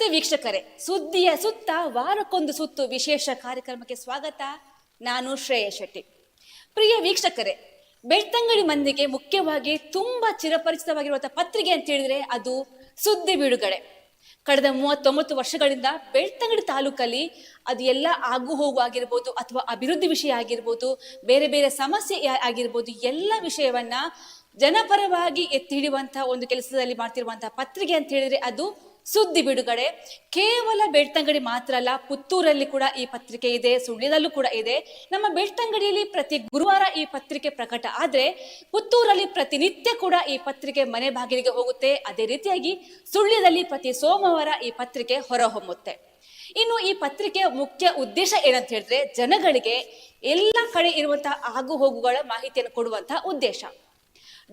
ನಮಸ್ತೆ ವೀಕ್ಷಕರೇ, ಸುದ್ದಿಯ ಸುತ್ತ ವಾರಕ್ಕೊಂದು ಸುತ್ತು ವಿಶೇಷ ಕಾರ್ಯಕ್ರಮಕ್ಕೆ ಸ್ವಾಗತ. ನಾನು ಶ್ರೇಯ ಶೆಟ್ಟಿ. ಪ್ರಿಯ ವೀಕ್ಷಕರೇ, ಬೆಳ್ತಂಗಡಿ ಮಂದಿಗೆ ಮುಖ್ಯವಾಗಿ ತುಂಬಾ ಚಿರಪರಿಚಿತವಾಗಿರುವಂತಹ ಪತ್ರಿಕೆ ಅಂತ ಹೇಳಿದ್ರೆ ಅದು ಸುದ್ದಿ ಬಿಡುಗಡೆ. ಕಳೆದ 39 ವರ್ಷಗಳಿಂದ ಬೆಳ್ತಂಗಡಿ ತಾಲೂಕಲ್ಲಿ ಅದು ಎಲ್ಲ ಆಗು ಹೋಗು ಆಗಿರ್ಬೋದು ಅಥವಾ ಅಭಿವೃದ್ಧಿ ವಿಷಯ ಆಗಿರ್ಬೋದು, ಬೇರೆ ಬೇರೆ ಸಮಸ್ಯೆ ಆಗಿರ್ಬೋದು, ಎಲ್ಲ ವಿಷಯವನ್ನ ಜನಪರವಾಗಿ ಎತ್ತಿ ಹಿಡಿಯುವಂತಹ ಒಂದು ಕೆಲಸದಲ್ಲಿ ಮಾಡ್ತಿರುವಂತಹ ಪತ್ರಿಕೆ ಅಂತ ಹೇಳಿದ್ರೆ ಅದು ಸುದ್ದಿ ಬಿಡುಗಡೆ. ಕೇವಲ ಬೆಳ್ತಂಗಡಿ ಮಾತ್ರ ಅಲ್ಲ, ಪುತ್ತೂರಲ್ಲಿ ಕೂಡ ಈ ಪತ್ರಿಕೆ ಇದೆ, ಸುಳ್ಯದಲ್ಲೂ ಕೂಡ ಇದೆ. ನಮ್ಮ ಬೆಳ್ತಂಗಡಿಯಲ್ಲಿ ಪ್ರತಿ ಗುರುವಾರ ಈ ಪತ್ರಿಕೆ ಪ್ರಕಟ ಆದ್ರೆ ಪುತ್ತೂರಲ್ಲಿ ಪ್ರತಿನಿತ್ಯ ಕೂಡ ಈ ಪತ್ರಿಕೆ ಮನೆ ಬಾಗಿಲಿಗೆ ಹೋಗುತ್ತೆ. ಅದೇ ರೀತಿಯಾಗಿ ಸುಳ್ಯದಲ್ಲಿ ಪ್ರತಿ ಸೋಮವಾರ ಈ ಪತ್ರಿಕೆ ಹೊರಹೊಮ್ಮುತ್ತೆ. ಇನ್ನು ಈ ಪತ್ರಿಕೆಯ ಮುಖ್ಯ ಉದ್ದೇಶ ಏನಂತ ಹೇಳಿದ್ರೆ ಜನಗಳಿಗೆ ಎಲ್ಲ ಕಡೆ ಇರುವಂತಹ ಆಗು ಹೋಗುಗಳ ಮಾಹಿತಿಯನ್ನು ಕೊಡುವಂತಹ ಉದ್ದೇಶ.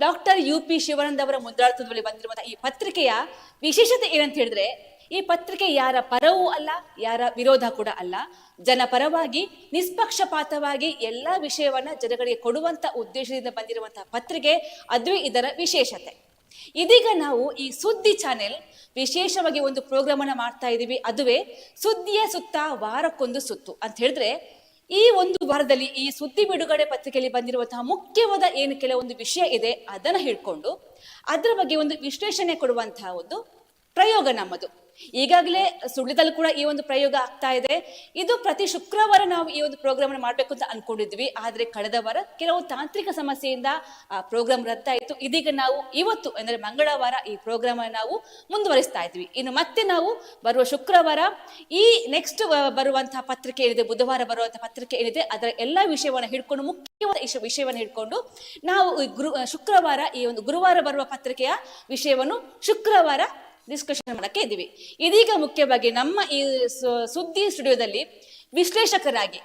ಡಾಕ್ಟರ್ UP ಶಿವಾನಂದ ಅವರ ಮುಂದಾಳತ್ವದಲ್ಲಿ ಬಂದಿರುವಂತಹ ಈ ಪತ್ರಿಕೆಯ ವಿಶೇಷತೆ ಏನಂತ ಹೇಳಿದ್ರೆ, ಈ ಪತ್ರಿಕೆ ಯಾರ ಪರವೂ ಅಲ್ಲ, ಯಾರ ವಿರೋಧ ಕೂಡ ಅಲ್ಲ. ಜನಪರವಾಗಿ ನಿಷ್ಪಕ್ಷಪಾತವಾಗಿ ಎಲ್ಲಾ ವಿಷಯವನ್ನ ಜನಗಳಿಗೆ ಕೊಡುವಂತ ಉದ್ದೇಶದಿಂದ ಬಂದಿರುವಂತಹ ಪತ್ರಿಕೆ, ಅದುವೇ ಇದರ ವಿಶೇಷತೆ. ಇದೀಗ ನಾವು ಈ ಸುದ್ದಿ ಚಾನೆಲ್ ವಿಶೇಷವಾಗಿ ಒಂದು ಪ್ರೋಗ್ರಾಮ್ ಅನ್ನ ಮಾಡ್ತಾ ಇದೀವಿ. ಅದುವೇ ಸುದ್ದಿಯ ಸುತ್ತ ವಾರಕ್ಕೊಂದು ಸುತ್ತು ಅಂತ ಹೇಳಿದ್ರೆ, ಈ ಒಂದು ವಾರದಲ್ಲಿ ಈ ಸುದ್ದಿ ಬಿಡುಗಡೆ ಪತ್ರಿಕೆಯಲ್ಲಿ ಬಂದಿರುವಂತಹ ಮುಖ್ಯವಾದ ಏನು ಕೆಲವೊಂದು ವಿಷಯ ಇದೆ ಅದನ್ನ ಹಿಡ್ಕೊಂಡು ಅದರ ಬಗ್ಗೆ ಒಂದು ವಿಶ್ಲೇಷಣೆ ಕೊಡುವಂತಹ ಒಂದು ಪ್ರಯೋಗ ನಮ್ಮದು. ಈಗಾಗಲೇ ಸುಳ್ಯದಲ್ಲಿ ಕೂಡ ಈ ಒಂದು ಪ್ರಯೋಗ ಆಗ್ತಾ ಇದೆ. ಇದು ಪ್ರತಿ ಶುಕ್ರವಾರ ನಾವು ಈ ಒಂದು ಪ್ರೋಗ್ರಾಮ್ ಅನ್ನು ಮಾಡ್ಬೇಕು ಅಂತ ಅನ್ಕೊಂಡಿದ್ವಿ. ಆದ್ರೆ ಕಳೆದ ವಾರ ಕೆಲವು ತಾಂತ್ರಿಕ ಸಮಸ್ಯೆಯಿಂದ ಆ ಪ್ರೋಗ್ರಾಮ್ ರದ್ದಾಯಿತು. ಇದೀಗ ನಾವು ಇವತ್ತು ಅಂದ್ರೆ ಮಂಗಳವಾರ ಈ ಪ್ರೋಗ್ರಾಮ್ ಅನ್ನು ನಾವು ಮುಂದುವರಿಸ್ತಾ ಇದ್ವಿ. ಇನ್ನು ಮತ್ತೆ ನಾವು ಬರುವ ಶುಕ್ರವಾರ ಈ ನೆಕ್ಸ್ಟ್ ಬರುವಂತಹ ಪತ್ರಿಕೆ ಏನಿದೆ, ಬುಧವಾರ ಬರುವಂತಹ ಪತ್ರಿಕೆ ಏನಿದೆ, ಅದರ ಎಲ್ಲಾ ವಿಷಯವನ್ನ ಹಿಡ್ಕೊಂಡು ಮುಖ್ಯವಾದ ವಿಷಯವನ್ನು ಹಿಡ್ಕೊಂಡು ನಾವು ಶುಕ್ರವಾರ ಈ ಒಂದು ಗುರುವಾರ ಬರುವ ಪತ್ರಿಕೆಯ ವಿಷಯವನ್ನು ಶುಕ್ರವಾರ ಡಿಸ್ಕಷನ್ ಮಾಡಕ್ಕೆ ಇದ್ದೀವಿ. ಇದೀಗ ಮುಖ್ಯವಾಗಿ ನಮ್ಮ ಈ ಸುದ್ದಿ ಸ್ಟುಡಿಯೋದಲ್ಲಿ ವಿಶ್ಲೇಷಕರಾಗಿ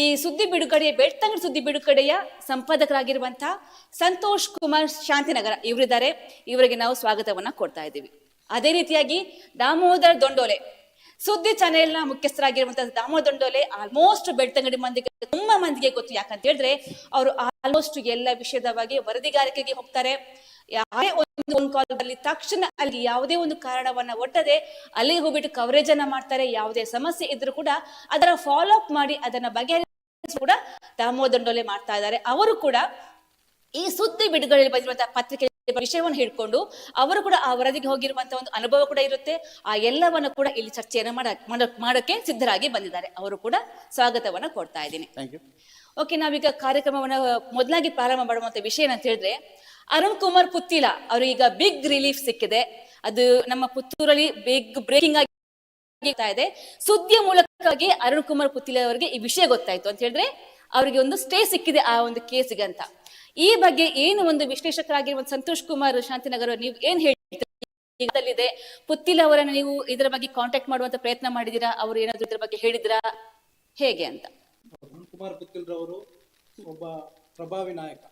ಈ ಸುದ್ದಿ ಬಿಡುಗಡೆಯ ಬೆಳ್ತಂಗಡಿ ಸುದ್ದಿ ಬಿಡುಗಡೆಯ ಸಂಪಾದಕರಾಗಿರುವಂತಹ ಸಂತೋಷ್ ಕುಮಾರ್ ಶಾಂತಿನಗರ ಇವರಿದ್ದಾರೆ. ಇವರಿಗೆ ನಾವು ಸ್ವಾಗತವನ್ನ ಕೊಡ್ತಾ ಇದ್ದೀವಿ. ಅದೇ ರೀತಿಯಾಗಿ ದಾಮೋದರ್ ದೊಂಡೋಲೆ, ಸುದ್ದಿ ಚಾನೆಲ್ನ ಮುಖ್ಯಸ್ಥರಾಗಿರುವಂತಹ ದಾಮೋದರ್ ದೊಂಡೋಲೆ ಆಲ್ಮೋಸ್ಟ್ ಬೆಳ್ತಂಗಡಿ ಮಂದಿಗೆ ತುಂಬಾ ಮಂದಿಗೆ ಗೊತ್ತು. ಯಾಕಂತ ಹೇಳಿದ್ರೆ ಅವರು ಆಲ್ಮೋಸ್ಟ್ ಎಲ್ಲ ವಿಷಯದ ಬಗ್ಗೆ ವರದಿಗಾರಿಕೆಗೆ ಹೋಗ್ತಾರೆ. ಯಾವುದೇ ಒಂದು ಫೋನ್ ಕಾಲ್ ಬರಲಿ ತಕ್ಷಣ ಅಲ್ಲಿ ಯಾವುದೇ ಒಂದು ಕಾರಣವನ್ನ ಒಡ್ಡದೆ ಅಲ್ಲಿಗೆ ಹೋಗ್ಬಿಟ್ಟು ಕವರೇಜ್ ಅನ್ನ ಮಾಡ್ತಾರೆ. ಯಾವುದೇ ಸಮಸ್ಯೆ ಇದ್ರೂ ಕೂಡ ಅದರ ಫಾಲೋ ಅಪ್ ಮಾಡಿ ಅದನ್ನ ಬಗೆಹರಿಸಿ ಕೂಡ ದಾಮೋದರ್ ಮಾಡ್ತಾ ಇದ್ದಾರೆ. ಅವರು ಕೂಡ ಈ ಸುದ್ದಿ ಬಿಡುಗಡೆಯಲ್ಲಿ ಬಂದಿರುವಂತಹ ಪತ್ರಿಕೆ ವಿಷಯವನ್ನು ಹಿಡ್ಕೊಂಡು ಅವರು ಕೂಡ ಆ ವರದಿಗೆ ಹೋಗಿರುವಂತಹ ಒಂದು ಅನುಭವ ಕೂಡ ಇರುತ್ತೆ. ಆ ಎಲ್ಲವನ್ನು ಕೂಡ ಇಲ್ಲಿ ಚರ್ಚೆಯನ್ನ ಮಾಡೋಕೆ ಸಿದ್ಧರಾಗಿ ಬಂದಿದ್ದಾರೆ. ಅವರು ಕೂಡ ಸ್ವಾಗತವನ್ನ ಕೊಡ್ತಾ ಇದ್ದೀನಿ. ಓಕೆ, ನಾವೀಗ ಕಾರ್ಯಕ್ರಮವನ್ನ ಮೊದಲಾಗಿ ಪ್ರಾರಂಭ ಮಾಡುವಂತ ವಿಷಯ ಏನಂತ ಹೇಳಿದ್ರೆ, ಅರುಣ್ ಕುಮಾರ್ ಪುತ್ತಿಲ ಅವರೀಗ ಬಿಗ್ ರಿಲೀಫ್ ಸಿಕ್ಕಿದೆ. ಅದು ನಮ್ಮ ಪುತ್ತೂರಲ್ಲಿ ಬಿಗ್ ಬ್ರೇಕಿಂಗ್ ಆಗ್ತಾ ಇದೆ. ಸುದ್ದಿಯ ಮೂಲಕವಾಗಿ ಅರುಣ್ ಕುಮಾರ್ ಪುತ್ತಿಲ ಅವರಿಗೆ ಈ ವಿಷಯ ಗೊತ್ತಾಯ್ತು ಅಂತ ಹೇಳಿದ್ರೆ ಅವರಿಗೆ ಒಂದು ಸ್ಟೇ ಸಿಕ್ಕಿದೆ ಆ ಒಂದು ಕೇಸಿಗೆ ಅಂತ. ಈ ಬಗ್ಗೆ ಏನು ಒಂದು ವಿಶ್ಲೇಷಕರಾಗಿರುವ ಸಂತೋಷ್ ಕುಮಾರ್ ಶಾಂತಿನಗರ ನೀವು ಏನ್ ಹೇಳ್ತೀರಾ? ಪುತ್ತಿಲ ಅವರನ್ನ ನೀವು ಇದರ ಬಗ್ಗೆ ಕಾಂಟ್ಯಾಕ್ಟ್ ಮಾಡುವಂತ ಪ್ರಯತ್ನ ಮಾಡಿದೀರಾ? ಅವರು ಏನಾದ್ರು ಇದ್ರ ಬಗ್ಗೆ ಹೇಳಿದ್ರಾ, ಹೇಗೆ ಅಂತ? ಅರುಣ್ ಕುಮಾರ್ ಪುತ್ತಿಲ್ರವರು ಒಬ್ಬ ಪ್ರಭಾವಿ ನಾಯಕ.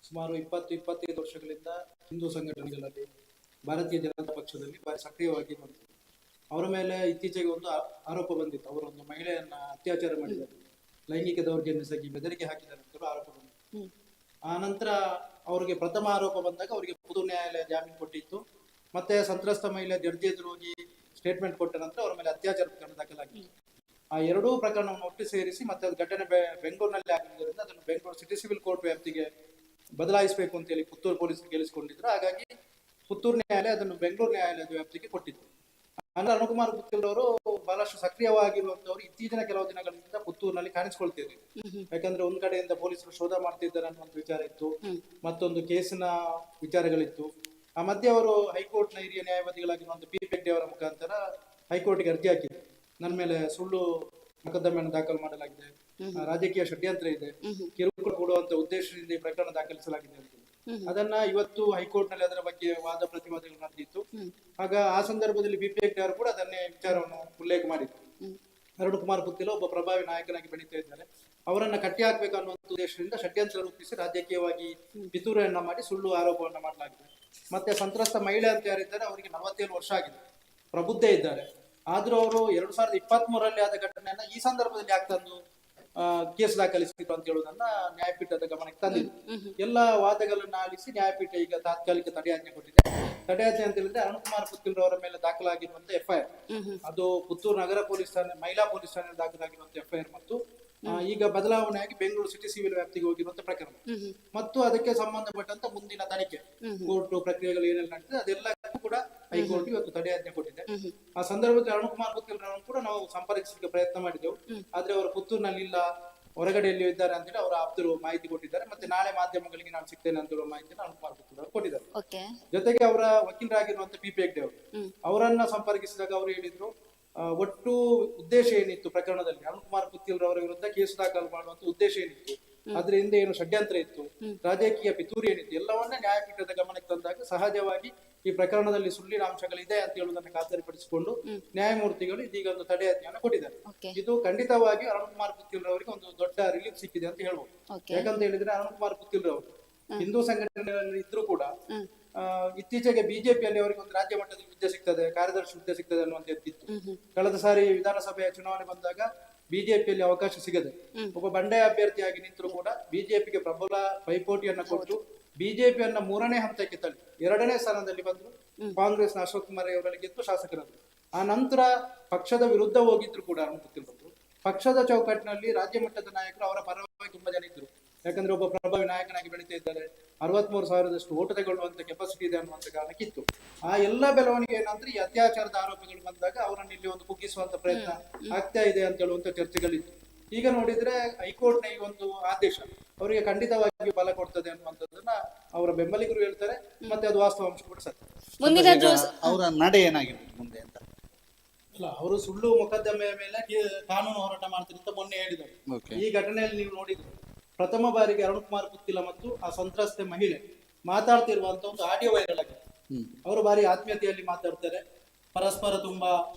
ಸುಮಾರು 20-25 ವರ್ಷಗಳಿಂದ ಹಿಂದೂ ಸಂಘಟನೆಗಳಲ್ಲಿ ಭಾರತೀಯ ಜನತಾ ಪಕ್ಷದಲ್ಲಿ ಬಾರಿ ಸಕ್ರಿಯವಾಗಿ ಬಂದಿದ್ದರು. ಅವರ ಮೇಲೆ ಇತ್ತೀಚೆಗೆ ಒಂದು ಆರೋಪ ಬಂದಿತ್ತು. ಅವರೊಂದು ಮಹಿಳೆಯನ್ನ ಅತ್ಯಾಚಾರ ಮಾಡಿದ್ದಾರೆ, ಲೈಂಗಿಕ ದೌರ್ಜನ್ಯ ಬೆದರಿಕೆ ಹಾಕಿದ್ದಾರೆ ಅಂತ ಆರೋಪ ಬಂದಿತ್ತು. ಆ ನಂತರ ಅವರಿಗೆ ಪ್ರಥಮ ಆರೋಪ ಬಂದಾಗ ಅವರಿಗೆ ಪುತ್ತೂರು ನ್ಯಾಯಾಲಯ ಜಾಮೀನು ಕೊಟ್ಟಿತ್ತು. ಮತ್ತೆ ಸಂತ್ರಸ್ತ ಮಹಿಳೆ ಜಡ್ಜಿ ಎದುರು ಹೋಗಿ ಸ್ಟೇಟ್ಮೆಂಟ್ ಕೊಟ್ಟ ನಂತರ ಅವರ ಮೇಲೆ ಅತ್ಯಾಚಾರ ಪ್ರಕರಣ ದಾಖಲಾಗಿತ್ತು. ಆ ಎರಡೂ ಪ್ರಕರಣವನ್ನು ಒಟ್ಟು ಸೇರಿಸಿ ಮತ್ತೆ ಅದು ಘಟನೆ ಬೆಂಗಳೂರಿನಲ್ಲಿ ಆಗಿದ್ದರಿಂದ ಅದನ್ನು ಬೆಂಗಳೂರು ಸಿಟಿ ಸಿವಿಲ್ ಕೋರ್ಟ್ ವ್ಯಾಪ್ತಿಗೆ ಬದಲಾಯಿಸಬೇಕು ಅಂತ ಹೇಳಿ ಪುತ್ತೂರು ಪೊಲೀಸರು ಗೆಲ್ಲಿಸಿಕೊಂಡಿದ್ರು. ಹಾಗಾಗಿ ಪುತ್ತೂರು ನ್ಯಾಯಾಲಯ ಅದನ್ನು ಬೆಂಗಳೂರು ನ್ಯಾಯಾಲಯದ ವ್ಯಾಪ್ತಿಗೆ ಕೊಟ್ಟಿತ್ತು. ಅಂದ್ರೆ ಅರುಣ್ ಕುಮಾರ್ ಪುತ್ತಿಲ್ರವರು ಬಹಳಷ್ಟು ಸಕ್ರಿಯವಾಗಿರುವಂತವ್ರು ಇತ್ತೀಚಿನ ಕೆಲವು ದಿನಗಳಿಂದ ಪುತ್ತೂರಿನಲ್ಲಿ ಕಾಣಿಸ್ಕೊಳ್ತಿದ್ರು. ಯಾಕಂದ್ರೆ ಒಂದ್ ಕಡೆಯಿಂದ ಪೊಲೀಸರು ಶೋಧ ಮಾಡ್ತಿದ್ದಾರೆ ಅನ್ನುವಂತ ವಿಚಾರ ಇತ್ತು, ಮತ್ತೊಂದು ಕೇಸಿನ ವಿಚಾರಗಳಿತ್ತು. ಆ ಮಧ್ಯೆ ಅವರು ಹೈಕೋರ್ಟ್ನ ಹಿರಿಯ ನ್ಯಾಯವಾದಿಗಳಾಗಿರುವಂತ ಪಿ ಹೆಗ್ಡೆ ಅವರ ಮುಖಾಂತರ ಹೈಕೋರ್ಟ್ಗೆ ಅರ್ಜಿ ಹಾಕಿದ್ರು. ನನ್ನ ಮೇಲೆ ಸುಳ್ಳು ಮೊಕದ್ದಮೆಯನ್ನು ದಾಖಲು ಮಾಡಲಾಗಿದೆ, ರಾಜಕೀಯ ಷಡ್ಯಂತ್ರ ಇದೆ, ಕಿರುಕುಳ ಕೊಡುವಂತ ಉದ್ದೇಶದಿಂದ ಈ ಪ್ರಕರಣ ದಾಖಲಿಸಲಾಗಿದೆ ಅಂತ. ಅದನ್ನ ಇವತ್ತು ಹೈಕೋರ್ಟ್ ನಲ್ಲಿ ಅದರ ಬಗ್ಗೆ ವಾದ ಪ್ರತಿವಾದಗಳು ನಡೆದಿತ್ತು. ಆಗ ಆ ಸಂದರ್ಭದಲ್ಲಿ ಬಿ ಪಿ ಹೆಗ್ಡೆ ಅವರು ಕೂಡ ಅದನ್ನೇ ವಿಚಾರವನ್ನು ಉಲ್ಲೇಖ ಮಾಡಿದ್ರು. ಅರುಣ್ ಕುಮಾರ್ ಪುತ್ತಿಲ ಒಬ್ಬ ಪ್ರಭಾವಿ ನಾಯಕನಾಗಿ ಬೆಳೀತಾ ಇದ್ದಾರೆ, ಅವರನ್ನ ಕಟ್ಟಿ ಹಾಕ್ಬೇಕು ಅನ್ನುವಂಥ ಉದ್ದೇಶದಿಂದ ಷಡ್ಯಂತ್ರ ರೂಪಿಸಿ ರಾಜಕೀಯವಾಗಿ ಪಿತೂರಿಯನ್ನ ಮಾಡಿ ಸುಳ್ಳು ಆರೋಪವನ್ನ ಮಾಡಲಾಗಿದೆ. ಮತ್ತೆ ಸಂತ್ರಸ್ತ ಮಹಿಳೆ ಅಂತ ಯಾರಿದ್ದಾರೆ ಅವರಿಗೆ 47 ವರ್ಷ ಆಗಿದೆ, ಪ್ರಬುದ್ಧ ಇದ್ದಾರೆ. ಆದ್ರೂ ಅವರು 2023ರಲ್ಲಿ ಆದ ಘಟನೆಯನ್ನ ಈ ಸಂದರ್ಭದಲ್ಲಿ ಯಾಕೆ ತಂದು ಕೇಸ್ ದಾಖಲಿಸಿದ್ರು ಅಂತ ಹೇಳುವುದನ್ನ ನ್ಯಾಯಪೀಠದ ಗಮನಕ್ಕೆ ತಂದಿದೆ. ಎಲ್ಲ ವಾದಗಳನ್ನ ಆಲಿಸಿ ನ್ಯಾಯಪೀಠ ಈಗ ತಾತ್ಕಾಲಿಕ ತಡೆಯಾಜ್ಞೆ ಕೊಟ್ಟಿದೆ. ತಡೆಯಾಜ್ಞೆ ಅಂತ ಹೇಳಿದ್ರೆ ಅರುಣಕುಮಾರ್ ಪುತ್ತೂರ್ ಅವರ ಮೇಲೆ ದಾಖಲಾಗಿರುವಂತ ಎಫ್ಐಆರ್, ಅದು ಪುತ್ತೂರು ನಗರ ಪೊಲೀಸ್ ಠಾಣೆ ಮಹಿಳಾ ಪೊಲೀಸ್ ಠಾಣೆ ದಾಖಲಾಗಿರುವಂತ ಎಫ್ಐಆರ್ ಮತ್ತು ಈಗ ಬದಲಾವಣೆಯಾಗಿ ಬೆಂಗಳೂರು ಸಿಟಿ ಸಿವಿಲ್ ವ್ಯಾಪ್ತಿಗೆ ಹೋಗಿರುವಂತ ಪ್ರಕರಣ ಮತ್ತು ಅದಕ್ಕೆ ಸಂಬಂಧಪಟ್ಟಂತ ಮುಂದಿನ ತನಿಖೆ ಕೋರ್ಟ್ ಪ್ರಕ್ರಿಯೆಗಳು ಏನೆಲ್ಲ ನಡೀತದೆ ಅದೆಲ್ಲಕ್ಕೂ ಕೂಡ ಹೈಕೋರ್ಟ್ ಇವತ್ತು ತಡೆಯಾಜ್ಞೆ ಕೊಟ್ಟಿದೆ. ಆ ಸಂದರ್ಭದಲ್ಲಿ ಅರುಣಕುಮಾರ್ ಪುತ್ತೂರ್ ಅವರನ್ನು ಕೂಡ ನಾವು ಸಂಪರ್ಕಿಸಲಿಕ್ಕೆ ಪ್ರಯತ್ನ ಮಾಡಿದೆವು. ಆದ್ರೆ ಅವರು ಪುತ್ತೂರಿನಲ್ಲಿ ಇಲ್ಲ, ಹೊರಗಡೆಯಲ್ಲಿ ಇದ್ದಾರೆ ಅಂತೇಳಿ ಅವರ ಆಪ್ತರು ಮಾಹಿತಿ ಕೊಟ್ಟಿದ್ದಾರೆ. ಮತ್ತೆ ನಾಳೆ ಮಾಧ್ಯಮಗಳಿಗೆ ನಾನು ಸಿಗ್ತೇನೆ ಅಂತ ಹೇಳುವ ಮಾಹಿತಿಯನ್ನು ಅರುಣಕುಮಾರ್ ಪುತ್ತೂರ್ ಅವರು ಕೊಟ್ಟಿದ್ದಾರೆ. ಜೊತೆಗೆ ಅವರ ವಕೀಲರಾಗಿರುವಂತ ಪಿ ಪಿ ಹೆಗ್ಡೆ ಅವರು, ಅವರನ್ನ ಸಂಪರ್ಕಿಸಿದಾಗ ಅವರು ಹೇಳಿದ್ರು ಒಟ್ಟು ಉದ್ದೇಶ ಏನಿತ್ತು ಪ್ರಕರಣದಲ್ಲಿ ಅರುಣಕುಮಾರ್ ಪುತ್ತೂರ್ ಅವರ ವಿರುದ್ಧ ಕೇಸು ದಾಖಲು ಮಾಡುವಂತ ಉದ್ದೇಶ ಏನಿತ್ತು, ಅದ್ರ ಹಿಂದೆ ಏನು ಷಡ್ಯಂತ್ರ ಇತ್ತು, ರಾಜಕೀಯ ಪಿತೂರಿ ಏನಿತ್ತು, ಎಲ್ಲವನ್ನ ನ್ಯಾಯಪೀಠದ ಗಮನಕ್ಕೆ ತಂದಾಗ ಸಹಜವಾಗಿ ಈ ಪ್ರಕರಣದಲ್ಲಿ ಸುಳ್ಳಿನ ಅಂಶಗಳಿದೆ ಅಂತ ಹೇಳುವುದನ್ನು ಖಾತರಿಪಡಿಸಿಕೊಂಡು ನ್ಯಾಯಮೂರ್ತಿಗಳು ಇದೀಗ ಒಂದು ತಡೆಯಾಜ್ಞೆಯನ್ನು ಕೊಟ್ಟಿದ್ದಾರೆ. ಇದು ಖಂಡಿತವಾಗಿ ಅರುಣಕುಮಾರ್ ಪುತ್ತೂರ್ ಅವರಿಗೆ ಒಂದು ದೊಡ್ಡ ರಿಲೀಫ್ ಸಿಕ್ಕಿದೆ ಅಂತ ಹೇಳ್ಬೋದು. ಯಾಕಂತ ಹೇಳಿದ್ರೆ ಅರುಣಕುಮಾರ್ ಪುತ್ತೂರ್ ಅವರು ಹಿಂದೂ ಸಂಘಟನೆಗಳಲ್ಲಿ ಇದ್ರೂ ಕೂಡ ಇತ್ತೀಚೆಗೆ ಬಿಜೆಪಿಯಲ್ಲಿ ಅವರಿಗೆ ಒಂದು ರಾಜ್ಯ ಮಟ್ಟದಲ್ಲಿ ಹುದ್ದೆ ಸಿಗ್ತದೆ, ಕಾರ್ಯದರ್ಶಿ ಹುದ್ದೆ ಸಿಗ್ತದೆ ಅನ್ನುವಂಥದ್ದಿತ್ತು. ಕಳೆದ ಸಾರಿ ವಿಧಾನಸಭೆಯ ಚುನಾವಣೆ ಬಂದಾಗ ಬಿಜೆಪಿಯಲ್ಲಿ ಅವಕಾಶ ಸಿಗದೆ ಒಬ್ಬ ಬಂಡಾಯ ಅಭ್ಯರ್ಥಿಯಾಗಿ ನಿಂತರೂ ಕೂಡ ಬಿಜೆಪಿಗೆ ಪ್ರಬಲ ಪೈಪೋಟಿಯನ್ನ ಕೊಟ್ಟು ಬಿಜೆಪಿಯನ್ನ 3ನೇ ಹಂತಕ್ಕೆ ತಳ್ಳಿ 2ನೇ ಸ್ಥಾನದಲ್ಲಿ ಬಂದ್ರು. ಕಾಂಗ್ರೆಸ್ನ ಅಶೋಕ್ ಕುಮಾರ್ ಅವರಲ್ಲಿ ಗೆದ್ದು ಶಾಸಕರಾದ್ರು. ಆ ನಂತರ ಪಕ್ಷದ ವಿರುದ್ಧ ಹೋಗಿದ್ರು ಕೂಡ ಅನುಕೂತಿರ್ಬೋದು. ಪಕ್ಷದ ಚೌಕಟ್ಟಿನಲ್ಲಿ ರಾಜ್ಯ ಮಟ್ಟದ ನಾಯಕರು ಅವರ ಪರವಾಗಿ ತುಂಬಾ ಜನ ಇದ್ರು. ಯಾಕಂದ್ರೆ ಒಬ್ಬ ಪ್ರಭಾವಿ ನಾಯಕನಾಗಿ ಬೆಳೀತಾ ಇದ್ದಾರೆ, 63,000ದಷ್ಟು ಓಟು ತಗೊಳ್ಳುವಂತ ಕೆಪಾಸಿಟಿ ಇದೆ ಅನ್ನುವಂತ ಕಾರಣಕ್ಕಿತ್ತು. ಆ ಎಲ್ಲ ಬೆಳವಣಿಗೆ ಏನಂದ್ರೆ ಈ ಅತ್ಯಾಚಾರದ ಆರೋಪಗಳು ಬಂದಾಗ ಅವರನ್ನು ಇಲ್ಲಿ ಒಂದು ಕುಗ್ಗಿಸುವಂತ ಪ್ರಯತ್ನ ಆಗ್ತಾ ಇದೆ ಅಂತ ಹೇಳುವಂತ ಚರ್ಚೆಗಳಿತ್ತು. ಈಗ ನೋಡಿದ್ರೆ ಹೈಕೋರ್ಟ್ ನ ಈ ಒಂದು ಆದೇಶ ಅವರಿಗೆ ಖಂಡಿತವಾಗಿ ಬಲ ಕೊಡ್ತದೆ ಅನ್ನುವಂಥದ್ದನ್ನ ಅವರ ಬೆಂಬಲಿಗರು ಹೇಳ್ತಾರೆ. ಮತ್ತೆ ಅದು ವಾಸ್ತವಾಂಶ ಕೂಡ ಸತ್ಯ. ಅವರ ನಡೆ ಏನಾಗಿರ್ಬೋದು ಮುಂದೆ ಅಂತ ಅಲ್ಲ, ಅವರು ಸುಳ್ಳು ಮೊಕದ್ದಮೆಯ ಮೇಲೆ ಕಾನೂನು ಹೋರಾಟ ಮಾಡ್ತಾರೆ ಅಂತ ಮೊನ್ನೆ ಹೇಳಿದರು. ಈ ಘಟನೆಯಲ್ಲಿ ನೀವು ನೋಡಿದ್ರೆ ಪ್ರಥಮ ಬಾರಿಗೆ ಅರುಣಕುಮಾರ್ ಪುತ್ತಿಲ ಮತ್ತು ಆ ಸಂತ್ರಸ್ತೆ ಮಹಿಳೆ ಮಾತಾಡ್ತಿರುವಂತ ಒಂದು ಆಡಿಯೋ ವೈರಲ್ ಆಗಿದೆ. ಅವರು ಬಾರಿ ಆತ್ಮೀಯತೆಯಲ್ಲಿ ಮಾತಾಡ್ತಾರೆ, ಪರಸ್ಪರ ತುಂಬಾ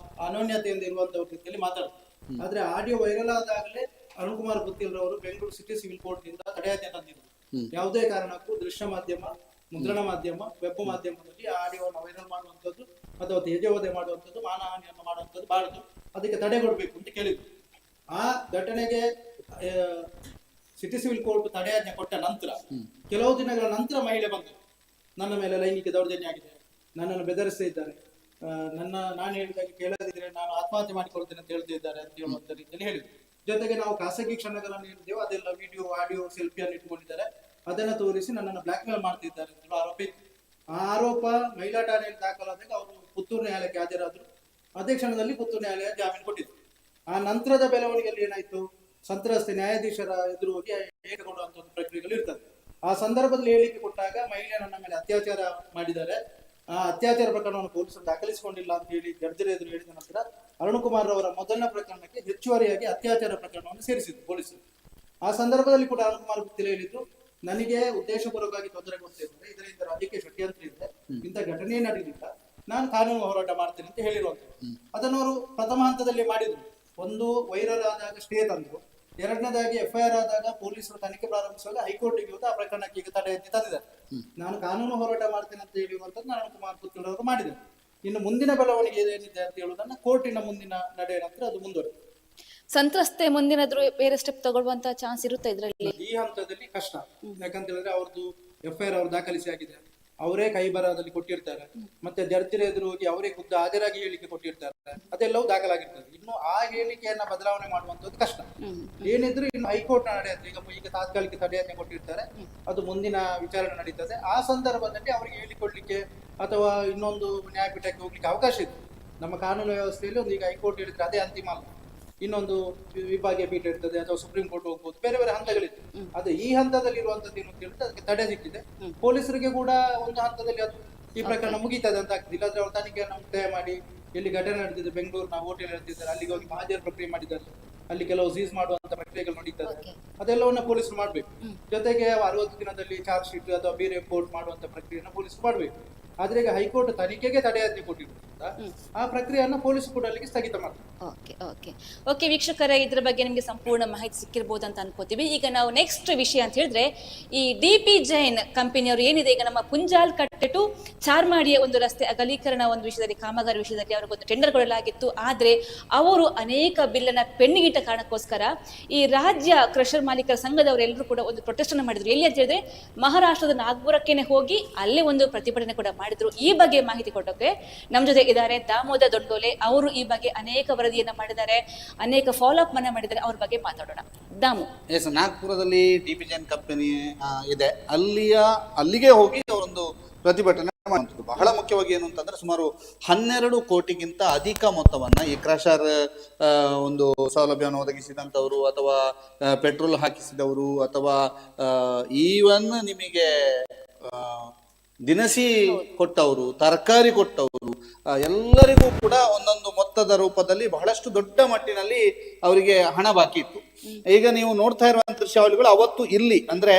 ಅನೋನ್ಯತೆಯಿಂದ ಇರುವಂತಹ ರೀತಿಯಲ್ಲಿ ಮಾತಾಡ್ತಾರೆ. ಆದ್ರೆ ಆಡಿಯೋ ವೈರಲ್ ಆದಾಗಲೇ ಅರುಣಕುಮಾರ್ ಪುತ್ತಿಲ್ ರವರು ಬೆಂಗಳೂರು ಸಿಟಿ ಸಿವಿಲ್ ಕೋರ್ಟ್ ನಿಂದ ತಡೆಯಾಜ್ಞೆ ತಂದಿದ್ರು. ಯಾವುದೇ ಕಾರಣಕ್ಕೂ ದೃಶ್ಯ ಮಾಧ್ಯಮ, ಮುದ್ರಣ ಮಾಧ್ಯಮ, ವೆಬ್ ಮಾಧ್ಯಮದಲ್ಲಿ ಆಡಿಯೋವನ್ನು ವೈರಲ್ ಮಾಡುವಂಥದ್ದು ಅಥವಾ ತೇಜೋವಧೆ ಮಾಡುವಂಥದ್ದು, ಮಾನಹಾನಿಯನ್ನು ಮಾಡುವಂಥದ್ದು ಬಾರದು, ಅದಕ್ಕೆ ತಡೆ ಕೊಡಬೇಕು ಅಂತ ಕೇಳಿದ್ರು. ಆ ಘಟನೆಗೆ ಸಿಟಿ ಸಿವಿಲ್ ಕೋರ್ಟ್ ತಡೆಯಾಜ್ಞೆ ಕೊಟ್ಟ ನಂತರ ಕೆಲವು ದಿನಗಳ ನಂತರ ಮಹಿಳೆ ಬಂದರು, ನನ್ನ ಮೇಲೆ ಲೈಂಗಿಕ ದೌರ್ಜನ್ಯ ಆಗಿದೆ, ನನ್ನನ್ನು ಬೆದರಿಸ್ತಾ ಇದ್ದಾರೆ, ನಾನು ಹೇಳಿದಾಗ ಕೇಳದಿದ್ರೆ ನಾನು ಆತ್ಮಹತ್ಯೆ ಮಾಡಿಕೊಳ್ತೇನೆ ಅಂತ ಹೇಳ್ತಾ ಇದ್ದಾರೆ ಅಂತ ಹೇಳುವಂತ ರೀತಿಯಲ್ಲಿ ಹೇಳಿದ್ರು. ಜೊತೆಗೆ ನಾವು ಖಾಸಗಿ ಕ್ಷಣಗಳನ್ನು ಹೇಳಿದ್ದೇವೆ, ಅದೆಲ್ಲ ವಿಡಿಯೋ, ಆಡಿಯೋ, ಸೆಲ್ಫಿಯನ್ನು ಇಟ್ಟುಕೊಂಡಿದ್ದಾರೆ, ಅದನ್ನು ತೋರಿಸಿ ನನ್ನನ್ನು ಬ್ಲಾಕ್ ಮೇಲ್ ಮಾಡ್ತಿದ್ದಾರೆ ಅಂತ ಆರೋಪ ಇತ್ತು. ಆ ಆರೋಪ ಮಹಿಳಾ ಠಾಣೆಯಲ್ಲಿ ದಾಖಲಾದಾಗ ಅವರು ಪುತ್ತೂರು ನ್ಯಾಯಾಲಯಕ್ಕೆ ಹಾಜರಾದ್ರು. ಅದೇ ಕ್ಷಣದಲ್ಲಿ ಪುತ್ತೂರು ನ್ಯಾಯಾಲಯ ಜಾಮೀನು ಕೊಟ್ಟಿದ್ರು. ಆ ನಂತರದ ಬೆಳವಣಿಗೆಯಲ್ಲಿ ಏನಾಯ್ತು, ಸಂತ್ರಸ್ತೆ ನ್ಯಾಯಾಧೀಶರ ಎದುರು ಹೋಗಿ ಹೇಳಿಕೆ ಕೊಡುವಂತ ಒಂದು ಪ್ರಕ್ರಿಯೆಗಳು ಇರ್ತದೆ. ಆ ಸಂದರ್ಭದಲ್ಲಿ ಹೇಳಿಕೆ ಕೊಟ್ಟಾಗ ಮಹಿಳೆ ನನ್ನ ಮೇಲೆ ಅತ್ಯಾಚಾರ ಮಾಡಿದ್ದಾರೆ, ಆ ಅತ್ಯಾಚಾರ ಪ್ರಕರಣವನ್ನು ಪೊಲೀಸರು ದಾಖಲಿಸಿಕೊಂಡಿಲ್ಲ ಅಂತ ಹೇಳಿ ಜಡ್ಜರ ಎದುರು ಹೇಳಿದ ನಂತರ ಅರುಣಕುಮಾರ್ ಅವರ ಮೊದಲನೇ ಪ್ರಕರಣಕ್ಕೆ ಹೆಚ್ಚುವರಿಯಾಗಿ ಅತ್ಯಾಚಾರ ಪ್ರಕರಣವನ್ನು ಸೇರಿಸಿದ್ರು ಪೊಲೀಸರು. ಆ ಸಂದರ್ಭದಲ್ಲಿ ಕೂಡ ಅರುಣಕುಮಾರ್ ಪುತ್ತಿಲ ಹೇಳಿದ್ರು, ನನಗೆ ಉದ್ದೇಶಪೂರ್ವಕವಾಗಿ ತೊಂದರೆ ಕೊಡ್ತಾ ಇದ್ದಾರೆ, ಇದರಿಂದ ರಾಜಕೀಯ ಷಡ್ಯಂತ್ರ ಇದೆ, ಇಂಥ ಘಟನೆ ನಡೆದಿಲ್ಲ, ನಾನು ಕಾನೂನು ಹೋರಾಟ ಮಾಡ್ತೇನೆ ಅಂತ ಹೇಳಿರುವಂತದ್ದು. ಅದನ್ನು ಅವರು ಪ್ರಥಮ ಹಂತದಲ್ಲಿ ಮಾಡಿದ್ರು. ಒಂದು ವೈರಲ್ ಆದಾಗ ಸ್ಟೇ ತಂದ್ರು, ಎರಡನೇದಾಗಿ ಎಫ್ಐಆರ್ ಆದಾಗ ಪೊಲೀಸರು ತನಿಖೆ ಪ್ರಾರಂಭಿಸುವಾಗ ಹೈಕೋರ್ಟ್ಗೆ ಹೋದ ಆ ಪ್ರಕರಣಕ್ಕೆ ಈಗ ತಡೆಯಾಜ್ಞೆ ತಂದಿದ್ದಾರೆ. ನಾನು ಕಾನೂನು ಹೋರಾಟ ಮಾಡ್ತೇನೆ ಅಂತ ಹೇಳಿರುವಂತದ್ದು ಅರುಣಕುಮಾರ್ ಪುತ್ತೂರ್ ಅವರು ಮಾಡಿದ್ದಾರೆ. ಇನ್ನು ಮುಂದಿನ ಬೆಳವಣಿಗೆ ಏನಿದೆ ಅಂತ ಹೇಳುವುದನ್ನ ಕೋರ್ಟಿನ ಮುಂದಿನ ನಡೆ ನಂತರ ಅದು ಮುಂದುವರೆದು ಸಂತ್ರಸ್ತೆ ಮುಂದಿನಾದ್ರೂ ಬೇರೆ ಸ್ಟೆಪ್ ತಗೊಳ್ಳುವಂತ ಚಾನ್ಸ್ ಇರುತ್ತೆ ಇದ್ರಲ್ಲಿ. ಈ ಹಂತದಲ್ಲಿ ಕಷ್ಟ, ಯಾಕಂತ ಹೇಳಿದ್ರೆ ಅವ್ರದ್ದು ಎಫ್ಐಆರ್ ಅವರು ದಾಖಲಿಸಿ ಆಗಿದೆ, ಅವರೇ ಕೈ ಬರಹದಲ್ಲಿ ಕೊಟ್ಟಿರ್ತಾರೆ, ಮತ್ತೆ ಜಡ್ಜರ ಎದುರು ಹೋಗಿ ಅವರೇ ಖುದ್ದು ಹಾಜರಾಗಿ ಹೇಳಿಕೆ ಕೊಟ್ಟಿರ್ತಾರೆ, ಅದೆಲ್ಲವೂ ದಾಖಲಾಗಿರ್ತದೆ. ಇನ್ನು ಆ ಹೇಳಿಕೆಯನ್ನ ಬದಲಾವಣೆ ಮಾಡುವಂತದ್ದು ಕಷ್ಟ. ಏನಿದ್ರು ಇನ್ನು ಹೈಕೋರ್ಟ್ ನಡೆಯುತ್ತೆ, ಈಗ ತಾತ್ಕಾಲಿಕ ತಡೆಯಾಜ್ಞೆ ಕೊಟ್ಟಿರ್ತಾರೆ, ಅದು ಮುಂದಿನ ವಿಚಾರಣೆ ನಡೀತದೆ. ಆ ಸಂದರ್ಭದಲ್ಲಿ ಅವರಿಗೆ ಹೇಳಿಕೊಡ್ಲಿಕ್ಕೆ ಅಥವಾ ಇನ್ನೊಂದು ನ್ಯಾಯಪೀಠಕ್ಕೆ ಹೋಗ್ಲಿಕ್ಕೆ ಅವಕಾಶ ಇದೆ. ನಮ್ಮ ಕಾನೂನು ವ್ಯವಸ್ಥೆಯಲ್ಲಿ ಒಂದು ಈಗ ಹೈಕೋರ್ಟ್ ಹೇಳಿದ್ರೆ ಅದೇ ಅಂತಿಮ ಅಲ್ಲ, ಇನ್ನೊಂದು ವಿಭಾಗೀಯ ಪೀಠ ಇರ್ತದೆ ಅಥವಾ ಸುಪ್ರೀಂ ಕೋರ್ಟ್ ಹೋಗ್ಬೋದು, ಬೇರೆ ಬೇರೆ ಹಂತಗಳಿದೆ. ಅದೇ ಈ ಹಂತದಲ್ಲಿ ಇರುವಂತದ್ದು ಏನು ಅಂತ ಹೇಳಿದ್ರೆ ಅದಕ್ಕೆ ತಡೆ ಸಿಕ್ಕಿದೆ. ಪೊಲೀಸರಿಗೆ ಕೂಡ ಒಂದು ಹಂತದಲ್ಲಿ ಅದು ಈ ಪ್ರಕರಣ ಮುಗೀತದೆ ಅಂತ ಆಗ್ತದೆ. ಇಲ್ಲಾಂದ್ರೆ ಅವ್ರ ತನಿಖೆಯನ್ನು ಮುಕ್ತಾಯ ಮಾಡಿ ಎಲ್ಲಿ ಘಟನೆ ನಡೆದಿದೆ, ಬೆಂಗಳೂರಿನ ಹೋಟೆಲ್ ಹೇಳ್ತಿದ್ದಾರೆ, ಅಲ್ಲಿಗೆ ಹೋಗಿ ಮಹಾಜರ್ ಪ್ರಕ್ರಿಯೆ ಮಾಡಿದ್ದಾರೆ, ಅಲ್ಲಿ ಕೆಲವು ಸೀಸ್ ಮಾಡುವಂತ ಪ್ರಕ್ರಿಯೆಗಳು ನಡೀತದೆ, ಅದೆಲ್ಲವನ್ನ ಪೊಲೀಸರು ಮಾಡ್ಬೇಕು. ಜೊತೆಗೆ 60 ದಿನದಲ್ಲಿ ಚಾರ್ಜ್ ಶೀಟ್ ಅಥವಾ ಬೇರೆ ಕೋರ್ಟ್ ಮಾಡುವಂತ ಪ್ರಕ್ರಿಯೆಯನ್ನು ಪೊಲೀಸರು ಮಾಡ್ಬೇಕು. ಆದ್ರೆ ಈಗ ಹೈಕೋರ್ಟ್ ತನಿಖೆಗೆ ತಡೆಯಾಜ್ಞೆ ಕೊಟ್ಟಿದ್ರು. ಅಂತ ಆ ಪ್ರಕ್ರಿಯೆಯನ್ನ ಪೊಲೀಸ್ ಕೂಡ ಅಲ್ಲಿಗೆ ಸ್ಥಗಿತ ಮಾಡ್ತಾರೆ. ಓಕೆ ಓಕೆ ಓಕೆ ವೀಕ್ಷಕರೇ, ಇದ್ರ ಬಗ್ಗೆ ನಿಮಗೆ ಸಂಪೂರ್ಣ ಮಾಹಿತಿ ಸಿಕ್ಕಿರ್ಬೋದು ಅಂತ ಅನ್ಕೋತೀವಿ. ಈಗ ನಾವು ನೆಕ್ಸ್ಟ್ ವಿಷಯ ಅಂತ ಹೇಳಿದ್ರೆ, ಈ DP ಜೈನ್ ಕಂಪನಿಯವರು ಏನಿದೆ, ಈಗ ನಮ್ಮ ಪುಂಜಾಲ್ ಕಟ್ಟೆ ಟು ಚಾರ್ಮಾಡಿಯ ಒಂದು ರಸ್ತೆ ಅಗಲೀಕರಣ ಒಂದು ವಿಷಯದಲ್ಲಿ, ಕಾಮಗಾರಿ ವಿಷಯದಲ್ಲಿ ಅವ್ರಿಗೊಂದು ಟೆಂಡರ್ ಕೊಡಲಾಗಿತ್ತು. ಆದರೆ ಅವರು ಅನೇಕ ಬಿಲ್ಲನ್ನ ಪೆಂಡಿಗಿಟ್ಟ ಕಾರಣಕ್ಕೋಸ್ಕರ ಈ ರಾಜ್ಯ ಕ್ರಷರ್ ಮಾಲೀಕರ ಸಂಘದವರೆಲ್ಲರೂ ಕೂಡ ಒಂದು ಪ್ರೊಟೆಸ್ಟ್ ಅನ್ನು ಮಾಡಿದ್ರು. ಎಲ್ಲಿ ಅಂತ ಹೇಳಿದ್ರೆ ಮಹಾರಾಷ್ಟ್ರದ ನಾಗ್ಪುರಕ್ಕೇನೆ ಹೋಗಿ ಅಲ್ಲೇ ಒಂದು ಪ್ರತಿಭಟನೆ ಕೂಡ ಮಾಡಿದ್ರು. ಈ ಬಗ್ಗೆ ಮಾಹಿತಿ ಕೊಟ್ಟೋಕೆ ನಮ್ಮ ಜೊತೆ ಇದ್ದಾರೆ ದಾಮೋದರ್ ದೊಡ್ಡೋಲೆ. ಅವರು ಈ ಬಗ್ಗೆ ಅನೇಕ ವರದಿಯನ್ನ ಮಾಡಿದ್ದಾರೆ, ಅನೇಕ ಫಾಲೋ ಅಪ್ ಅನ್ನ ಮಾಡಿದ್ದಾರೆ. ಅವ್ರ ಬಗ್ಗೆ ಮಾತಾಡೋಣ. ದಾಮು, ಎಸ್, ನಾಗ್ಪುರದಲ್ಲಿ DP ಜೈನ್ ಕಂಪನಿ ಇದೆ, ಅಲ್ಲಿಗೆ ಹೋಗಿ ಅವರೊಂದು ಪ್ರತಿಭಟನೆ ಮಾಡುವಂಥದ್ದು. ಬಹಳ ಮುಖ್ಯವಾಗಿ ಏನು ಅಂತಂದ್ರೆ, ಸುಮಾರು 12 ಕೋಟಿಗಿಂತ ಅಧಿಕ ಮೊತ್ತವನ್ನ ಈ ಕ್ರಷರ್ ಒಂದು ಸೌಲಭ್ಯವನ್ನು ಒದಗಿಸಿದಂಥವರು, ಅಥವಾ ಪೆಟ್ರೋಲ್ ಹಾಕಿಸಿದವರು, ಅಥವಾ ಈವನ್ ನಿಮಗೆ ದಿನಸಿ ಕೊಟ್ಟವರು, ತರಕಾರಿ ಕೊಟ್ಟವರು, ಎಲ್ಲರಿಗೂ ಕೂಡ ಒಂದೊಂದು ಮೊತ್ತದ ರೂಪದಲ್ಲಿ ಬಹಳಷ್ಟು ದೊಡ್ಡ ಮಟ್ಟಿನಲ್ಲಿ ಅವರಿಗೆ ಹಣ ಬಾಕಿ ಇತ್ತು. ಈಗ ನೀವು ನೋಡ್ತಾ ಇರುವಂತಹ ದೃಶ್ಯಾವಳಿಗಳು ಅವತ್ತು ಇಲ್ಲಿ, ಅಂದ್ರೆ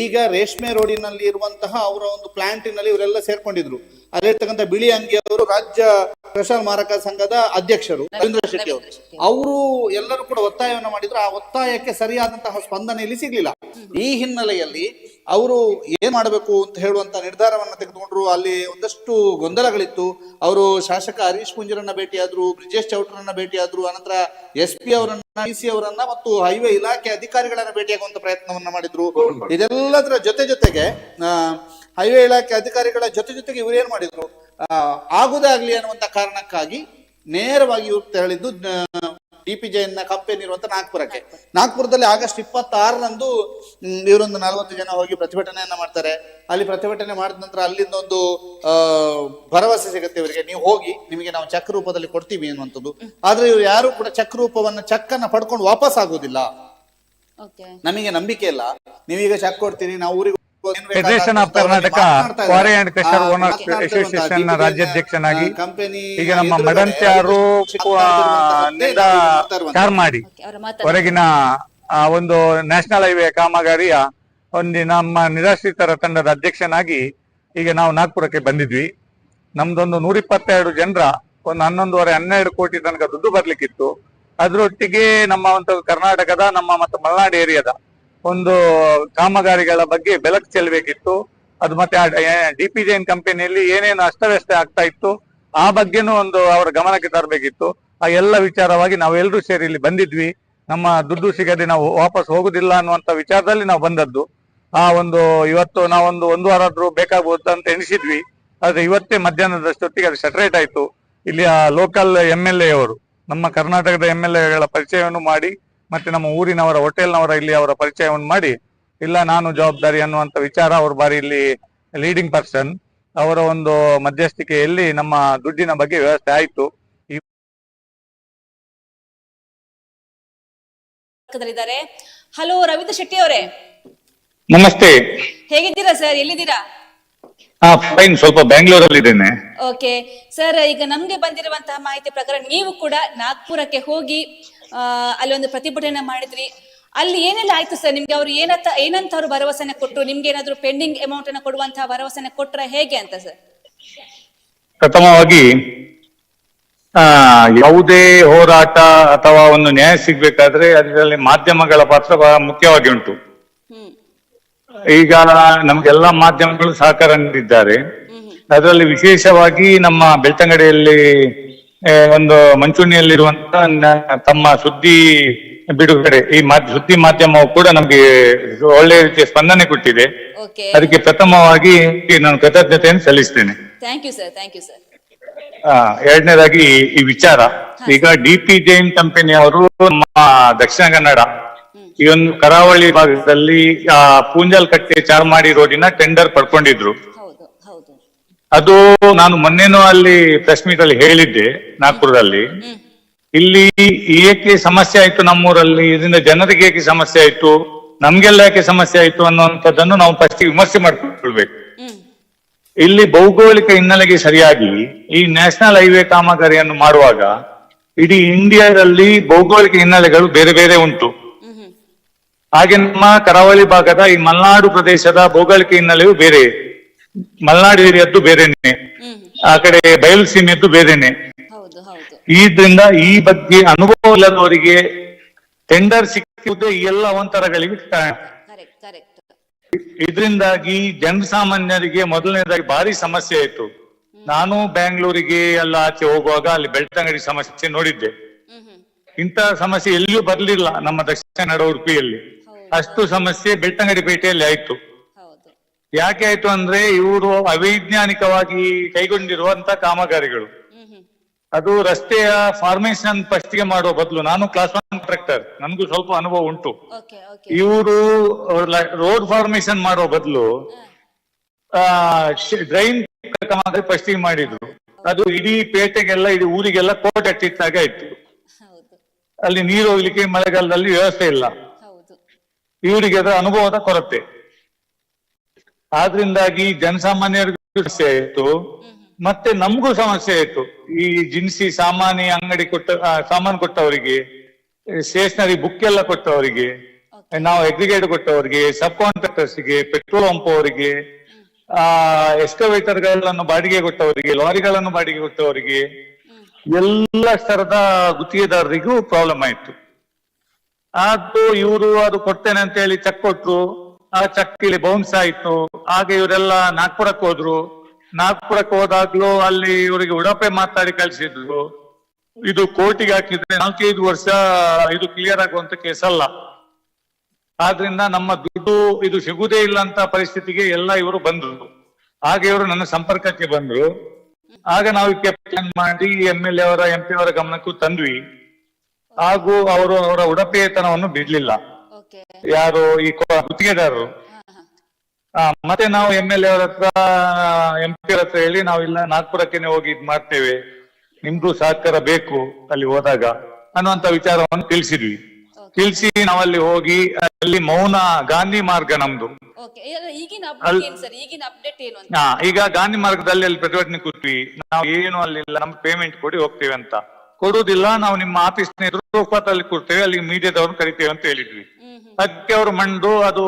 ಈಗ ರೇಷ್ಮೆ ರೋಡಿನಲ್ಲಿ ಇರುವಂತಹ ಅವರ ಒಂದು ಪ್ಲಾಂಟಿನಲ್ಲಿ ಇವರೆಲ್ಲ ಸೇರ್ಕೊಂಡಿದ್ರು. ಅಲ್ಲಿರ್ತಕ್ಕಂಥ ಬಿಳಿ ಅಂಗಿಯವರು ರಾಜ್ಯ ಕ್ರಷರ್ ಮಾರಕ ಸಂಘದ ಅಧ್ಯಕ್ಷರು ರವೀಂದ್ರ ಶೆಟ್ಟಿ ಅವರು ಎಲ್ಲರೂ ಕೂಡ ಒತ್ತಾಯವನ್ನು ಮಾಡಿದ್ರು. ಆ ಒತ್ತಾಯಕ್ಕೆ ಸರಿಯಾದಂತಹ ಸ್ಪಂದನೆ ಇಲ್ಲಿ ಸಿಗ್ಲಿಲ್ಲ. ಈ ಹಿನ್ನೆಲೆಯಲ್ಲಿ ಅವರು ಏನ್ ಮಾಡಬೇಕು ಅಂತ ಹೇಳುವಂತ ನಿರ್ಧಾರವನ್ನ ತೆಗೆದುಕೊಂಡ್ರು. ಅಲ್ಲಿ ಒಂದಷ್ಟು ಗೊಂದಲಗಳಿತ್ತು. ಅವರು ಶಾಸಕ ಹರೀಶ್ ಪುಂಜರನ್ನ ಭೇಟಿಯಾದ್ರು, ಬ್ರಿಜೇಶ್ ಚೌಟ್ರನ್ನ ಭೇಟಿಯಾದ್ರು, ಅನಂತರ SP ಅವರನ್ನ, DC ಅವರನ್ನ ಮತ್ತು ಹೈವೇ ಇಲಾಖೆ ಅಧಿಕಾರಿಗಳನ್ನ ಭೇಟಿಯಾಗುವಂತ ಪ್ರಯತ್ನವನ್ನ ಮಾಡಿದ್ರು. ಇದೆಲ್ಲದರ ಜೊತೆಗೆ ಹೈವೇ ಇಲಾಖೆ ಅಧಿಕಾರಿಗಳ ಜೊತೆಗೆ ಇವ್ರು ಏನ್ ಮಾಡಿದ್ರು, ಆಗುದೇ ಆಗ್ಲಿ ಅನ್ನುವಂತ ಕಾರಣಕ್ಕಾಗಿ ನೇರವಾಗಿ ಇವ್ರು ತೆರಳಿದ್ದು DP ಜೈನ್ ಕಂಪನಿ ಇರುವಂತ ನಾಗ್ಪುರದಲ್ಲಿ ಆಗಸ್ಟ್ 26ರಂದು ಇವರೊಂದು 40 ಜನ ಹೋಗಿ ಪ್ರತಿಭಟನೆಯನ್ನ ಮಾಡ್ತಾರೆ. ಅಲ್ಲಿ ಪ್ರತಿಭಟನೆ ಮಾಡಿದ ನಂತರ ಅಲ್ಲಿಂದ ಒಂದು ಭರವಸೆ ಸಿಗುತ್ತೆ ಇವರಿಗೆ, ನೀವು ಹೋಗಿ, ನಿಮಗೆ ನಾವು ಚೆಕ್ ರೂಪದಲ್ಲಿ ಕೊಡ್ತೀವಿ ಅನ್ನುವಂಥದ್ದು. ಆದ್ರೆ ಇವ್ರು ಯಾರು ಕೂಡ ಚೆಕ್ ಅನ್ನ ಪಡ್ಕೊಂಡು ವಾಪಸ್ ಆಗೋದಿಲ್ಲ. ನಮಗೆ ನಂಬಿಕೆ ಇಲ್ಲ, ನೀವೀಗ ಚೆಕ್ ಕೊಡ್ತೀರಿ, ನಾವು ಊರಿಗೆ federation of Karnataka quarry and crusher owners association ರಾಜ್ಯಾಧ್ಯಕ್ಷನಾಗಿ ಈಗ ನಮ್ಮ ಮಡಂತ್ಯಾರು ಚಾರ್ಮಾಡಿ ಹೊರಗಿನ ಒಂದು ನ್ಯಾಷನಲ್ ಹೈವೇ ಕಾಮಗಾರಿಯ ಒಂದು ನಮ್ಮ ನಿರಾಶ್ರಿತರ ತಂಡದ ಅಧ್ಯಕ್ಷನಾಗಿ ಈಗ ನಾವು ನಾಗ್ಪುರಕ್ಕೆ ಬಂದಿದ್ವಿ. ನಮ್ದೊಂದು 122 ಜನರ ಒಂದು 11.5-12 ಕೋಟಿ ತನಕ ದುಡ್ಡು ಬರ್ಲಿಕ್ಕಿತ್ತು. ಅದರೊಟ್ಟಿಗೆ ನಮ್ಮ ಒಂದು ಕರ್ನಾಟಕದ ನಮ್ಮ ಮತ್ತು ಮಲೆನಾಡು ಏರಿಯಾದ ಒಂದು ಕಾಮಗಾರಿಗಳ ಬಗ್ಗೆ ಬೆಳಕು ಚೆಲ್ಲಬೇಕಿತ್ತು. ಅದು ಮತ್ತೆ DP ಜೈನ್ ಕಂಪನಿಯಲ್ಲಿ ಏನೇನು ಅಸ್ತವ್ಯಸ್ತ ಆಗ್ತಾ ಇತ್ತು ಆ ಬಗ್ಗೆನೂ ಒಂದು ಅವರ ಗಮನಕ್ಕೆ ತರಬೇಕಿತ್ತು. ಆ ಎಲ್ಲ ವಿಚಾರವಾಗಿ ನಾವೆಲ್ಲರೂ ಸೇರಿ ಇಲ್ಲಿ ಬಂದಿದ್ವಿ. ನಮ್ಮ ದುಡ್ಡು ಸಿಗದೆ ನಾವು ವಾಪಸ್ ಹೋಗುದಿಲ್ಲ ಅನ್ನುವಂತ ವಿಚಾರದಲ್ಲಿ ನಾವು ಬಂದದ್ದು. ಇವತ್ತು ನಾವೊಂದು 1 ವಾರ ಆದ್ರೂ ಬೇಕಾಗ್ಬೋದು ಅಂತ ಎಣಿಸಿದ್ವಿ. ಆದ್ರೆ ಇವತ್ತೇ ಮಧ್ಯಾಹ್ನದಷ್ಟೊತ್ತಿಗೆ ಅದು ಸೆಟರೇಟ್ ಆಯ್ತು. ಇಲ್ಲಿಯ ಲೋಕಲ್ MLA ಅವರು, ನಮ್ಮ ಕರ್ನಾಟಕದ MLAಗಳ ಪರಿಚಯವನ್ನು ಮಾಡಿ, ಮತ್ತೆ ನಮ್ಮ ಊರಿನವರ ಹೋಟೆಲ್ನವರ ಇಲ್ಲಿ ಅವರ ಪರಿಚಯವನ್ನು ಮಾಡಿ, ಇಲ್ಲ ನಾನು ಜವಾಬ್ದಾರಿ ಅನ್ನುವಂತ ವಿಚಾರ ಅವ್ರ ಬಾರಿ ಇಲ್ಲಿ ಲೀಡಿಂಗ್ ಪರ್ಸನ್ ಅವರ ಒಂದು ಮಧ್ಯಸ್ಥಿಕೆಯಲ್ಲಿ ನಮ್ಮ ದುಡ್ಡಿನ ಬಗ್ಗೆ ವ್ಯವಸ್ಥೆ ಆಯ್ತು. ಹಲೋ ರವೀಂದ್ರ ಶೆಟ್ಟಿ ಅವರೇ, ನಮಸ್ತೆ. ಹೇಗಿದ್ದೀರಾ ಸರ್? ಎಲ್ಲಿದ್ದೀರಾ? ಫೈನ್, ಸ್ವಲ್ಪ ಬ್ಯಾಂಗ್ಳೂರಲ್ಲಿ ಇದ್ದೇನೆ. ಓಕೆ ಸರ್, ಈಗ ನಮ್ಗೆ ಬಂದಿರುವಂತಹ ಮಾಹಿತಿ ಪ್ರಕಾರ ನೀವು ಕೂಡ ನಾಗ್ಪುರಕ್ಕೆ ಹೋಗಿ ಅಲ್ಲಿ ಒಂದು ಪ್ರತಿಭಟನೆ ಮಾಡಿದ್ರಿ. ಅಲ್ಲಿ ಏನೆಲ್ಲ ಆಯ್ತು ಸರ್? ನಿಮ್ಗೆ ಅವ್ರು ಏನಂತ ಅವ್ರು ಭರವಸೆನ ಕೊಟ್ರು? ನಿಮ್ಗೆ ಏನಾದ್ರು ಪೆಂಡಿಂಗ್ ಅಮೌಂಟ್ ಅನ್ನ ಕೊಡುವಂತಹ ಭರವಸೆನ ಕೊಟ್ರ ಹೇಗೆ ಅಂತ ಸರ್? ಪ್ರಥಮವಾಗಿ ಯಾವುದೇ ಹೋರಾಟ ಅಥವಾ ಒಂದು ನ್ಯಾಯ ಸಿಗ್ಬೇಕಾದ್ರೆ ಅದರಲ್ಲಿ ಮಾಧ್ಯಮಗಳ ಪಾತ್ರ ಬಹಳ ಮುಖ್ಯವಾಗಿ ಉಂಟು. ಈಗ ನಮ್ಗೆಲ್ಲಾ ಮಾಧ್ಯಮಗಳು ಸಹಕಾರ ನೀಡಿದ್ದಾರೆ. ಅದರಲ್ಲಿ ವಿಶೇಷವಾಗಿ ನಮ್ಮ ಬೆಳ್ತಂಗಡಿಯಲ್ಲಿ ಒಂದು ಮಂಚೂಣಿಯಲ್ಲಿರುವಂತ ತಮ್ಮ ಸುದ್ದಿ ಬಿಡುಗಡೆ, ಈ ಸುದ್ದಿ ಮಾಧ್ಯಮವು ಕೂಡ ನಮ್ಗೆ ಒಳ್ಳೆ ರೀತಿಯ ಸ್ಪಂದನೆ ಕೊಟ್ಟಿದೆ. ಅದಕ್ಕೆ ಪ್ರಥಮವಾಗಿ ನಾನು ಕೃತಜ್ಞತೆಯನ್ನು ಸಲ್ಲಿಸ್ತೇನೆ. Thank you sir, thank you sir. ಎರಡನೇದಾಗಿ ಈ ವಿಚಾರ, ಈಗ DP ಜೈನ್ ಕಂಪನಿ ಅವರು ನಮ್ಮ ದಕ್ಷಿಣ ಕನ್ನಡ ಈ ಒಂದು ಕರಾವಳಿ ಭಾಗದಲ್ಲಿ ಪೂಂಜಲ್ ಕಟ್ಟೆ ಚಾರ್ಮಾಡಿ ರೋಡಿನ ಟೆಂಡರ್ ಪಡ್ಕೊಂಡಿದ್ರು. ಅದು ನಾನು ಮೊನ್ನೆನೂ ಅಲ್ಲಿ ಪ್ರೆಸ್ ಮೀಟ್ ಅಲ್ಲಿ ಹೇಳಿದ್ದೆ ನಾಗ್ಪುರದಲ್ಲಿ. ಇಲ್ಲಿ ಏಕೆ ಸಮಸ್ಯೆ ಆಯ್ತು ನಮ್ಮೂರಲ್ಲಿ, ಇದರಿಂದ ಜನರಿಗೆ ಏಕೆ ಸಮಸ್ಯೆ ಆಯ್ತು, ನಮ್ಗೆಲ್ಲ ಯಾಕೆ ಸಮಸ್ಯೆ ಆಯ್ತು ಅನ್ನುವಂಥದ್ದನ್ನು ನಾವು ಫಸ್ಟ್ ವಿಮರ್ಶೆ ಮಾಡ್ಕೊಳ್ಬೇಕು. ಇಲ್ಲಿ ಭೌಗೋಳಿಕ ಹಿನ್ನೆಲೆಗೆ ಸರಿಯಾಗಿ ಈ ನ್ಯಾಷನಲ್ ಹೈವೇ ಕಾಮಗಾರಿಯನ್ನು ಮಾಡುವಾಗ ಇಡೀ ಇಂಡಿಯಾದಲ್ಲಿ ಭೌಗೋಳಿಕ ಹಿನ್ನೆಲೆಗಳು ಬೇರೆ ಬೇರೆ ಉಂಟು. ಹಾಗೆ ನಮ್ಮ ಕರಾವಳಿ ಭಾಗದ ಈ ಮಲೆನಾಡು ಪ್ರದೇಶದ ಭೌಗೋಳಿಕ ಹಿನ್ನೆಲೆಯು ಬೇರೆ. ಮಲೆನಾಡು ಏರಿಯದ್ದು ಬೇರೆನೆ, ಆ ಕಡೆ ಬಯಲು ಸೀಮೆಯದ್ದು ಬೇರೆನೆ. ಹೌದು ಹೌದು. ಇದ್ರಿಂದ ಈ ಬಗ್ಗೆ ಅನುಭವ ಇಲ್ಲದವರಿಗೆ ಟೆಂಡರ್ ಸಿಕ್ಕುವುದೇ ಈ ಎಲ್ಲ ಅವಾಂತರಗಳಿಗೆ ಕಾರಣ. Correct correct. ಇದರಿಂದಾಗಿ ಜನಸಾಮಾನ್ಯರಿಗೆ ಮೊದಲನೇದಾಗಿ ಭಾರಿ ಸಮಸ್ಯೆ ಆಯ್ತು. ನಾನು ಬ್ಯಾಂಗ್ಳೂರಿಗೆ ಎಲ್ಲ ಆಚೆ ಹೋಗುವಾಗ ಅಲ್ಲಿ ಬೆಳ್ತಂಗಡಿ ಸಮಸ್ಯೆ ನೋಡಿದ್ದೆ. ಇಂಥ ಸಮಸ್ಯೆ ಎಲ್ಲಿಯೂ ಬರ್ಲಿಲ್ಲ ನಮ್ಮ ದಕ್ಷಿಣ ಕನ್ನಡ ಉಡುಪಿಯಲ್ಲಿ. ಅಷ್ಟು ಸಮಸ್ಯೆ ಬೆಳ್ತಂಗಡಿ ಪೇಟೆಯಲ್ಲಿ ಆಯ್ತು. ಹೌದು. ಯಾಕೆ ಆಯ್ತು ಅಂದ್ರೆ ಇವರು ಅವೈಜ್ಞಾನಿಕವಾಗಿ ಕೈಗೊಂಡಿರುವಂತ ಕಾಮಗಾರಿಗಳು. ಅದು ರಸ್ತೆಯ ಫಾರ್ಮೇಶನ್ ಫಸ್ಟ್ ಗೆ ಮಾಡುವ ಬದಲು, ನಾನು ಕ್ಲಾಸ್ 1 ಕಾಂಟ್ರಾಕ್ಟರ್, ನನ್ಗೂ ಸ್ವಲ್ಪ ಅನುಭವ ಉಂಟು. Okay okay. ಇವರು ರೋಡ್ ಫಾರ್ಮೇಶನ್ ಮಾಡೋ ಬದಲು ಡ್ರೈನ್ ಕಾಮಗಾರಿ ಫಸ್ಟ್ ಗೆ ಮಾಡಿದ್ರು. ಅದು ಇಡೀ ಪೇಟೆಗೆಲ್ಲ, ಇಡೀ ಊರಿಗೆಲ್ಲ ಕೋಟೆ ಹಟ್ಟಿಟ್ಟಾಗ ಆಯ್ತು. ಹೌದು ಅಲ್ಲಿ ನೀರು ಹೋಗ್ಲಿಕ್ಕೆ ಮಳೆಗಾಲದಲ್ಲಿ ವ್ಯವಸ್ಥೆ ಇಲ್ಲ. ಹೌದು. ಇವರಿಗೆ ಅದರ ಅನುಭವದ ಕೊರತೆ. ಆದ್ರಿಂದಾಗಿ ಜನಸಾಮಾನ್ಯರಿಗೂ ಸಮಸ್ಯೆ ಆಯ್ತು, ಮತ್ತೆ ನಮಗೂ ಸಮಸ್ಯೆ ಆಯ್ತು. ಈ ಜಿನ್ಸಿ ಸಾಮಾನು ಕೊಟ್ಟವರಿಗೆ, ಸ್ಟೇಷನರಿ ಬುಕ್ ಎಲ್ಲ ಕೊಟ್ಟವರಿಗೆ, ನಾವು ಅಗ್ರಿಗೇಟ್ ಕೊಟ್ಟವರಿಗೆ, ಸಬ್ ಕಾಂಟ್ರಾಕ್ಟರ್ಸ್ಗೆ, ಪೆಟ್ರೋಲ್ ಪಂಪ್ ಅವರಿಗೆ, ಎಕ್ಸ್ಕವೇಟರ್ ಗಳನ್ನು ಬಾಡಿಗೆ ಕೊಟ್ಟವರಿಗೆ, ಲಾರಿಗಳನ್ನು ಬಾಡಿಗೆ ಕೊಟ್ಟವರಿಗೆ, ಎಲ್ಲ ಸ್ತರದ ಗುತ್ತಿಗೆದಾರರಿಗೂ ಪ್ರಾಬ್ಲಮ್ ಆಯ್ತು. ಅದು ಇವರು ಅದು ಕೊಡ್ತೇನೆ ಅಂತ ಹೇಳಿ ಚೆಕ್ ಕೊಟ್ರು, ಆ ಚೆಕ್ ಇಲ್ಲಿ ಬೌನ್ಸ್ ಆಯ್ತು. ಹಾಗೆ ಇವರೆಲ್ಲ ನಾಗ್ಪುರಕ್ಕೆ ಹೋದ್ರು. ನಾಗ್ಪುರಕ್ಕೆ ಹೋದಾಗ್ಲೂ ಅಲ್ಲಿ ಇವರಿಗೆ ಉಡಪೆ ಮಾತಾಡಿ ಕಳಿಸಿದ್ರು. ಇದು ಕೋರ್ಟಿಗೆ ಹಾಕಿದ್ರೆ 4-5 ವರ್ಷ ಇದು ಕ್ಲಿಯರ್ ಆಗುವಂತ ಕೇಸ್ ಅಲ್ಲ. ಆದ್ರಿಂದ ನಮ್ಮ ದುಡ್ಡು ಇದು ಸಿಗುವುದೇ ಇಲ್ಲ ಅಂತ ಪರಿಸ್ಥಿತಿಗೆ ಎಲ್ಲ ಇವರು ಬಂದ್ರು. ಹಾಗೆ ಇವರು ನನ್ನ ಸಂಪರ್ಕಕ್ಕೆ ಬಂದ್ರು. ಆಗ ನಾವು ಪ್ಲಾನ್ ಮಾಡಿ MLA ಅವರ MP ಅವರ ಗಮನಕ್ಕೂ ತಂದ್ವಿ. ಹಾಗೂ ಅವರ ಉಡಪೆತನವನ್ನು ಬಿಡ್ಲಿಲ್ಲ ಯಾರು ಈ ಗುತ್ತಿಗೆದಾರರು. ಮತ್ತೆ ನಾವು MLA ಅವರ ಹತ್ರ, MP ಅವರ ಹತ್ರ ಹೇಳಿ ನಾವು ಇಲ್ಲ ನಾಗ್ಪುರಕ್ಕೆ ಹೋಗಿ ಇದ್ ಮಾಡ್ತೇವೆ, ನಿಮ್ದು ಸಹಕಾರ ಬೇಕು ಅಲ್ಲಿ ಹೋದಾಗ ಅನ್ನುವಂತ ವಿಚಾರವನ್ನು ತಿಳಿಸಿದ್ವಿ. ತಿಳಿಸಿ ನಾವಲ್ಲಿ ಹೋಗಿ ಅಲ್ಲಿ ಮೌನ ಗಾಂಧಿ ಮಾರ್ಗ ನಮ್ದು. ಈಗ ಗಾಂಧಿ ಮಾರ್ಗದಲ್ಲಿ ಅಲ್ಲಿ ಪ್ರತಿಭಟನೆ ಕೂತ್ವಿ. ನಾವು ಏನು ಅಲ್ಲಿ ನಮ್ ಪೇಮೆಂಟ್ ಕೊಡಿ ಹೋಗ್ತೇವೆ ಅಂತ. ಕೊಡುವುದಿಲ್ಲ, ನಾವು ನಿಮ್ಮ ಆಫೀಸ್ ಅಲ್ಲಿ ಕೊಡ್ತೇವೆ, ಅಲ್ಲಿ ಮೀಡಿಯಾದವ್ರನ್ನ ಕರಿತೇವೆ ಅಂತ ಹೇಳಿದ್ವಿ. ಅದಕ್ಕೆ ಅವರು ಮಂಡು ಅದು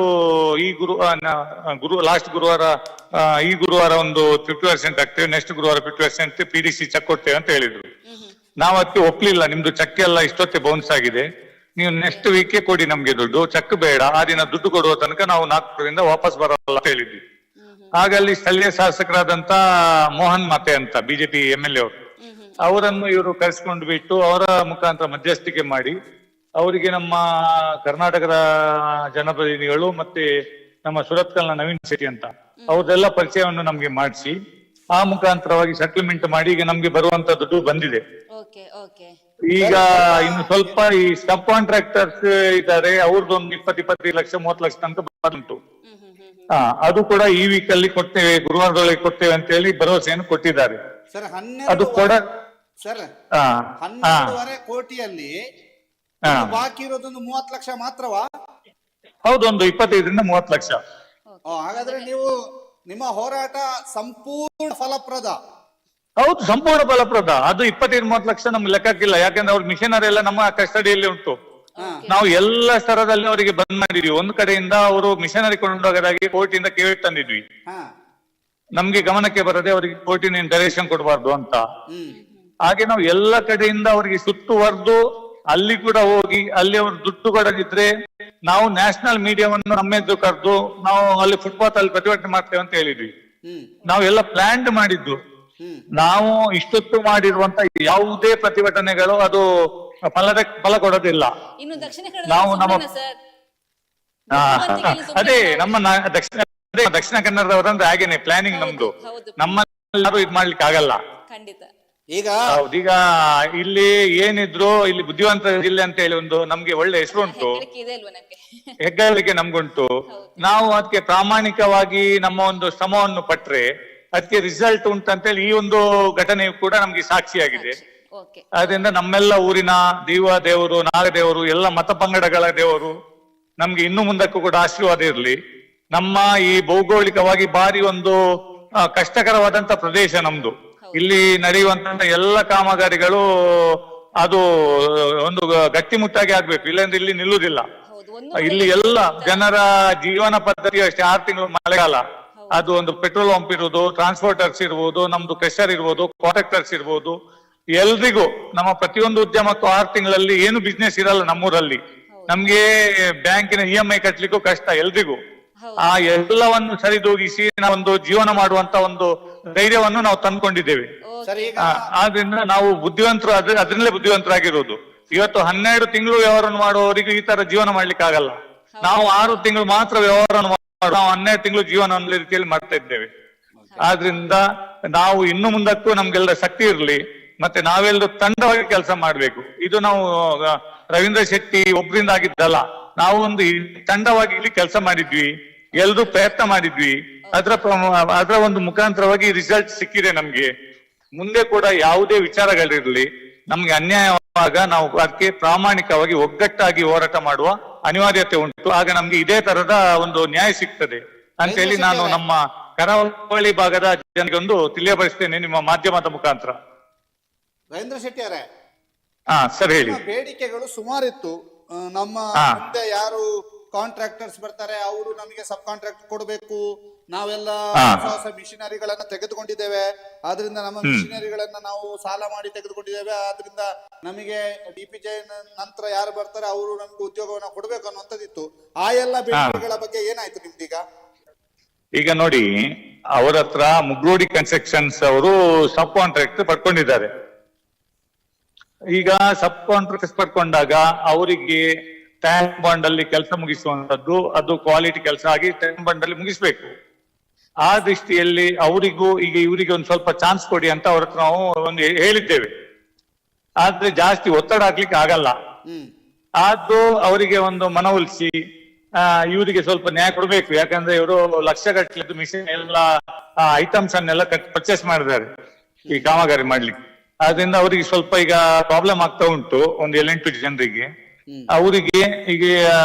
ಲಾಸ್ಟ್ ಗುರುವಾರ ಈ ಗುರುವಾರ ಒಂದು 50% ಆಗ್ತೇವೆ, ನೆಕ್ಸ್ಟ್ ಗುರುವಾರ 50% PDC ಚೆಕ್ ಕೊಡ್ತೇವೆ ಅಂತ ಹೇಳಿದ್ರು. ನಾವು ಅದಕ್ಕೆ ಒಪ್ಲಿಲ್ಲ. ನಿಮ್ದು ಚೆಕ್ ಎಲ್ಲ ಇಷ್ಟೊತ್ತೆ ಬೌನ್ಸ್ ಆಗಿದೆ, ನೀವು ನೆಕ್ಸ್ಟ್ ವೀಕೆ ಕೊಡಿ ನಮ್ಗೆ ದುಡ್ಡು, ಚೆಕ್ ಬೇಡ, ಆ ದಿನ ದುಡ್ಡು ಕೊಡುವ ತನಕ ನಾವು ನಾಗ್ಪುರದಿಂದ ವಾಪಸ್ ಬರಲ್ಲ ಅಂತ ಹೇಳಿದ್ವಿ. ಆಗ ಅಲ್ಲಿ ಸ್ಥಳೀಯ ಶಾಸಕರಾದಂತ ಮೋಹನ್ ಮಾತೆ ಅಂತ BJP MLA ಅವರು, ಅವರನ್ನು ಇವರು ಕರೆಸ್ಕೊಂಡು ಬಿಟ್ಟು ಅವರ ಮುಖಾಂತರ ಮಧ್ಯಸ್ಥಿಕೆ ಮಾಡಿ ಅವರಿಗೆ ನಮ್ಮ ಕರ್ನಾಟಕದ ಜನಪ್ರತಿನಿಧಿಗಳು ಮತ್ತೆ ನಮ್ಮ ಸುರತ್ಕಲ್ನ ನವೀನ್ ಶೆಟ್ಟಿ ಅಂತ ಅವ್ರದೆಲ್ಲ ಪರಿಚಯವನ್ನು ನಮ್ಗೆ ಮಾಡಿಸಿ ಆ ಮುಖಾಂತರವಾಗಿ ಸೆಟಲ್ಮೆಂಟ್ ಮಾಡಿ ಈಗ ನಮ್ಗೆ ಬರುವಂತ ದುಡ್ಡು ಬಂದಿದೆ. ಈಗ ಇನ್ನು ಸ್ವಲ್ಪ ಈ ಸಬ್ ಕಾಂಟ್ರಾಕ್ಟರ್ಸ್ ಇದ್ದಾರೆ, ಅವ್ರದ್ದೊಂದು 20-25 ಲಕ್ಷ 30 ಲಕ್ಷ ತನಕ ಬಂತು. ಅದು ಕೂಡ ಈ ವೀಕ್ ಅಲ್ಲಿ ಕೊಡ್ತೇವೆ, ಗುರುವಾರದೊಳಗೆ ಕೊಡ್ತೇವೆ ಅಂತ ಹೇಳಿ ಭರವಸೆಯನ್ನು ಕೊಟ್ಟಿದ್ದಾರೆ. ಅದು ಕೂಡ ಸರ್ 12.5 ಕೋಟಿಯಲ್ಲಿ ಬಾಕಿ ಇರೋದೊಂದು 30 ಲಕ್ಷ ಮಾತ್ರವಾ? ಹೌದು, ಒಂದು 25-30 ಲಕ್ಷ. ಹಾಗಾದ್ರೆ ನೀವು ನಿಮ್ಮ ಹೋರಾಟ ಸಂಪೂರ್ಣ ಫಲಪ್ರದ? ಹೌದು, ಸಂಪೂರ್ಣ ಫಲಪ್ರದ. ಅದು 25-30 ಲಕ್ಷ ನಮ್ಗೆ ಲೆಕ್ಕಕ್ಕಿಲ್ಲ, ಯಾಕಂದ್ರೆ ಅವ್ರ ಮಿಷನರಿ ಎಲ್ಲ ನಮ್ಮ ಕಸ್ಟಡಿಯಲ್ಲಿ ಉಂಟು. ನಾವು ಎಲ್ಲ ಸ್ತರದಲ್ಲಿ ಅವರಿಗೆ ಬಂದ್ ಮಾಡಿದ್ವಿ. ಒಂದು ಕಡೆಯಿಂದ ಅವರು ಮಿಷನರಿ ಕೊಂಡೋಗದಾಗಿ ಕೋರ್ಟಿಂದ ಕೇಳಿ ತಂದಿದ್ವಿ. ನಮ್ಗೆ ಗಮನಕ್ಕೆ ಬರದೆ ಅವರಿಗೆ ಕೋರ್ಟಿನ ಡೈರೆಕ್ಷನ್ ಕೊಡಬಾರ್ದು ಅಂತ. ಹಾಗೆ ನಾವು ಎಲ್ಲ ಕಡೆಯಿಂದ ಅವರಿಗೆ ಸುತ್ತುವರೆದು ಅಲ್ಲಿ ಕೂಡ ಹೋಗಿ ಅಲ್ಲಿ ಅವ್ರ ದುಡ್ಡು ಕೊಡದಿದ್ರೆ ನಾವು ನ್ಯಾಷನಲ್ ಮೀಡಿಯಾವನ್ನು ನಮ್ಮೆದ್ದು ಕರೆದು ನಾವು ಅಲ್ಲಿ ಫುಟ್ಪಾತ್ ಅಲ್ಲಿ ಪ್ರತಿಭಟನೆ ಮಾಡ್ತೇವೆ ಅಂತ ಹೇಳಿದ್ವಿ. ನಾವು ಎಲ್ಲ ಪ್ಲಾನ್ ಮಾಡಿದ್ದು. ನಾವು ಇಷ್ಟೊತ್ತು ಮಾಡಿರುವಂತ ಯಾವುದೇ ಪ್ರತಿಭಟನೆಗಳು ಅದು ಫಲ ಕೊಡೋದಿಲ್ಲ. ನಾವು ನಮ್ಮ ಅದೇ ನಮ್ಮ ದಕ್ಷಿಣ ಕನ್ನಡದವರಂದ್ರೆ ಹಾಗೇನೆ ಪ್ಲಾನಿಂಗ್ ನಮ್ದು. ನಮ್ಮಲ್ಲಿ ಇದು ಮಾಡ್ಲಿಕ್ಕೆ ಆಗಲ್ಲ. ಈಗ ಇಲ್ಲಿ ಏನಿದ್ರು ಇಲ್ಲಿ ಬುದ್ಧಿವಂತ ಜಿಲ್ಲೆ ಅಂತ ಹೇಳಿ ಒಂದು ನಮ್ಗೆ ಒಳ್ಳೆ ಹೆಸರು ಉಂಟು, ಹೆಗ್ಗಳಿಕೆ ನಮ್ಗುಂಟು. ನಾವು ಅದಕ್ಕೆ ಪ್ರಾಮಾಣಿಕವಾಗಿ ನಮ್ಮ ಒಂದು ಶ್ರಮವನ್ನು ಪಟ್ರೆ ಅದಕ್ಕೆ ರಿಸಲ್ಟ್ ಉಂಟಂತೇಳಿ ಈ ಒಂದು ಘಟನೆಯು ಕೂಡ ನಮ್ಗೆ ಸಾಕ್ಷಿಯಾಗಿದೆ. ಅದರಿಂದ ನಮ್ಮೆಲ್ಲ ಊರಿನ ದೇವರು, ನಾಗದೇವರು, ಎಲ್ಲ ಮತ ಪಂಗಡಗಳ ದೇವರು ನಮ್ಗೆ ಇನ್ನು ಮುಂದಕ್ಕೂ ಕೂಡ ಆಶೀರ್ವಾದ ಇರಲಿ. ನಮ್ಮ ಈ ಭೌಗೋಳಿಕವಾಗಿ ಬಾರಿ ಒಂದು ಕಷ್ಟಕರವಾದಂತ ಪ್ರದೇಶ ನಮ್ದು. ಇಲ್ಲಿ ನಡೆಯುವಂತ ಎಲ್ಲ ಕಾಮಗಾರಿಗಳು ಅದು ಒಂದು ಗಟ್ಟಿಮುಟ್ಟಾಗಿ ಆಗ್ಬೇಕು, ಇಲ್ಲಾಂದ್ರೆ ಇಲ್ಲಿ ನಿಲ್ಲುವುದಿಲ್ಲ. ಇಲ್ಲಿ ಎಲ್ಲ ಜನರ ಜೀವನ ಪದ್ಧತಿ ಅಷ್ಟೇ. 6 ತಿಂಗಳು ಮಳೆಗಾಲ, ಅದು ಒಂದು ಪೆಟ್ರೋಲ್ ಪಂಪ್ ಇರ್ಬೋದು, ಟ್ರಾನ್ಸ್ಪೋರ್ಟರ್ಸ್ ಇರ್ಬೋದು, ನಮ್ದು ಕ್ರೆಷರ್ ಇರ್ಬೋದು, ಕಾಂಟ್ರಾಕ್ಟರ್ಸ್ ಇರ್ಬೋದು, ಎಲ್ರಿಗೂ ನಮ್ಮ ಪ್ರತಿಯೊಂದು ಉದ್ಯಮಕ್ಕೂ 6 ತಿಂಗಳಲ್ಲಿ ಏನು ಬಿಸ್ನೆಸ್ ಇರಲ್ಲ ನಮ್ಮೂರಲ್ಲಿ. ನಮ್ಗೆ ಬ್ಯಾಂಕಿನ EMI ಕಟ್ಲಿಕ್ಕೂ ಕಷ್ಟ ಎಲ್ರಿಗೂ. ಆ ಎಲ್ಲವನ್ನು ಸರಿದೂಗಿಸಿ ನಾವೊಂದು ಜೀವನ ಮಾಡುವಂತ ಒಂದು ಧೈರ್ಯವನ್ನು ನಾವು ತಂದ್ಕೊಂಡಿದ್ದೇವೆ. ಸರ್, ಈಗ ಆದ್ರಿಂದ ನಾವು ಬುದ್ಧಿವಂತರು, ಅದ್ರಲ್ಲೇ ಬುದ್ಧಿವಂತರಾಗಿರೋದು. ಇವತ್ತು 12 ತಿಂಗಳು ವ್ಯವಹಾರ ಮಾಡುವವರಿಗೆ ಈ ತರ ಜೀವನ ಮಾಡ್ಲಿಕ್ಕೆ ಆಗಲ್ಲ. ನಾವು 6 ತಿಂಗಳು ಮಾತ್ರ ವ್ಯವಹಾರ ನಾವು 12 ತಿಂಗಳು ಜೀವನ ಅನ್ನೋ ರೀತಿಯಲ್ಲಿ ಮಾಡ್ತಾ ಇದ್ದೇವೆ. ಆದ್ರಿಂದ ನಾವು ಇನ್ನು ಮುಂದಕ್ಕೂ ನಮ್ಗೆಲ್ಲ ಶಕ್ತಿ ಇರಲಿ, ಮತ್ತೆ ನಾವೆಲ್ಲರೂ ತಂಡವಾಗಿ ಕೆಲಸ ಮಾಡ್ಬೇಕು. ಇದು ನಾವು ರವೀಂದ್ರ ಶೆಟ್ಟಿ ಒಬ್ರಿಂದ ಆಗಿದ್ದಲ್ಲ, ನಾವು ಒಂದು ತಂಡವಾಗಿ ಇಲ್ಲಿ ಕೆಲಸ ಮಾಡಿದ್ವಿ, ಎಲ್ರೂ ಪ್ರಯತ್ನ ಮಾಡಿದ್ವಿ. ಅದರ ಒಂದು ಮುಖಾಂತರವಾಗಿ ರಿಸಲ್ಟ್ ಸಿಕ್ಕಿದೆ ನಮ್ಗೆ. ಮುಂದೆ ಕೂಡ ಯಾವುದೇ ವಿಚಾರಗಳಿರ್ಲಿ, ನಮ್ಗೆ ಅನ್ಯಾಯವಾಗ ನಾವು ಅದಕ್ಕೆ ಪ್ರಾಮಾಣಿಕವಾಗಿ ಒಗ್ಗಟ್ಟಾಗಿ ಹೋರಾಟ ಮಾಡುವ ಅನಿವಾರ್ಯತೆ ಉಂಟು. ಆಗ ನಮ್ಗೆ ಇದೇ ತರದ ಒಂದು ನ್ಯಾಯ ಸಿಗ್ತದೆ ಅಂತ ಹೇಳಿ ನಾನು ನಮ್ಮ ಕರಾವಳಿ ಭಾಗದ ಜನರಿಗೊಂದು ತಿಳಿಯಪಡಿಸ್ತೇನೆ ನಿಮ್ಮ ಮಾಧ್ಯಮದ ಮುಖಾಂತರ. ರವೀಂದ್ರ ಶೆಟ್ಟಿ ಅವರೇ, ಸರ್ ಹೇಳಿ. ಬೇಡಿಕೆಗಳು ಸುಮಾರಿತ್ತು. ನಮ್ಮ ಮುಂದೆ ಯಾರು ಕಾಂಟ್ರಾಕ್ಟರ್ಸ್ ಬರ್ತಾರೆ ಅವರು ನಮಗೆ ಸಬ್ ಕಾಂಟ್ರಾಕ್ಟ್ ಕೊಡಬೇಕು, ನಾವೆಲ್ಲ ಹೊಸ ಮಿಷಿನರಿಗಳನ್ನ ತೆಗೆದುಕೊಂಡಿದ್ದೇವೆ, ಆದ್ರಿಂದ ನಮ್ಮ ಮಿಷಿನರಿಗಳನ್ನ ನಾವು ಸಾಲ ಮಾಡಿ ತೆಗೆದುಕೊಂಡಿದ್ದೇವೆ, ಆದ್ರಿಂದ ನಮಗೆ DPJ ನಂತರ ಯಾರು ಬರ್ತಾರೆ ಅವರು ನಮ್ಗೆ ಉದ್ಯೋಗವನ್ನ ಕೊಡ್ಬೇಕು ಅನ್ನುವಂಥದ್ದಿತ್ತು. ಆ ಎಲ್ಲ ಬೇಡಿಕೆಗಳ ಬಗ್ಗೆ ಏನಾಯ್ತು ನಿಮ್ದೀಗ? ಈಗ ನೋಡಿ, ಅವರ ಹತ್ರ ಮುಗ್ರೋಡಿ ಕನ್ಸ್ಟ್ರಕ್ಷನ್ಸ್ ಅವರು ಸಬ್ ಕಾಂಟ್ರಾಕ್ಟ್ ಪಡ್ಕೊಂಡಿದ್ದಾರೆ. ಈಗ ಸಬ್ ಕಾಂಟ್ರಾಕ್ಟ್ ಪಡ್ಕೊಂಡಾಗ ಅವರಿಗೆ ಟ್ಯಾಂಕ್ ಬಾಂಡ್ ಅಲ್ಲಿ ಕೆಲಸ ಮುಗಿಸುವಂತದ್ದು, ಅದು ಕ್ವಾಲಿಟಿ ಕೆಲಸ ಆಗಿ ಟ್ಯಾಂಕ್ ಬಾಂಡ್ ಅಲ್ಲಿ ಮುಗಿಸ್ಬೇಕು. ಆ ದೃಷ್ಟಿಯಲ್ಲಿ ಅವರಿಗೂ ಈಗ ಇವರಿಗೆ ಒಂದು ಸ್ವಲ್ಪ ಚಾನ್ಸ್ ಕೊಡಿ ಅಂತ ಅವ್ರ ಹತ್ರ ನಾವು ಒಂದು ಹೇಳಿದ್ದೇವೆ. ಆದ್ರೆ ಜಾಸ್ತಿ ಒತ್ತಡ ಹಾಕ್ಲಿಕ್ಕೆ ಆಗಲ್ಲ. ಆದ್ರೂ ಅವರಿಗೆ ಒಂದು ಮನವೊಲಿಸಿ ಇವರಿಗೆ ಸ್ವಲ್ಪ ನ್ಯಾಯ ಕೊಡ್ಬೇಕು. ಯಾಕಂದ್ರೆ ಇವರು ಲಕ್ಷಗಟ್ಟಲೆ ಮಿಷಿನ್ ಎಲ್ಲ ಐಟಮ್ಸ್ ಅನ್ನೆಲ್ಲ ಪರ್ಚೇಸ್ ಮಾಡಿದ್ದಾರೆ ಈ ಕಾಮಗಾರಿ ಮಾಡ್ಲಿಕ್ಕೆ. ಆದ್ರಿಂದ ಅವರಿಗೆ ಸ್ವಲ್ಪ ಈಗ ಪ್ರಾಬ್ಲಮ್ ಆಗ್ತಾ ಉಂಟು, ಒಂದು 7-8 ಜನರಿಗೆ. ಅವರಿಗೆ ಈಗ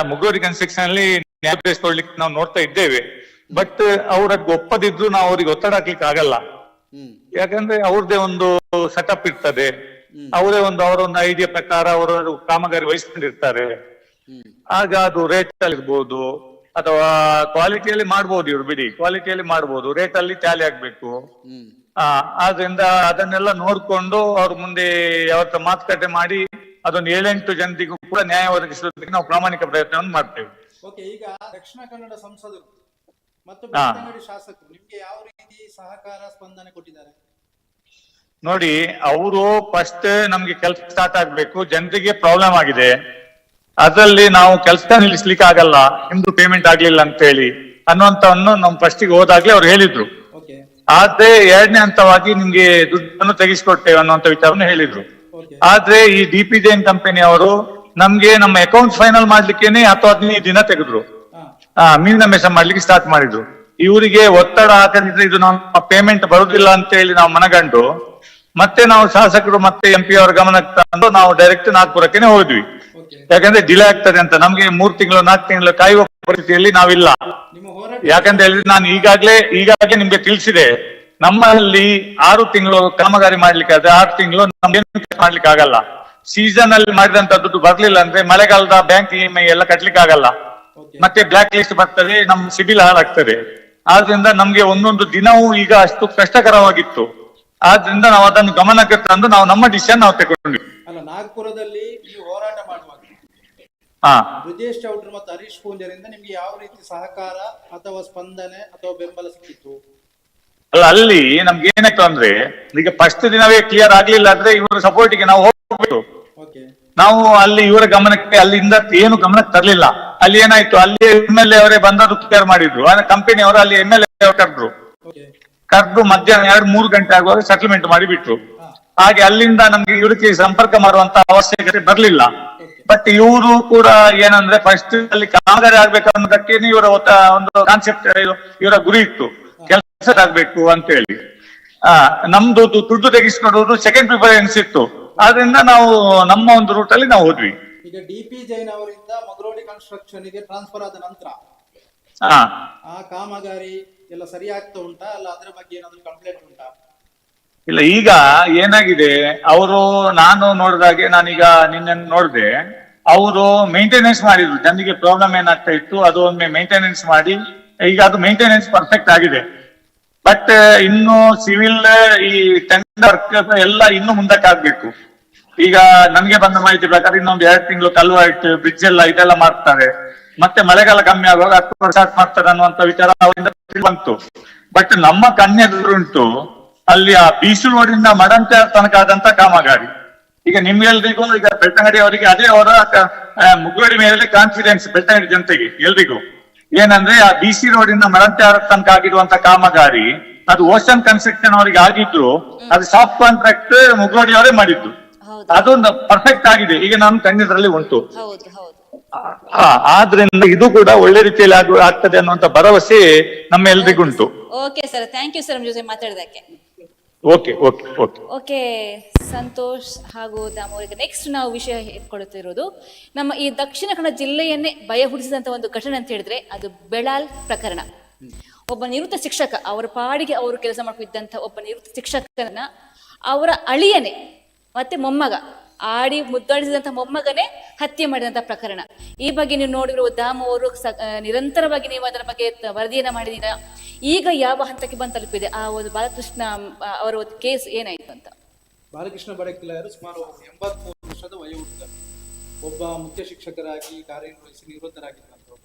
ಮುಗ್ಗೋಡಿ ಕನ್ಸ್ಟ್ರಕ್ಷನ್ ಅಲ್ಲಿ ನ್ಯಾಯ ಕೊಡ್ಲಿಕ್ಕೆ ನಾವು ನೋಡ್ತಾ ಇದ್ದೇವೆ. ಬಟ್ ಅವ್ರದ್ದು ಒಪ್ಪದಿದ್ರು ನಾವು ಅವ್ರಿಗೆ ಒತ್ತಡ ಹಾಕ್ಲಿಕ್ಕೆ ಆಗಲ್ಲ. ಯಾಕಂದ್ರೆ ಅವ್ರದ್ದೇ ಒಂದು ಸೆಟಪ್ ಇರ್ತದೆ, ಅವರೇ ಅವರೊಂದು ಐಡಿಯಾ ಪ್ರಕಾರ ಅವರು ಕಾಮಗಾರಿ ವಹಿಸ್ಕೊಂಡಿರ್ತಾರೆ. ಆಗ ಅದು ರೇಟ್ ಅಲ್ಲಿ ಇರ್ಬೋದು ಅಥವಾ ಕ್ವಾಲಿಟಿಯಲ್ಲಿ ಮಾಡ್ಬೋದು. ಇವ್ರು ಬಿಡಿ, ಕ್ವಾಲಿಟಿಯಲ್ಲಿ ಮಾಡ್ಬೋದು, ರೇಟ್ ಅಲ್ಲಿ ಟ್ಯಾಲಿ ಆಗ್ಬೇಕು. ಆದ್ರಿಂದ ಅದನ್ನೆಲ್ಲ ನೋಡ್ಕೊಂಡು ಅವ್ರ ಮುಂದೆ ಯಾವತ್ತ ಮಾತುಕತೆ ಮಾಡಿ ಅದೊಂದು 7-8 ಜನರಿಗೂ ಕೂಡ ನ್ಯಾಯ ಒದಗಿಸೋದಕ್ಕೆ ನಾವು ಪ್ರಾಮಾಣಿಕ ಪ್ರಯತ್ನವನ್ನು ಮಾಡ್ತೇವೆ. ಈಗ ದಕ್ಷಿಣ ಕನ್ನಡ ಸಂಸದರು ಮತ್ತು ಬೆಳ್ತಂಗಡಿ ಶಾಸಕರು ನಿಮ್ಗೆ ಯಾವ ರೀತಿ ಸಹಕಾರ ಸ್ಪಂದನೆ ಕೊಟ್ಟಿದ್ದಾರೆ? ನೋಡಿ, ಅವರು ಫಸ್ಟ್ ನಮ್ಗೆ ಕೆಲಸ ಸ್ಟಾರ್ಟ್ ಆಗ್ಬೇಕು, ಜನರಿಗೆ ಪ್ರಾಬ್ಲಮ್ ಆಗಿದೆ, ಅದರಲ್ಲಿ ನಾವು ಕೆಲಸ ನಿಲ್ಲಿಸ್ಲಿಕ್ಕೆ ಆಗಲ್ಲ, ನಿಮ್ದು ಪೇಮೆಂಟ್ ಆಗ್ಲಿಲ್ಲ ಅಂತ ಹೇಳಿ ಅನ್ನುವಂತವನ್ನು ನಾವು ಫಸ್ಟಿಗೆ ಹೋದಾಗ್ಲೇ ಅವ್ರು ಹೇಳಿದ್ರು. ಆದ್ರೆ 2ನೇ ಹಂತವಾಗಿ ನಿಮ್ಗೆ ದುಡ್ಡನ್ನು ತೆಗಿಸ್ಕೊಡ್ತೇವೆ ಅನ್ನುವಂತ ವಿಚಾರವನ್ನು ಹೇಳಿದ್ರು. ಆದ್ರೆ ಈ DPJ ಕಂಪನಿ ಅವರು ನಮ್ಗೆ ನಮ್ಮ ಅಕೌಂಟ್ ಫೈನಲ್ ಮಾಡ್ಲಿಕ್ಕೇನೆ 10-15 ದಿನ ತೆಗೆದ್ರು. ಮೀನಮೇಷ ಮಾಡ್ಲಿಕ್ಕೆ ಸ್ಟಾರ್ಟ್ ಮಾಡಿದ್ರು. ಇವರಿಗೆ ಒತ್ತಡ ಹಾಕದಿದ್ರೆ ಇದು ನಮ್ಮ ಪೇಮೆಂಟ್ ಬರುದಿಲ್ಲ ಅಂತ ಹೇಳಿ ನಾವು ಮನಗಂಡು ಮತ್ತೆ ನಾವು ಶಾಸಕರು ಮತ್ತೆ MP ಅವರ ಗಮನಕ್ಕೆ ತಂದು ನಾವು ಡೈರೆಕ್ಟ್ ನಾಗ್ಪುರಕ್ಕೆ ಹೋದ್ವಿ. ಯಾಕಂದ್ರೆ ಡಿಲೇ ಆಗ್ತದೆ ಅಂತ. ನಮ್ಗೆ 3 ತಿಂಗಳು 4 ತಿಂಗಳು ಕಾಯುವ ಪರಿಸ್ಥಿತಿಯಲ್ಲಿ ನಾವಿಲ್ಲ. ಯಾಕಂತ ಹೇಳಿದ್ರೆ ನಾನು ಈಗಾಗ್ಲೇ ನಿಮ್ಗೆ ತಿಳಿಸಿದೆ, ನಮ್ಮಲ್ಲಿ 6 ತಿಂಗಳು ಕಾಮಗಾರಿ ಮಾಡ್ಲಿಕ್ಕೆ ಆದ್ರೆ 6 ತಿಂಗಳು ನಮ್ಗೇನು ಮಾಡ್ಲಿಕ್ಕೆ ಆಗಲ್ಲ. ಸೀಸನ್ ಅಲ್ಲಿ ಮಾಡಿದಂತ ದುಡ್ಡು ಬರ್ಲಿಲ್ಲ ಅಂದ್ರೆ ಮಳೆಗಾಲದ ಬ್ಯಾಂಕ್ EMI ಎಲ್ಲ ಕಟ್ಲಿಕ್ಕೆ ಆಗಲ್ಲ, ಮತ್ತೆ ಬ್ಲಾಕ್ ಲಿಸ್ಟ್ ಬರ್ತದೆ, ನಮ್ ಸಿಬಿಲ್ ಹಾಳಾಗ್ತದೆ. ಆದ್ರಿಂದ ನಮ್ಗೆ ಒಂದೊಂದು ದಿನವೂ ಈಗ ಅಷ್ಟು ಕಷ್ಟಕರವಾಗಿತ್ತು. ಆದ್ರಿಂದ ನಾವು ಅದನ್ನು ಗಮನಕ್ಕೆ ತಂದು ನಾವು ನಮ್ಮ ಡಿಸಿಷನ್ ನಾವು ತಗೊಂಡ್ವಿ. ಅಲ್ಲ, ನಾಗ್ಪುರದಲ್ಲಿ ಈ ಹೋರಾಟ ಮಾಡುವಾಗ ಬ್ರಿಜೇಶ್ ಚೌಡ್ರಿ ಮತ್ತು ಹರೀಶ್ ಪೂಂಜರಿಂದ ನಿಮ್ಗೆ ಯಾವ ರೀತಿ ಸಹಕಾರ ಅಥವಾ ಸ್ಪಂದನೆ ಅಥವಾ ಬೆಂಬಲ ಸಿಕ್ಕಿತ್ತು? ಅಲ್ಲ, ಅಲ್ಲಿ ನಮ್ಗೆ ಏನಾಯ್ತು ಅಂದ್ರೆ ಈಗ ಫಸ್ಟ್ ದಿನವೇ ಕ್ಲಿಯರ್ ಆಗ್ಲಿಲ್ಲ ಅಂದ್ರೆ ಇವರ ಸಪೋರ್ಟಿಗೆ ನಾವು ಹೋಗ್ಬೇಕು. ನಾವು ಅಲ್ಲಿ ಇವರ ಗಮನಕ್ಕೆ ಅಲ್ಲಿಂದ ಏನು ಗಮನಕ್ಕೆ ತರಲಿಲ್ಲ. ಅಲ್ಲಿ ಏನಾಯ್ತು, ಅಲ್ಲಿ MLA ಅವರೇ ಬಂದದ್ದು ಕ್ಲಿಯರ್ ಮಾಡಿದ್ರು. ಕಂಪನಿ ಅವರು ಅಲ್ಲಿ MLA ಕರೆದು ಮಧ್ಯಾಹ್ನ 2-3 ಗಂಟೆ ಆಗುವಾಗ ಸೆಟಲ್ಮೆಂಟ್ ಮಾಡಿ ಬಿಟ್ರು. ಹಾಗೆ ಅಲ್ಲಿಂದ ನಮ್ಗೆ ಇವರಿಗೆ ಸಂಪರ್ಕ ಮಾಡುವಂತ ಅವಶ್ಯಕತೆ ಬರ್ಲಿಲ್ಲ. ಬಟ್ ಇವರು ಕೂಡ ಏನಂದ್ರೆ ಫಸ್ಟ್ ಅಲ್ಲಿ ಕಾಮಗಾರಿ ಆಗ್ಬೇಕನ್ನೋದಕ್ಕೆ ಇವರ ಒಂದು ಕಾನ್ಸೆಪ್ಟ್, ಇವರ ಗುರಿ ಇತ್ತು, ಕೆಲಸ ಆಗ್ಬೇಕು ಅಂತ ಹೇಳಿ. ನಮ್ದು ದುಡ್ಡು ತೆಗಿಸ್ಕೊಡೋದು ಸೆಕೆಂಡ್ ಪ್ರಿಫರೆನ್ಸ್ ಇತ್ತು. ಆದ್ರಿಂದ ನಾವು ನಮ್ಮ ಒಂದು ರೂಟ್ ಅಲ್ಲಿ ನಾವು ಹೋದ್ವಿ. ಈಗ DPJ ಅವರಿಂದ ಮಗ್ರೋಡಿ ಕನ್ಸ್ಟ್ರಕ್ಷನ್ ಗೆ ಟ್ರಾನ್ಸ್ಫರ್ ಆದ ನಂತರ ಆ ಕಾಮಗಾರಿ ಎಲ್ಲ ಸರಿ ಆಗ್ತಾ ಉಂಟಾ? ಅಲ್ಲ ಅದರ ಬಗ್ಗೆ ಏನಾದ್ರು ಕಂಪ್ಲೇಂಟ್ ಉಂಟಾ? ಇಲ್ಲ, ಈಗ ಏನಾಗಿದೆ, ಅವರು ನಾನು ನೋಡಿದಾಗೆ, ನಾನೀಗ ನಿನ್ನೆ ನೋಡಿದೆ, ಅವರು ಮೇಂಟೆನೆನ್ಸ್ ಮಾಡಿದ್ರು. ಜನರಿಗೆ ಪ್ರಾಬ್ಲಮ್ ಏನಾಗ್ತಾ ಇತ್ತು ಅದು ಒಮ್ಮೆ ಮೇಂಟೆನೆನ್ಸ್ ಮಾಡಿ ಈಗ ಅದು ಮೇಂಟೆನೆನ್ಸ್ ಪರ್ಫೆಕ್ಟ್ ಆಗಿದೆ. ಬಟ್ ಇನ್ನು ಸಿವಿಲ್ ಈ ಟೆಂಡರ್ ವರ್ಕ್ ಎಲ್ಲ ಇನ್ನು ಮುಂದಕ್ಕಾಗ್ಬೇಕು. ಈಗ ನನ್ಗೆ ಬಂದ ಮಾಹಿತಿ ಪ್ರಕಾರ ಇನ್ನೊಂದು 2 ತಿಂಗಳು ಕಲ್ವರ್ಟ್ ಬ್ರಿಡ್ಜ್ ಎಲ್ಲ ಇದೆಲ್ಲ ಮಾಡ್ತಾರೆ. ಮತ್ತೆ ಮಳೆಗಾಲ ಕಮ್ಮಿ ಆಗುವಾಗ ಅಕ್ಟೋಬರ್ ಸ್ಟಾರ್ಟ್ ಮಾಡ್ತಾರೆ ಅನ್ನುವಂತ ವಿಚಾರ ಅವರಿಂದ ಬಂತು. ಬಟ್ ನಮ್ಮ ಕಣ್ಣೆದುರುಂಟು ಅಲ್ಲಿ ಆ ಬೀಸು ರೋಡಿಂದ ಮಡಂತೆ ತನಕ ಆದಂತ ಕಾಮಗಾರಿ. ಈಗ ನಿಮ್ಗೆಲ್ರಿಗೂ ಈಗ ಬೆಳ್ತಂಗಡಿ ಅವರಿಗೆ ಅದೇ ಅವರ ಮುಗ್ಗಡಿ ಮೇಲೆ ಕಾನ್ಫಿಡೆನ್ಸ್ ಬೆಳ್ತಂಗಡಿ ಜನತೆಗೆ ಎಲ್ರಿಗೂ ಏನಂದ್ರೆ ಆ ಬಿಸಿ ರೋಡ್ ಇಂದ ಮಡಂತೆ ತನಕ ಆಗಿರುವಂತ ಕಾಮಗಾರಿ ಅದು ಓಷನ್ ಕನ್ಸ್ಟ್ರಕ್ಷನ್ ಅವರಿಗೆ ಆಗಿದ್ರು, ಅದು ಸಾಫ್ಟ್ ಕಾಂಟ್ರಾಕ್ಟ್ ಮುಗ್ಗಡಿ ಅವರೇ ಮಾಡಿದ್ದು. ಹೌದು ಅದೊಂದು ಪರ್ಫೆಕ್ಟ್ ಆಗಿದೆ, ಈಗ ನಾನು ಕಣ್ಣಿದ್ರಲ್ಲಿ ಉಂಟು. ಹೌದು ಹೌದು. ಆದ್ರಿಂದ ಇದು ಕೂಡ ಒಳ್ಳೆ ರೀತಿಯಲ್ಲಿ ಆಗ್ತದೆ ಅನ್ನುವಂತ ಭರವಸೆ ನಮ್ಮ ಎಲ್ರಿಗುಂಟು. Okay sir, thank you sir ನಮ್ಮ ಜೊತೆ ಮಾತಾಡೋದಕ್ಕೆ. Okay okay okay okay Santosh ಹಾಗೂ ದಾಮೋರಿಗೆ ನೆಕ್ಸ್ಟ್ ನಾವು ವಿಷಯ ಇಟ್ಕೊಳ್ತಿರೋದು ನಮ್ಮ ಈ ದಕ್ಷಿಣ ಕನ್ನಡ ಜಿಲ್ಲೆಯನ್ನೇ ಭಯ ಹುಟ್ಟಿಸಿದಂತ ಒಂದು ಘಟನೆ ಅಂತ ಹೇಳಿದ್ರೆ ಅದು ಬೆಳಾಲ್ ಪ್ರಕರಣ. ಒಬ್ಬ ನಿವೃತ್ತ ಶಿಕ್ಷಕ ಅವರ ಪಾಡಿಗೆ ಅವರು ಕೆಲಸ ಮಾಡ್ತಿದ್ದಂತ ಒಬ್ಬ ನಿವೃತ್ತ ಶಿಕ್ಷಕನ ಅವರ ಅಳಿಯನೇ ಮತ್ತೆ ಮೊಮ್ಮಗ ಆಡಿ ಮುದ್ದಾಡಿಸಿದಂತ ಮೊಮ್ಮಗನೇ ಹತ್ಯೆ ಮಾಡಿದಂತ ಪ್ರಕರಣ. ಈ ಬಗ್ಗೆ ನೀವು ನೋಡಿರುವ ದಾಮು ಅವರು ನಿರಂತರವಾಗಿ ನೀವು ಅದರ ಬಗ್ಗೆ ವರದಿಯನ್ನ ಮಾಡಿದೀರಾ. ಈಗ ಯಾವ ಹಂತಕ್ಕೆ ಬಂದು ತಲುಪಿದೆ ಆ ಒಂದು ಬಾಲಕೃಷ್ಣ ಅವರ ಒಂದು ಕೇಸ್ ಏನಾಯ್ತು ಅಂತ? ಬಾಲಕೃಷ್ಣ ಬಡಕಿಲಾಯರು ಸುಮಾರು 83 ವರ್ಷದ ವಯೋವೃದ್ಧರು, ಒಬ್ಬ ಮುಖ್ಯ ಶಿಕ್ಷಕರಾಗಿ ಕಾರ್ಯನಿರ್ವಹಿಸಿ ನಿವೃತ್ತರಾಗಿದ್ದಂಥವ್ರು,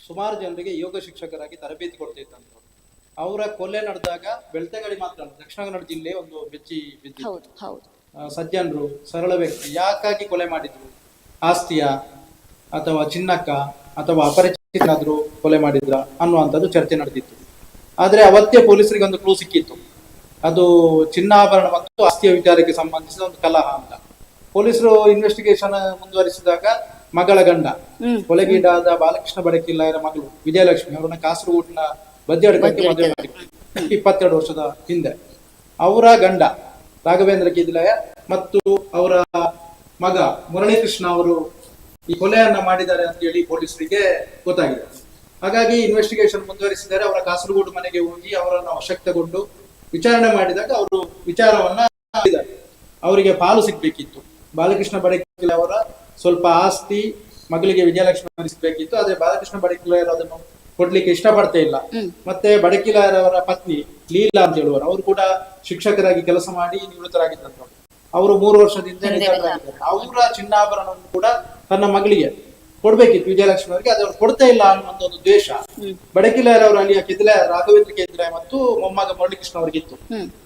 ಸುಮಾರು ಜನರಿಗೆ ಯೋಗ ಶಿಕ್ಷಕರಾಗಿ ತರಬೇತಿ ಕೊಡ್ತಿದ್ದಂಥವ್ರು. ಅವರ ಕೊಲೆ ನಡೆದಾಗ ಬೆಳ್ತಂಗಡಿ ಮಾತ್ರ ಅಲ್ಲ, ದಕ್ಷಿಣ ಕನ್ನಡ ಜಿಲ್ಲೆ ಒಂದು ಬೆಚ್ಚಿ ಬಿದ್ದಿತ್ತು. ಸಜ್ಜನರು, ಸರಳ ವ್ಯಕ್ತಿ ಯಾಕಾಗಿ ಕೊಲೆ ಮಾಡಿದ್ರು, ಆಸ್ತಿಯ ಅಥವಾ ಚಿನ್ನಕ್ಕ ಅಥವಾ ಅಪರಿಚಿತನಾದ್ರೂ ಕೊಲೆ ಮಾಡಿದ್ರ ಅನ್ನುವಂಥದ್ದು ಚರ್ಚೆ ನಡೆದಿತ್ತು. ಆದ್ರೆ ಅವತ್ತೇ ಪೊಲೀಸರಿಗೆ ಒಂದು ಕ್ಲೂ ಸಿಕ್ಕಿತ್ತು, ಅದು ಚಿನ್ನಾಭರಣ ಮತ್ತು ಆಸ್ತಿಯ ವಿಚಾರಕ್ಕೆ ಸಂಬಂಧಿಸಿದ ಒಂದು ಕಲಹ ಅಂತ. ಪೊಲೀಸರು ಇನ್ವೆಸ್ಟಿಗೇಷನ್ ಮುಂದುವರಿಸಿದಾಗ ಮಗಳ ಗಂಡ ಕೊಲೆಗೀಡಾದ ಬಾಲಕೃಷ್ಣ ಬಡಕಿಲ್ಲಾಯರ ಮಗಳು ವಿಜಯಲಕ್ಷ್ಮಿ ಅವರನ್ನ ಕಾಸರಗೋಡಿನ ಬದಿಯಡ್ಕಕ್ಕೆ ಮದುವೆ ಮಾಡಿದ್ರು 22 ವರ್ಷದ ಹಿಂದೆ. ಅವರ ಗಂಡ ರಾಘವೇಂದ್ರ ಕಿದಿಲಾಯ ಮತ್ತು ಅವರ ಮಗ ಮುರಳೀಕೃಷ್ಣ ಅವರು ಈ ಕೊಲೆಯನ್ನ ಮಾಡಿದ್ದಾರೆ ಅಂತ ಹೇಳಿ ಪೊಲೀಸರಿಗೆ ಗೊತ್ತಾಗಿದೆ. ಹಾಗಾಗಿ ಇನ್ವೆಸ್ಟಿಗೇಷನ್ ಮುಂದುವರಿಸಿದ್ದಾರೆ. ಅವರ ಕಾಸರಗೋಡು ಮನೆಗೆ ಹೋಗಿ ಅವರನ್ನು ವಶಕ್ತಗೊಂಡು ವಿಚಾರಣೆ ಮಾಡಿದಾಗ ಅವರು ವಿಚಾರವನ್ನ ಮಾಡಿದ್ದಾರೆ. ಅವರಿಗೆ ಪಾಲು ಸಿಗ್ಬೇಕಿತ್ತು. ಬಾಲಕೃಷ್ಣ ಬಡಕಿಲ ಅವರ ಸ್ವಲ್ಪ ಆಸ್ತಿ ಮಗಳಿಗೆ ವಿಜಯಲಕ್ಷ್ಮಿ ಹರಿಸಬೇಕಿತ್ತು. ಆದ್ರೆ ಬಾಲಕೃಷ್ಣ ಬಡಕಿಲಾಯರು ಅದನ್ನು ಕೊಡ್ಲಿಕ್ಕೆ ಇಷ್ಟಪಡ್ತಾ ಇಲ್ಲ. ಮತ್ತೆ ಬಡಕಿಲಾಯರವರ ಪತ್ನಿ ಲೀಲಾ ಅಂತ ಹೇಳುವರು, ಅವರು ಕೂಡ ಶಿಕ್ಷಕರಾಗಿ ಕೆಲಸ ಮಾಡಿ ನಿವೃತ್ತರಾಗಿದ್ದಂಥವ್ರು. ಅವರು 3 ವರ್ಷದಿಂದ ನಿಧನರಾಗಿದ್ದಾರೆ. ಅವರ ಚಿನ್ನಾಭರಣವನ್ನು ಕೂಡ ತನ್ನ ಮಗಳಿಗೆ ಕೊಡ್ಬೇಕಿತ್ತು ವಿಜಯಲಕ್ಷ್ಮಿ ಅವರಿಗೆ, ಅದನ್ನು ಕೊಡ್ತಾ ಇಲ್ಲ ಅನ್ನುವಂತ ಒಂದು ದ್ವೇಷ ಬಡಕಿಲಾಯರವರು ಅಲ್ಲಿಯ ಕಿದಿಲಾಯ ರಾಘವೇಂದ್ರ ಕಿದಿಲಾಯ ಮತ್ತು ಮೊಮ್ಮಗ ಮುರಳೀಕೃಷ್ಣ ಅವರಿಗಿತ್ತು.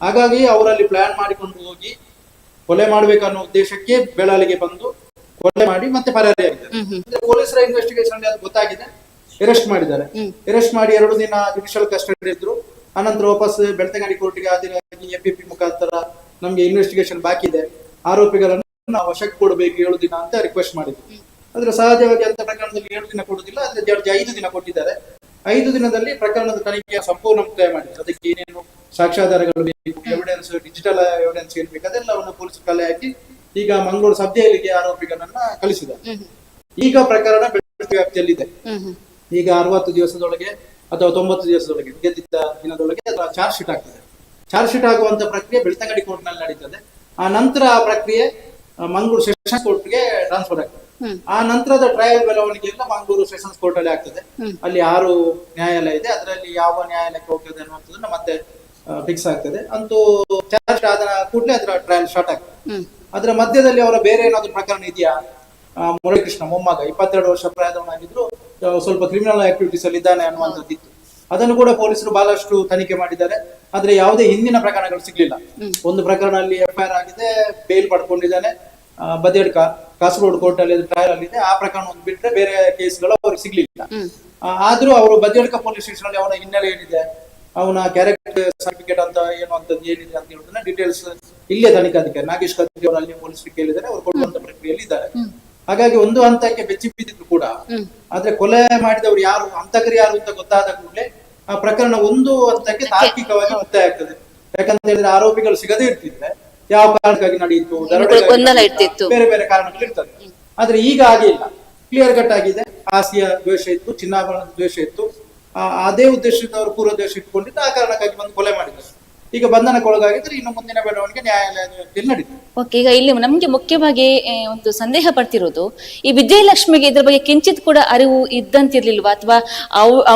ಹಾಗಾಗಿ ಅವರಲ್ಲಿ ಪ್ಲಾನ್ ಮಾಡಿಕೊಂಡು ಹೋಗಿ ಕೊಲೆ ಮಾಡ್ಬೇಕನ್ನೋ ಉದ್ದೇಶಕ್ಕೆ ಬೆಳಾಲಿಗೆ ಬಂದು ಕೊಲೆ ಮಾಡಿ ಮತ್ತೆ ಪರಾರಿಯಾಗಿದ್ದಾರೆ. ಪೊಲೀಸರ ಇನ್ವೆಸ್ಟಿಗೇಷನ್ ಅದು ಗೊತ್ತಾಗಿದೆ, ಅರೆಸ್ಟ್ ಮಾಡಿದ್ದಾರೆ. ಅರೆಸ್ಟ್ ಮಾಡಿ 2 ದಿನ ಜುಡಿಷಿಯಲ್ ಕಸ್ಟಡಿ ಇದ್ರು. ಅನಂತರ ವಾಪಸ್ ಬೆಳ್ತಂಗಡಿ ಕೋರ್ಟ್ಗೆ ಹಾಜರಾಗಿ ಎಪಿಪಿ ಮುಖಾಂತರ ನಮ್ಗೆ ಇನ್ವೆಸ್ಟಿಗೇಷನ್ ಬಾಕಿ ಇದೆ, ಆರೋಪಿಗಳನ್ನು ನಾವು ವಶಕ್ಕೆ ಕೊಡಬೇಕು 7 ದಿನ ಅಂತ ರಿಕ್ವೆಸ್ಟ್ ಮಾಡಿದ್ವಿ. ಆದ್ರೆ ಸಹಜವಾಗಿ ಅಂತ ಪ್ರಕರಣದಲ್ಲಿ 7 ದಿನ ಕೊಡುದಿಲ್ಲ, ಆದ್ರೆ ಜಡ್ಜ್ 5 ದಿನ ಕೊಟ್ಟಿದ್ದಾರೆ. 5 ದಿನದಲ್ಲಿ ಪ್ರಕರಣದ ತನಿಖೆಯ ಸಂಪೂರ್ಣ ಮುಕ್ತಾಯ ಮಾಡಿದ್ದಾರೆ. ಅದಕ್ಕೆ ಏನೇನು ಸಾಕ್ಷ್ಯಾಧಾರಗಳು ಬೇಕು, ಎವಿಡೆನ್ಸ್, ಡಿಜಿಟಲ್ ಎವಿಡೆನ್ಸ್ ಏನ್ ಬೇಕು ಅದೆಲ್ಲವನ್ನು ಪೊಲೀಸರು ಕಲೆ ಹಾಕಿ ಈಗ ಮಂಗಳೂರು ಸಬ್ ಜೈಲಿಗೆ ಆರೋಪಿಗಳನ್ನ ಕಳಿಸಿದ್ದಾರೆ. ಈಗ ಪ್ರಕರಣ ಬೆಳಗಾವಿ ವ್ಯಾಪ್ತಿಯಲ್ಲಿದೆ. ಈಗ 60 ದಿವಸದೊಳಗೆ ಅಥವಾ 90 ದಿವಸದೊಳಗೆ ಗೆದ್ದಿದ್ದ ದಿನದೊಳಗೆ ಅದರ ಚಾರ್ಜ್ ಶೀಟ್ ಆಗ್ತದೆ. ಚಾರ್ಜ್ ಶೀಟ್ ಆಗುವಂತ ಪ್ರಕ್ರಿಯೆ ಬೆಳ್ತಂಗಡಿ ಕೋರ್ಟ್ ನಲ್ಲಿ ನಡೀತದೆ. ಆ ನಂತರ ಆ ಪ್ರಕ್ರಿಯೆ ಮಂಗಳೂರು ಸೆಷನ್ಸ್ ಕೋರ್ಟ್ಗೆ ಟ್ರಾನ್ಸ್ಫರ್ ಆಗ್ತದೆ. ಆ ನಂತರದ ಟ್ರಯಲ್ ಬೆಳವಣಿಗೆ ಎಲ್ಲ ಮಂಗಳೂರು ಸೆಷನ್ಸ್ ಕೋರ್ಟ್ ಅಲ್ಲಿ ಆಗ್ತದೆ. ಅಲ್ಲಿ 6 ನ್ಯಾಯಾಲಯ ಇದೆ, ಅದರಲ್ಲಿ ಯಾವ ನ್ಯಾಯಾಲಯಕ್ಕೆ ಹೋಗ್ತದೆ ಅನ್ನುವಂಥದ್ದನ್ನ ಮತ್ತೆ ಫಿಕ್ಸ್ ಆಗ್ತದೆ. ಅಂತೂ ಚಾರ್ಜ್ ಆದ ಕೂಡಲೇ ಅದರ ಟ್ರಯಲ್ ಸ್ಟಾರ್ಟ್ ಆಗ್ತದೆ. ಅದರ ಮಧ್ಯದಲ್ಲಿ ಅವರ ಬೇರೆ ಏನಾದ್ರು ಪ್ರಕರಣ ಇದೆಯಾ, ಮುರಳೀಕೃಷ್ಣ ಮೊಮ್ಮಗ 22 ವರ್ಷ ಪ್ರಾಯದವನಾಗಿದ್ರು, ಸ್ವಲ್ಪ ಕ್ರಿಮಿನಲ್ ಆಕ್ಟಿವಿಟೀಸ್ ಅಲ್ಲಿ ಇದ್ದಾನೆ ಅನ್ನುವಂಥದ್ದಿತ್ತು. ಅದನ್ನು ಕೂಡ ಪೊಲೀಸರು ಬಹಳಷ್ಟು ತನಿಖೆ ಮಾಡಿದ್ದಾರೆ. ಆದ್ರೆ ಯಾವುದೇ ಹಿಂದಿನ ಪ್ರಕರಣಗಳು ಸಿಗ್ಲಿಲ್ಲ. ಒಂದು ಪ್ರಕರಣ ಅಲ್ಲಿ FIR ಆಗಿದೆ, ಬೇಲ್ ಪಡ್ಕೊಂಡಿದ್ದಾನೆ, ಬದಿಯಡ್ಕ ಕಾಸರಗೋಡು ಕೋರ್ಟ್ ಅಲ್ಲಿ ಟ್ರಯಲ್ ಅಲ್ಲಿ ಇದೆ. ಆ ಪ್ರಕರಣ ಒಂದು ಬಿಟ್ರೆ ಬೇರೆ ಕೇಸ್ಗಳು ಅವ್ರಿಗೆ ಸಿಗ್ಲಿಲ್ಲ. ಆದ್ರೂ ಅವರು ಬದಿಯಡ್ಕ ಪೊಲೀಸ್ ಸ್ಟೇಷನ್ ಅಲ್ಲಿ ಅವನ ಹಿನ್ನೆಲೆ ಏನಿದೆ, ಅವನ ಕ್ಯಾರೆಕ್ಟರ್ ಸರ್ಟಿಫಿಕೇಟ್ ಅಂತ ಏನು ಅಂತದ್ದು ಏನಿದೆ ಅಂತ ಹೇಳುದನ್ನ ಡೀಟೇಲ್ಸ್ ಇಲ್ಲೇ ತನಿಖಾಧಿಕಾರಿ ನಾಗೇಶ್ ಕತ್ತಿ ಅವರು ಅಲ್ಲಿ ಪೊಲೀಸರಿಗೆ ಕೇಳಿದ್ದಾರೆ, ಅವರು ಕೊಡುವಂತ ಪ್ರಕ್ರಿಯೆಯಲ್ಲಿ ಇದ್ದಾರೆ. ಹಾಗಾಗಿ ಒಂದು ಹಂತಕ್ಕೆ ಬೆಚ್ಚಿ ಬಿದ್ದಿದ್ರು ಕೂಡ, ಆದ್ರೆ ಕೊಲೆ ಮಾಡಿದವರು ಯಾರು, ಹಂತಕರು ಯಾರು ಅಂತ ಗೊತ್ತಾದ ಕೂಡಲೇ ಆ ಪ್ರಕರಣ ಒಂದು ಹಂತಕ್ಕೆ ತಾರ್ಕಿಕವಾಗಿ ಮುಕ್ತಾಯ ಆಗ್ತದೆ. ಯಾಕಂತ ಹೇಳಿದ್ರೆ ಆರೋಪಿಗಳು ಸಿಗದೇ ಇರ್ತಿದ್ರೆ ಯಾವ ಕಾರಣಕ್ಕಾಗಿ ನಡೆಯಿತು, ಬೇರೆ ಬೇರೆ ಕಾರಣಗಳು ಇರ್ತದೆ. ಆದ್ರೆ ಈಗ ಹಾಗೆ ಇಲ್ಲ, ಕ್ಲಿಯರ್ ಕಟ್ ಆಗಿದೆ. ಆಸ್ತಿಯ ದ್ವೇಷ ಇತ್ತು, ಚಿನ್ನಾಭರಣದ ದ್ವೇಷ ಇತ್ತು, ಅದೇ ಉದ್ದೇಶದಿಂದ ಅವರು ಪೂರ್ವ ದ್ವೇಷ ಇಟ್ಕೊಂಡಿದ್ದು, ಆ ಕಾರಣಕ್ಕಾಗಿ ಬಂದು ಕೊಲೆ ಮಾಡಿದ್ದಾರೆ. ಈಗ ಬಂಧನಕ್ಕೊಳಗಾಗಿದ್ರೆ ಇನ್ನು ಮುಂದಿನ ಬೆಳವಣಿಗೆ ನ್ಯಾಯಾಲಯದಲ್ಲಿ ನಡೀತದೆ. ಓಕೆ, ಈಗ ಇಲ್ಲಿ ನಮ್ಗೆ ಮುಖ್ಯವಾಗಿ ಒಂದು ಸಂದೇಹ ಪಡ್ತಿರೋದು, ಈ ವಿಜಯಲಕ್ಷ್ಮಿಗೆ ಇದ್ರ ಬಗ್ಗೆ ಕಿಂಚಿತ್ ಕೂಡ ಅರಿವು ಇದ್ದಂತಿರ್ಲಿಲ್ವಾ, ಅಥವಾ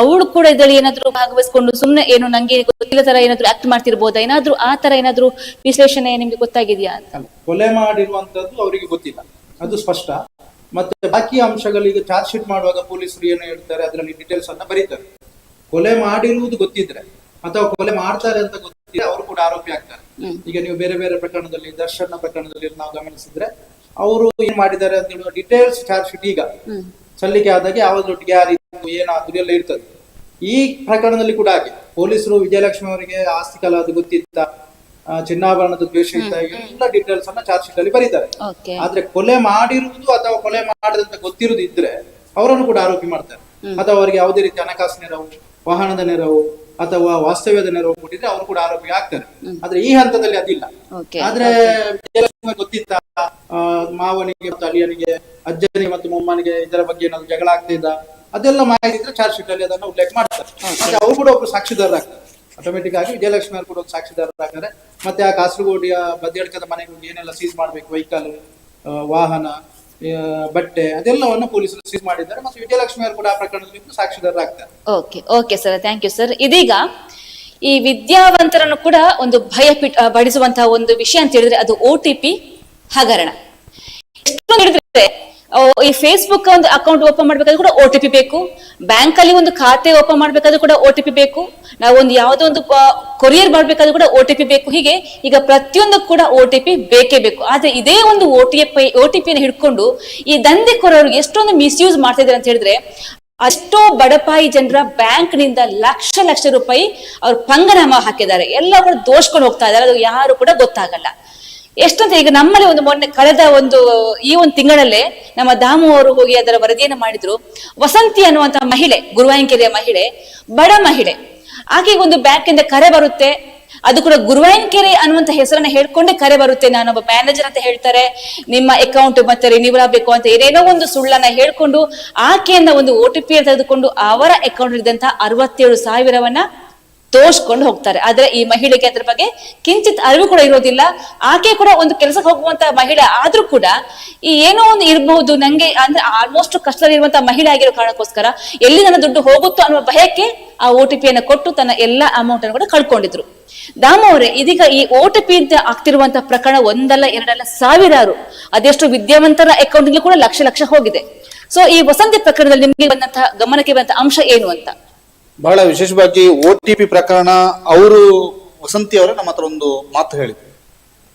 ಅವಳು ಕೂಡ ಇದರಲ್ಲಿ ಏನಾದ್ರು ಭಾಗವಹಿಸ್ಕೊಂಡು ಸುಮ್ನೆ ಏನು ನಂಗೆ ಗೊತ್ತಿಲ್ಲ ತರ ಏನಾದ್ರು ಆಕ್ಟ್ ಮಾಡ್ತಿರ್ಬೋದಾ, ಏನಾದ್ರು ಆ ತರ ಏನಾದ್ರು ವಿಶ್ಲೇಷಣೆ ನಿಮ್ಗೆ ಗೊತ್ತಾಗಿದೆಯಾ ಅಂತ? ಕೊಲೆ ಮಾಡಿರುವಂತದ್ದು ಅವರಿಗೆ ಗೊತ್ತಿಲ್ಲ, ಅದು ಸ್ಪಷ್ಟ. ಮತ್ತೆ ಬಾಕಿ ಅಂಶಗಳಿಗೆ ಚಾರ್ಜ್ ಶೀಟ್ ಮಾಡುವಾಗ ಪೊಲೀಸರು ಏನು ಹೇಳ್ತಾರೆ ಅದರಲ್ಲಿ ಡೀಟೇಲ್ಸ್ ಅನ್ನ ಬರೀತಾರೆ. ಕೊಲೆ ಮಾಡಿರುವುದು ಗೊತ್ತಿದ್ರೆ ಅಥವಾ ಕೊಲೆ ಮಾಡ್ತಾರೆ ಅಂತ ಗೊತ್ತಿದ್ರೆ ಅವರು ಕೂಡ ಆರೋಪಿ ಆಗ್ತಾರೆ. ಈಗ ನೀವು ಬೇರೆ ಬೇರೆ ಪ್ರಕರಣದಲ್ಲಿ, ದರ್ಶನ ಪ್ರಕರಣದಲ್ಲಿ ನಾವು ಗಮನಿಸಿದ್ರೆ ಅವರು ಏನ್ ಮಾಡಿದ್ದಾರೆ ಅಂತ ಹೇಳುವ ಡೀಟೇಲ್ಸ್ ಚಾರ್ಜ್ ಶೀಟ್ ಈಗ ಸಲ್ಲಿಕೆ ಆದಾಗೆ ಯಾವ್ದ್ರೊಟ್ಟಿಗೆ ಯಾರಿತ್ತು ಏನಾದ್ರು ಎಲ್ಲ ಇರ್ತದೆ. ಈ ಪ್ರಕರಣದಲ್ಲಿ ಕೂಡ ಹಾಗೆ ಪೊಲೀಸರು ವಿಜಯಲಕ್ಷ್ಮಿ ಅವರಿಗೆ ಆಸ್ತಿ ಕಲ ಅದು ಗೊತ್ತಿತ್ತ, ಚಿನ್ನಾಭರಣದ ದ್ವೇಷ ಇತ್ತ, ಎಲ್ಲ ಡೀಟೇಲ್ಸ್ ಅನ್ನ ಚಾರ್ಜ್ ಶೀಟ್ ಅಲ್ಲಿ ಬರೀತಾರೆ. ಆದ್ರೆ ಕೊಲೆ ಮಾಡಿರುವುದು ಅಥವಾ ಕೊಲೆ ಮಾಡದಂತ ಗೊತ್ತಿರುವುದು ಇದ್ರೆ ಅವರನ್ನು ಕೂಡ ಆರೋಪಿ ಮಾಡ್ತಾರೆ. ಅಥವಾ ಅವರಿಗೆ ಯಾವುದೇ ರೀತಿ ಹಣಕಾಸು ನೆರವು, ವಾಹನದ ನೆರವು ಅಥವಾ ವಾಸ್ತವ್ಯದ ನೆರವು ಕೊಟ್ಟಿದ್ರೆ ಅವರು ಕೂಡ ಆರೋಪಿ ಆಗ್ತಾರೆ. ಆದ್ರೆ ಈ ಹಂತದಲ್ಲಿ ಅದಿಲ್ಲ. ಆದ್ರೆ ವಿಜಯಲಕ್ಷ್ಮಿ ಗೊತ್ತಿತ್ತ ಮಾವನಿಗೆ ಮತ್ತು ಅಳಿಯನಿಗೆ, ಅಜ್ಜನಿಗೆ ಮತ್ತು ಮೊಮ್ಮನಿಗೆ ಇದರ ಬಗ್ಗೆ ಏನಾದ್ರು ಜಗಳ ಆಗ್ತಿದ್ದ, ಅದೆಲ್ಲ ಮಾಹಿತಿ ಇದ್ರೆ ಚಾರ್ಜ್ ಶೀಟ್ ಅಲ್ಲಿ ಅದನ್ನು ಉಲ್ಲೇಖ ಮಾಡ್ತಾರೆ. ಮತ್ತೆ ಅವರು ಕೂಡ ಒಬ್ಬರು ಸಾಕ್ಷಿದಾರರಾಗ್ತಾರೆ. ಆಟೋಮೆಟಿಕ್ ಆಗಿ ವಿಜಯಲಕ್ಷ್ಮಿ ಅವರು ಕೂಡ ಒಂದು ಸಾಕ್ಷಿದಾರರಾಗ್ತಾರೆ. ಮತ್ತೆ ಆ ಕಾಸರಗೋಡಿಯ ಬದಿಯಡ್ಕದ ಮನೆಗೆ ಹೋಗಿ ಏನೆಲ್ಲ ಸೀಸ್ ಮಾಡ್ಬೇಕು, ವೆಹಿಕಲ್, ವಾಹನ, ಬಟ್ಟೆ, ಅದೆಲ್ಲವನ್ನು ಪೊಲೀಸರು ಸೀಸ್ ಮಾಡಿದ್ದಾರೆ. ಮತ್ತು ವಿಜಯಲಕ್ಷ್ಮಿ ಅವರು ಕೂಡ ಆ ಪ್ರಕರಣದಲ್ಲಿ ಸಾಕ್ಷಿದಾರರಾಗ್ತಾರೆ. Okay sir, thank you sir. ಇದೀಗ ಈ ವಿದ್ಯಾವಂತರನ್ನು ಕೂಡ ಒಂದು ಭಯ ಪಡಿಸುವಂತಹ ಒಂದು ವಿಷಯ ಅಂತ ಹೇಳಿದ್ರೆ ಅದು OTP ಹಗರಣ. ಈ ಫೇಸ್ಬುಕ್ ಒಂದು ಅಕೌಂಟ್ ಓಪನ್ ಮಾಡ್ಬೇಕಾದ್ರೂ ಕೂಡ OTP ಬೇಕು, ಬ್ಯಾಂಕ್ ಅಲ್ಲಿ ಒಂದು ಖಾತೆ ಓಪನ್ ಮಾಡ್ಬೇಕಾದ್ರೂ ಕೂಡ OTP ಬೇಕು, ನಾವು ಒಂದು ಯಾವುದೋ ಒಂದು ಕೊರಿಯರ್ ಮಾಡ್ಬೇಕಾದ್ರೂ ಕೂಡ OTP ಬೇಕು. ಹೀಗೆ ಈಗ ಪ್ರತಿಯೊಂದಕ್ಕೂ ಕೂಡ OTP ಬೇಕೇ ಬೇಕು. ಆದ್ರೆ ಇದೇ ಒಂದು OTP ಹಿಡ್ಕೊಂಡು ಈ ದಂಧೆಕೋರರು ಎಷ್ಟೊಂದು ಮಿಸ್ಯೂಸ್ ಮಾಡ್ತಾ ಇದ್ದಾರೆ ಅಂತ ಹೇಳಿದ್ರೆ, ಅಷ್ಟೋ ಬಡಪಾಯಿ ಜನರ ಬ್ಯಾಂಕ್ ನಿಂದ ಲಕ್ಷ ರೂಪಾಯಿ ಅವ್ರು ಪಂಗನಾಮ ಹಾಕಿದ್ದಾರೆ. ಎಲ್ಲ ಕೂಡ ದೋಷ್ಕೊಂಡು ಹೋಗ್ತಾ ಇದ್ದಾರೆ, ಅದು ಯಾರು ಕೂಡ ಗೊತ್ತಾಗಲ್ಲ. ಎಷ್ಟಂತ ಈಗ ನಮ್ಮಲ್ಲಿ ಒಂದು ಮೊನ್ನೆ ಕಳೆದ ಈ ಒಂದು ತಿಂಗಳಲ್ಲೇ ನಮ್ಮ ದಾಮು ಅವರು ಹೋಗಿ ಅದರ ವರದಿಯನ್ನು ಮಾಡಿದ್ರು. ವಸಂತಿ ಅನ್ನುವಂತಹ ಮಹಿಳೆ, ಗುರುವಾಯಂಕೆರೆಯ ಮಹಿಳೆ, ಬಡ ಮಹಿಳೆ, ಆಕೆಗೆ ಒಂದು ಬ್ಯಾಂಕ್ ಇಂದ ಕರೆ ಬರುತ್ತೆ. ಅದು ಕೂಡ ಗುರುವಾಯಂಕೆರೆ ಅನ್ನುವಂತ ಹೆಸರನ್ನ ಹೇಳ್ಕೊಂಡೆ ಕರೆ ಬರುತ್ತೆ. ನಾನೊಬ್ಬ ಮ್ಯಾನೇಜರ್ ಅಂತ ಹೇಳ್ತಾರೆ, ನಿಮ್ಮ ಅಕೌಂಟ್ ಮತ್ತೆ ರಿನ್ಯೂವಲ್ ಆಗಬೇಕು ಅಂತ ಏನೇನೋ ಒಂದು ಸುಳ್ಳನ್ನ ಹೇಳ್ಕೊಂಡು ಆಕೆಯನ್ನ ಒಂದು OTP ತೆಗೆದುಕೊಂಡು ಅವರ ಅಕೌಂಟ್ ಇದ್ದಂತಹ 67,000 ತೋರ್ಸ್ಕೊಂಡು ಹೋಗ್ತಾರೆ. ಆದ್ರೆ ಈ ಮಹಿಳೆಗೆ ಅದ್ರ ಬಗ್ಗೆ ಕಿಂಚಿತ್ ಅರಿವು ಕೂಡ ಇರೋದಿಲ್ಲ. ಆಕೆ ಕೂಡ ಒಂದು ಕೆಲಸಕ್ಕೆ ಹೋಗುವಂತ ಮಹಿಳೆ ಆದ್ರೂ ಕೂಡ ಈ ಏನೋ ಒಂದು ಇರಬಹುದು, ನಂಗೆ ಅಂದ್ರೆ ಆಲ್ಮೋಸ್ಟ್ ಕಷ್ಟದಲ್ಲಿರುವಂತಹ ಮಹಿಳೆ ಆಗಿರೋ ಕಾರಣಕ್ಕೋಸ್ಕರ ಎಲ್ಲಿ ನನ್ನ ದುಡ್ಡು ಹೋಗುತ್ತೋ ಅನ್ನುವ ಭಯಕ್ಕೆ ಆ OTP ಅನ್ನ ಕೊಟ್ಟು ತನ್ನ ಎಲ್ಲಾ ಅಮೌಂಟ್ ಅನ್ನು ಕೂಡ ಕಳ್ಕೊಂಡಿದ್ರು. ದಾಮ ಅವರೇ, ಇದೀಗ ಈ OTP ಅಂತ ಆಗ್ತಿರುವಂತಹ ಪ್ರಕರಣ ಒಂದಲ್ಲ ಎರಡಲ್ಲ ಸಾವಿರಾರು, ಅದೆಷ್ಟು ವಿದ್ಯಾವಂತರ ಅಕೌಂಟ್ ಕೂಡ ಲಕ್ಷ ಹೋಗಿದೆ. ಸೊ ಈ ವಸಂತಿ ಪ್ರಕರಣದಲ್ಲಿ ನಿಮಗೆ ಬಂದಂತಹ ಗಮನಕ್ಕೆ ಬಂದಂತಹ ಅಂಶ ಏನು ಅಂತ? ಬಹಳ ವಿಶೇಷವಾಗಿ OTP ಪ್ರಕರಣ, ಅವರು ವಸಂತಿ ಅವರೇ ನಮ್ಮ ಹತ್ರ ಒಂದು ಮಾತು ಹೇಳಿದ್ರು.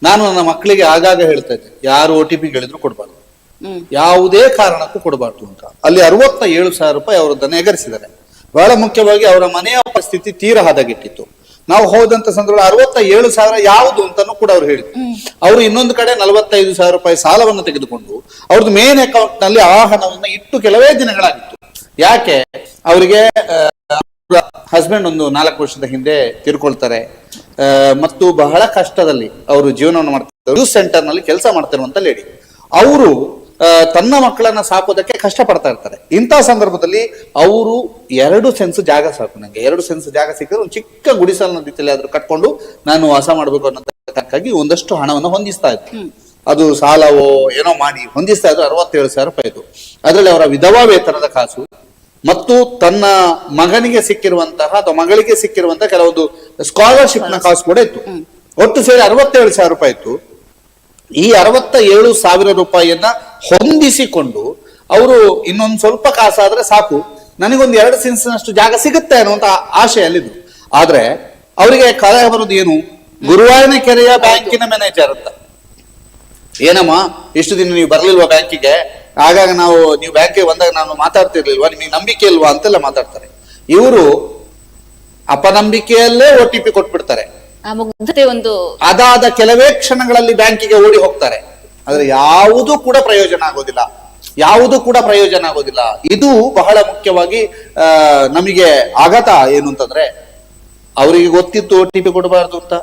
ನಾನು ನನ್ನ ಮಕ್ಕಳಿಗೆ ಆಗಾಗ ಹೇಳ್ತಾ ಇದ್ದೆ, ಯಾರು OTP ಹೇಳಿದ್ರು ಕೊಡ್ಬಾರ್ದು, ಯಾವುದೇ ಕಾರಣಕ್ಕೂ ಕೊಡಬಾರ್ದು ಅಂತ. ಅಲ್ಲಿ 67,000 ರೂಪಾಯಿ ಅವರದನ್ನ ಎಗರಿಸಿದ್ದಾರೆ. ಬಹಳ ಮುಖ್ಯವಾಗಿ ಅವರ ಮನೆಯ ಪರಿಸ್ಥಿತಿ ತೀರಾ ಹದಗೆಟ್ಟಿತ್ತು. ನಾವು ಹೋದಂತ ಸಂದರ್ಭದಲ್ಲಿ 67,000 ಯಾವುದು ಅಂತಾನು ಕೂಡ ಅವ್ರು ಹೇಳಿದ್ರು. ಅವರು ಇನ್ನೊಂದು ಕಡೆ 45,000 ರೂಪಾಯಿ ಸಾಲವನ್ನು ತೆಗೆದುಕೊಂಡು ಅವ್ರದ್ದು ಮೇನ್ ಅಕೌಂಟ್ ನಲ್ಲಿ ಆ ಹಣವನ್ನು ಇಟ್ಟು ಕೆಲವೇ ದಿನಗಳಾಗಿತ್ತು. ಯಾಕೆ? ಅವರಿಗೆ ಹಸ್ಬೆಂಡ್ ಒಂದು 4 ವರ್ಷದ ಹಿಂದೆ ತೀರ್ಕೊಳ್ತಾರೆ ಮತ್ತು ಬಹಳ ಕಷ್ಟದಲ್ಲಿ ಅವರು ಜೀವನವನ್ನು ಮಾಡ್ತಾರೆ. ಯೂತ್ ಸೆಂಟರ್ ನಲ್ಲಿ ಕೆಲಸ ಮಾಡ್ತಿರುವಂತ ಲೇಡಿ, ಅವರು ತನ್ನ ಮಕ್ಕಳನ್ನ ಸಾಕೋದಕ್ಕೆ ಕಷ್ಟಪಡ್ತಾ ಇರ್ತಾರೆ. ಇಂತಹ ಸಂದರ್ಭದಲ್ಲಿ ಅವರು 2 ಸೆನ್ಸ್ ಜಾಗ ಸಾಕು, ನಂಗೆ 2 ಸೆನ್ಸ್ ಜಾಗ ಸಿಕ್ಕಿದ್ರೆ ಒಂದು ಚಿಕ್ಕ ಗುಡಿಸಲಿನ ರೀತಿಯಲ್ಲಿ ಆದ್ರೂ ಕಟ್ಕೊಂಡು ನಾನು ವಾಸ ಮಾಡ್ಬೇಕು ಅನ್ನೋದಕ್ಕಾಗಿ ಒಂದಷ್ಟು ಹಣವನ್ನು ಹೊಂದಿಸ್ತಾ ಇದ್ರು. ಅದು ಸಾಲವೋ ಏನೋ ಮಾಡಿ ಹೊಂದಿಸ್ತಾ ಇದ್ರು. 67,000 ರೂಪಾಯಿ ಇತ್ತು. ಅದರಲ್ಲಿ ಅವರ ವಿಧವಾ ವೇತನದ ಕಾಸು ಮತ್ತು ತನ್ನ ಮಗನಿಗೆ ಸಿಕ್ಕಿರುವಂತಹ ಅಥವಾ ಮಗಳಿಗೆ ಸಿಕ್ಕಿರುವಂತಹ ಕೆಲವೊಂದು ಸ್ಕಾಲರ್ಶಿಪ್ ನ ಕಾಸು ಕೂಡ ಇತ್ತು. ಒಟ್ಟು ಸೇರಿ 67,000 ರೂಪಾಯಿ ಇತ್ತು. ಈ 67,000 ರೂಪಾಯಿಯನ್ನ ಹೊಂದಿಸಿಕೊಂಡು ಅವರು ಇನ್ನೊಂದು ಸ್ವಲ್ಪ ಕಾಸಾದ್ರೆ ಸಾಕು, ನನಗೊಂದು 2 ಸೆನ್ಸ್ನಷ್ಟು ಜಾಗ ಸಿಗುತ್ತೆ ಅನ್ನುವಂತ ಆಶೆಯಲ್ಲಿದ್ರು. ಆದ್ರೆ ಅವರಿಗೆ ಕರೆ ಬರೋದು ಏನು? ಗುರುವಾಯನಕೆರೆಯ ಬ್ಯಾಂಕಿನ ಮ್ಯಾನೇಜರ್ ಅಂತ. ಏನಮ್ಮ ಇಷ್ಟು ದಿನ ನೀವು ಬರ್ಲಿಲ್ವಾ ಬ್ಯಾಂಕಿಗೆ? ಆಗಾಗ ನೀವು ಬ್ಯಾಂಕಿಗೆ ಬಂದಾಗ ನಾನು ಮಾತಾಡ್ತಿರ್ಲಿಲ್ವಾ, ನಿಮಗೆ ನಂಬಿಕೆ ಇಲ್ವಾ ಅಂತೆಲ್ಲ ಮಾತಾಡ್ತಾರೆ. ಇವರು ಅಪನಂಬಿಕೆಯಲ್ಲೇ OTP ಕೊಟ್ಬಿಡ್ತಾರೆ. ಅದಾದ ಕೆಲವೇ ಕ್ಷಣಗಳಲ್ಲಿ ಬ್ಯಾಂಕಿಗೆ ಓಡಿ ಹೋಗ್ತಾರೆ. ಆದ್ರೆ ಯಾವುದೂ ಕೂಡ ಪ್ರಯೋಜನ ಆಗೋದಿಲ್ಲ. ಇದು ಬಹಳ ಮುಖ್ಯವಾಗಿ ನಮಗೆ ಆಘಾತ ಏನು ಅಂತಂದ್ರೆ, ಅವರಿಗೆ ಗೊತ್ತಿತ್ತು OTP ಕೊಡಬಾರ್ದು ಅಂತ,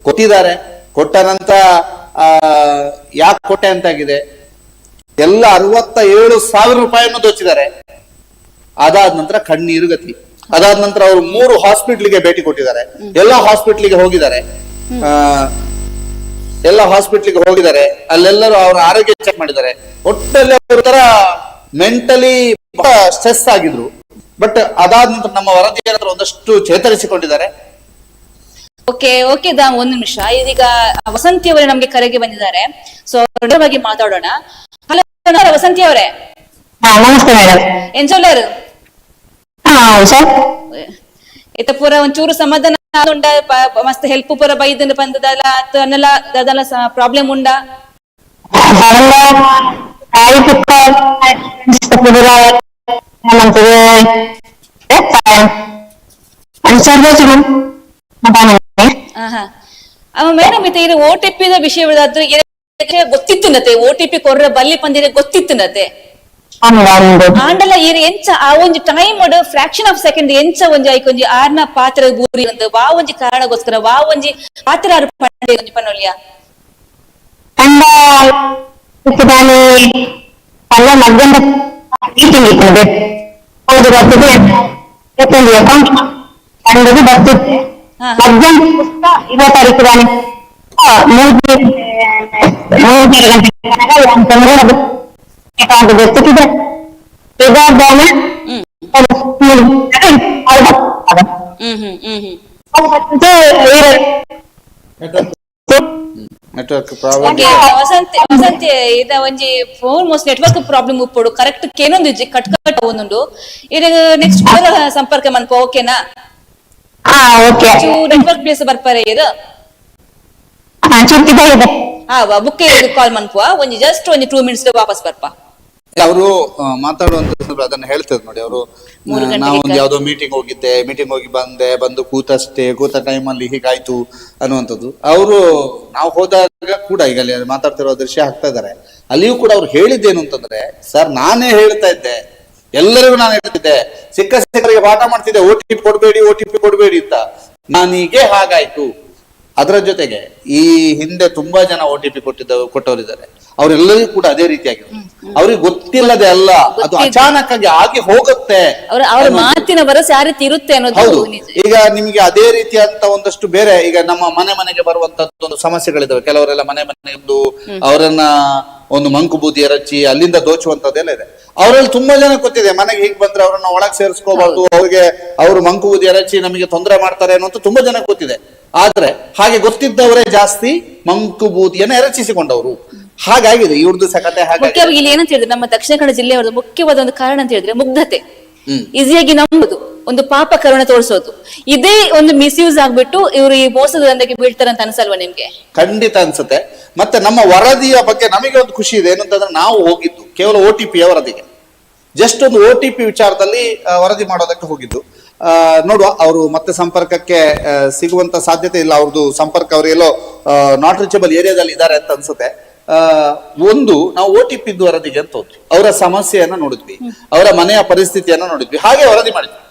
ಕೊಟ್ಟಿದ್ದಾರೆ. ಕೊಟ್ಟ ನಂತರ ಯಾಕೆ ಕೊಟ್ಟೆ ಅಂತಾಗಿದೆ. ಎಲ್ಲ 67,000 ರೂಪಾಯಿಯನ್ನು ದೋಚಿದ್ದಾರೆ. ಅದಾದ ನಂತರ ಕಣ್ಣೀರು ಗತಿ. ಅದಾದ ನಂತರ ಅವರು 3 ಹಾಸ್ಪಿಟ್ಲಿಗೆ ಭೇಟಿ ಕೊಟ್ಟಿದ್ದಾರೆ. ಎಲ್ಲಾ ಹಾಸ್ಪಿಟ್ಲಿಗೆ ಹೋಗಿದ್ದಾರೆ. ಎಲ್ಲ ಹಾಸ್ಪಿಟ್ಲಿಗೆ ಹೋಗಿದ್ದಾರೆ, ಅಲ್ಲೆಲ್ಲರೂ ಅವರ ಆರೋಗ್ಯ ಚೆಕ್ ಮಾಡಿದ್ದಾರೆ. ಒಟ್ಟಲ್ಲಿ ಅವ್ರ ತರ ಮೆಂಟಲಿ ಸ್ಟ್ರೆಸ್ ಆಗಿದ್ರು. ಬಟ್ ಅದಾದ ನಂತರ ನಮ್ಮ ವರದಿಯ ಹತ್ರ ಒಂದಷ್ಟು ಚೇತರಿಸಿಕೊಂಡಿದ್ದಾರೆ. ಓಕೆ ದಾಮ್, ಒಂದು ನಿಮಿಷ. ಇದೀಗ ವಸಂತಿ ಅವರೇ ನಮ್ಗೆ ಕರೆಗೆ ಬಂದಿದ್ದಾರೆ. ಸೊ ಬಗ್ಗೆ ಮಾತಾಡೋಣ. ಹಲೋ ವಸಂತಿ ಅವರೇ. ನಮಸ್ತೆ ಮೇಡಮ್. ಎಂಜೋಲರ್ ಸರ್ ಇತ್ತ ಪೂರ ಒಂಚೂರು ಸಮಾಧಾನ ಉಂಡ, ಮಸ್ತ್ ಹೆಲ್ಪ್ ಪೂರ ಬೈದನ್ ಬಂದದಲ್ಲ ಅನ್ನೆಲ್ಲ ಅದೆಲ್ಲ ಪ್ರಾಬ್ಲಮ್ ಉಂಡ? ಅವ ಮೇಡಮ್ ಇತ್ತ ಇದು OTP ವಿಷಯವಾದ್ರೆ ಗೊತ್ತಿತ್ತು ನತೆ, OTP ಕೊರ್ರ ಬಲ್ಲಿ ಪಂದಿರ ಗೊತ್ತಿತ್ತು ನತೆ. ಆಂಡಲ ಎಂಚ ಆ ಒಂಜಿ ಟೈಮ್ ಫ್ರಾಕ್ಷನ್ ಆಫ್ ಸೆಕೆಂಡ್ ಎಂಚ ಒಂಜಿ ಐಕೊಂಜಿ ಆರ್ನ ಪಾತ್ರ ಬೂರಿ ಒಂದು ವಾ ಒಂಜಿ ಕಾರಣಗೋಸ್ಕರ ವಾ ಒಂಜಿ ಪಾತ್ರ ಪಂಡೆ ಒಂಜಿ ಪನೊಲಿಯ ಮಧ್ಯಾಹ್ನ ಮೀಟಿಂಗ್ ಇರ್ತದೆ. ಹೌದು ಬರ್ತದೆ, ಅಕೌಂಟ್ ಬರ್ತಿದ್ದೆ ಮಧ್ಯಾಹ್ನ 20 ತಾರೀಕು ತಾನೆ 3 ಗಂಟೆ ತನಕ ಅಕೌಂಟ್ ಗೊತ್ತಿದೆ. Network problem. ವಸಂತಿ ಇದ ಒಂಜಿ ಫೋನ್ ಮೋಸ್ಟ್ ನೆಟ್ವರ್ಕ್ ಪ್ರಾಬ್ಲಮ್ ಉಪ್ಪುಡು ಕರೆಕ್ಟ್ ಕೇನೊಂದು ಇಜ್ಜಿ ಕಟ್ ಒಂದುಂಡು. ಇದು ನೆಕ್ಸ್ಟ್ ಸಂಪರ್ಕ ಮನ್ಪ ಓಕೆನಾ? ನೆಟ್ವರ್ಕ್ ಪ್ಲೇಸ್ ಬರ್ಪಾರೆ ಇದು ಬುಕ್ ಕಾಲ್ ಮನ್ಪುವ ಒಂಜಿ ಜಸ್ಟ್ ಒಂಜಿ 2 minutes ವಾಪಸ್ ಬರ್ಪ. ಅವರು ಮಾತಾಡುವಂತ ಅದನ್ನ ಹೇಳ್ತೇವೆ ನೋಡಿ. ಅವರು ನಾವು ಒಂದು ಯಾವ್ದೋ ಮೀಟಿಂಗ್ ಹೋಗಿದ್ದೆ, ಮೀಟಿಂಗ್ ಹೋಗಿ ಬಂದು ಕೂತ ಟೈಮಲ್ಲಿ ಹೀಗಾಯ್ತು ಅನ್ನುವಂಥದ್ದು. ಅವರು ನಾವು ಹೋದಾಗ ಕೂಡ ಈಗ ಅಲ್ಲಿ ಮಾತಾಡ್ತಿರೋ ದೃಶ್ಯ ಹಾಕ್ತಾ ಇದ್ದಾರೆ. ಅಲ್ಲಿಯೂ ಕೂಡ ಅವ್ರು ಹೇಳಿದ್ದೇನು ಅಂತಂದ್ರೆ, ಸರ್ ನಾನೇ ಹೇಳ್ತಾ ಇದ್ದೆ, ಎಲ್ಲರಿಗೂ ನಾನು ಹೇಳ್ತಿದ್ದೆ, ಸಿಕ್ಕರಿಗೆ ಪಾಠ ಮಾಡ್ತಿದ್ದೆ, OTP ಕೊಡ್ಬೇಡಿ ಅಂತ. ನಾನೀಗೆ ಹಾಗಾಯ್ತು. ಅದರ ಜೊತೆಗೆ ಈ ಹಿಂದೆ ತುಂಬಾ ಜನ OTP ಕೊಟ್ಟವರಿದ್ದಾರೆ. ಅವರೆಲ್ಲರಿಗೂ ಕೂಡ ಅದೇ ರೀತಿಯಾಗಿದೆ. ಅವ್ರಿಗೆ ಗೊತ್ತಿಲ್ಲದೆ ಅಲ್ಲ, ಅದು ಅಚಾನಕ್ ಆಗಿ ಹೋಗುತ್ತೆ. ಅವ್ರ ಮಾತಿನ ಭರವಸೆ ಯಾವ ರೀತಿ ಇರುತ್ತೆ ಹೌದು. ಈಗ ನಿಮಗೆ ಅದೇ ರೀತಿಯಂತ ಒಂದಷ್ಟು ಬೇರೆ ಈಗ ನಮ್ಮ ಮನೆಗೆ ಬರುವಂತದ್ದು ಒಂದು ಸಮಸ್ಯೆಗಳಿದಾವೆ. ಕೆಲವರೆಲ್ಲ ಮನೆಗೆ ಅವರನ್ನ ಒಂದು ಮಂಕು ಬೂದಿ ಎರಚಿ ಅಲ್ಲಿಂದ ದೋಚುವಂತದ್ದೆಲ್ಲ ಇದೆ. ಅವರಲ್ಲಿ ತುಂಬಾ ಜನ ಗೊತ್ತಿದೆ, ಮನೆಗೆ ಹೀಗೆ ಬಂದ್ರೆ ಅವರನ್ನ ಒಳಗೆ ಸೇರಿಸ್ಕೋಬಾರ್ದು, ಅವ್ರಿಗೆ ಅವರು ಮಂಕು ಬೂದಿ ಎರಚಿ ನಮಗೆ ತೊಂದರೆ ಮಾಡ್ತಾರೆ ಅನ್ನೋದು ತುಂಬಾ ಜನ ಗೊತ್ತಿದೆ. ಆದ್ರೆ ಹಾಗೆ ಗೊತ್ತಿದ್ದವರೇ ಜಾಸ್ತಿ ಮಂಕು ಬೂದಿಯನ್ನು ಎರಚಿಸಿಕೊಂಡವರು. ಹಾಗಾಗಿದೆ ಇವ್ರದ್ದು ಸಕತೆ. ಮುಖ್ಯವಾಗಿ ಇಲ್ಲಿ ಏನಂತ ಹೇಳಿದ್ರೆ, ನಮ್ಮ ದಕ್ಷಿಣ ಕನ್ನಡ ಜಿಲ್ಲೆಯವರದ್ದು ಮುಖ್ಯವಾದ ಒಂದು ಕಾರಣ ಅಂತ ಹೇಳಿದ್ರೆ ಮುಗ್ಧತೆ. ಈಸಿಯಾಗಿ ನಂಬುದು, ಒಂದು ಪಾಪ ಕರುಣೆ ತೋರಿಸೋದು, ಇದೇ ಒಂದು ಮಿಸ್ಯೂಸ್ ಆಗ್ಬಿಟ್ಟು ಇವರು ಈ ಮೋಸದ ದಂಧೆಗೆ ಬೀಳ್ತಾರೆ ಅಂತ ಅನ್ಸಲ್ವಾ ನಿಮ್ಗೆ? ಖಂಡಿತ ಅನ್ಸುತ್ತೆ. ಮತ್ತೆ ನಮ್ಮ ವರದಿಯ ಬಗ್ಗೆ ನಮಗೆ ಒಂದು ಖುಷಿ ಇದೆ. ಏನಂತಂದ್ರೆ ನಾವು ಹೋಗಿದ್ದು ಕೇವಲ OTP ವರದಿಗೆ, ಜಸ್ಟ್ ಒಂದು OTP ವಿಚಾರದಲ್ಲಿ ವರದಿ ಮಾಡೋದಕ್ಕೆ ಹೋಗಿದ್ದು. ನೋಡುವ, ಅವರು ಮತ್ತೆ ಸಂಪರ್ಕಕ್ಕೆ ಸಿಗುವಂತ ಸಾಧ್ಯತೆ ಇಲ್ಲ. ಅವ್ರದ್ದು ಸಂಪರ್ಕ ಅವರು ಎಲ್ಲೋ ನಾಟ್ ರೀಚಬಲ್ ಏರಿಯಾದಲ್ಲಿ ಇದ್ದಾರೆ ಅಂತ ಅನ್ಸುತ್ತೆ. ಒಂದು ನಾವು OTP ವರದಿಗೆ ಅಂತ ಹೋದ್ವಿ, ಅವರ ಸಮಸ್ಯೆಯನ್ನ ನೋಡಿದ್ವಿ, ಅವರ ಮನೆಯ ಪರಿಸ್ಥಿತಿಯನ್ನ ನೋಡಿದ್ವಿ, ಹಾಗೆ ವರದಿ ಮಾಡಿದ್ವಿ.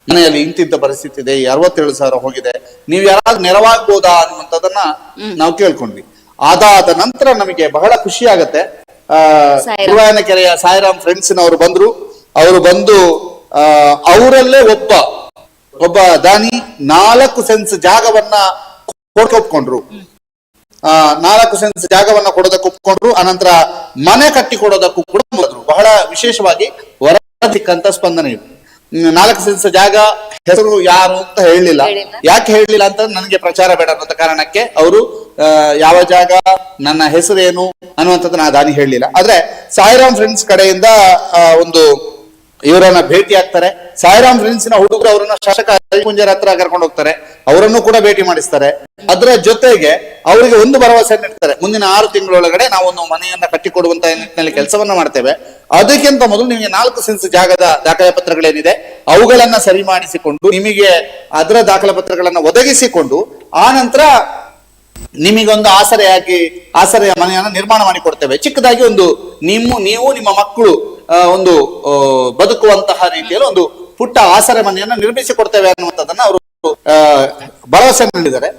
ಮನೆಯಲ್ಲಿ ಇಂತಿಂತ ಪರಿಸ್ಥಿತಿ ಇದೆ, 67,000 ಹೋಗಿದೆ, ನೀವು ಯಾರಾದ್ರೂ ನೆರವಾಗ್ಬೋದಾ ಅನ್ನುವಂಥದ್ದನ್ನ ನಾವು ಕೇಳ್ಕೊಂಡ್ವಿ. ಅದಾದ ನಂತರ ನಮಗೆ ಬಹಳ ಖುಷಿ ಆಗತ್ತೆ. ಕೆರೆಯ ಸಾಯಿರಾಮ್ ಫ್ರೆಂಡ್ಸ್ನವರು ಬಂದ್ರು. ಅವರು ಬಂದು ಅವರಲ್ಲೇ ಒಬ್ಬ ದಾನಿ 4 ಸೆನ್ಸ್ ಜಾಗವನ್ನ ಒಪ್ಕೊಂಡ್ರು. 4 ಸೆನ್ಸ್ ಜಾಗವನ್ನ ಕೊಡೋದಕ್ಕೆ ಒಪ್ಕೊಂಡ್ರು. ಅನಂತರ ಮನೆ ಕಟ್ಟಿ ಕೊಡೋದಕ್ಕೂ ಕೂಡ ಬಂದ್ರು. ಬಹಳ ವಿಶೇಷವಾಗಿ ವರದಿಕ್ಕಂತ ಸ್ಪಂದನೆ ಇದೆ. 4 ಸೆನ್ಸ್ ಜಾಗ ಹೆಸರು ಯಾರು ಅಂತ ಹೇಳಲಿಲ್ಲ. ಯಾಕೆ ಹೇಳಲಿಲ್ಲ ಅಂತ ನನಗೆ ಪ್ರಚಾರ ಬೇಡ ಅನ್ನೋ ಕಾರಣಕ್ಕೆ ಅವರು ಯಾವ ಜಾಗ, ನನ್ನ ಹೆಸರೇನು ಅನ್ನುವಂಥದ್ದನ್ನ ಆ ದಾನಿ ಹೇಳಲಿಲ್ಲ. ಆದ್ರೆ ಸಾಯಿರಾಮ್ ಫ್ರೆಂಡ್ಸ್ ಕಡೆಯಿಂದ ಒಂದು ಇವರನ್ನ ಭೇಟಿ ಆಗ್ತಾರೆ. ಸಾಯಿರಾಮ್ ಫ್ರೆಂಡ್ಸ್ ನ ಹುಡುಗರು ಅವರನ್ನ ಶಾಸಕ ಕುಂಜರ ಹತ್ರ ಕರ್ಕೊಂಡು ಹೋಗ್ತಾರೆ, ಅವರನ್ನು ಕೂಡ ಭೇಟಿ ಮಾಡಿಸ್ತಾರೆ. ಅದರ ಜೊತೆಗೆ ಅವರಿಗೆ ಒಂದು ಭರವಸೆ ನೀಡ್ತಾರೆ, ಮುಂದಿನ 6 ತಿಂಗಳೊಳಗಡೆ ನಾವು ಒಂದು ಮನೆಯನ್ನ ಕಟ್ಟಿಕೊಡುವಂತ ನಿಟ್ಟಿನಲ್ಲಿ ಕೆಲಸವನ್ನ ಮಾಡ್ತೇವೆ. ಅದಕ್ಕಿಂತ ಮೊದಲು ನಿಮಗೆ 4 ಸೆನ್ಸ್ ಜಾಗದ ದಾಖಲೆ ಪತ್ರಗಳೇನಿದೆ ಅವುಗಳನ್ನ ಸರಿ ಮಾಡಿಸಿಕೊಂಡು ನಿಮಗೆ ಅದರ ದಾಖಲೆ ಪತ್ರಗಳನ್ನ ಒದಗಿಸಿಕೊಂಡು ಆ ನಂತರ ನಿಮಗೊಂದು ಆಸರೆಯ ಮನೆಯನ್ನ ನಿರ್ಮಾಣ ಮಾಡಿ ಕೊಡ್ತೇವೆ. ಚಿಕ್ಕದಾಗಿ ಒಂದು ನೀವು ನಿಮ್ಮ ಮಕ್ಕಳು ಒಂದು ಬದುಕುವಂತಹ ರೀತಿಯಲ್ಲಿ ಒಂದು ಪುಟ್ಟ ಆಸರೆ ಮನೆಯನ್ನ ನಿರ್ಮಿಸಿ ಕೊಡ್ತೇವೆ ಅನ್ನುವಂಥದ್ದನ್ನ ಅವರು ಭರವಸೆ ನೀಡಿದ್ದಾರೆ.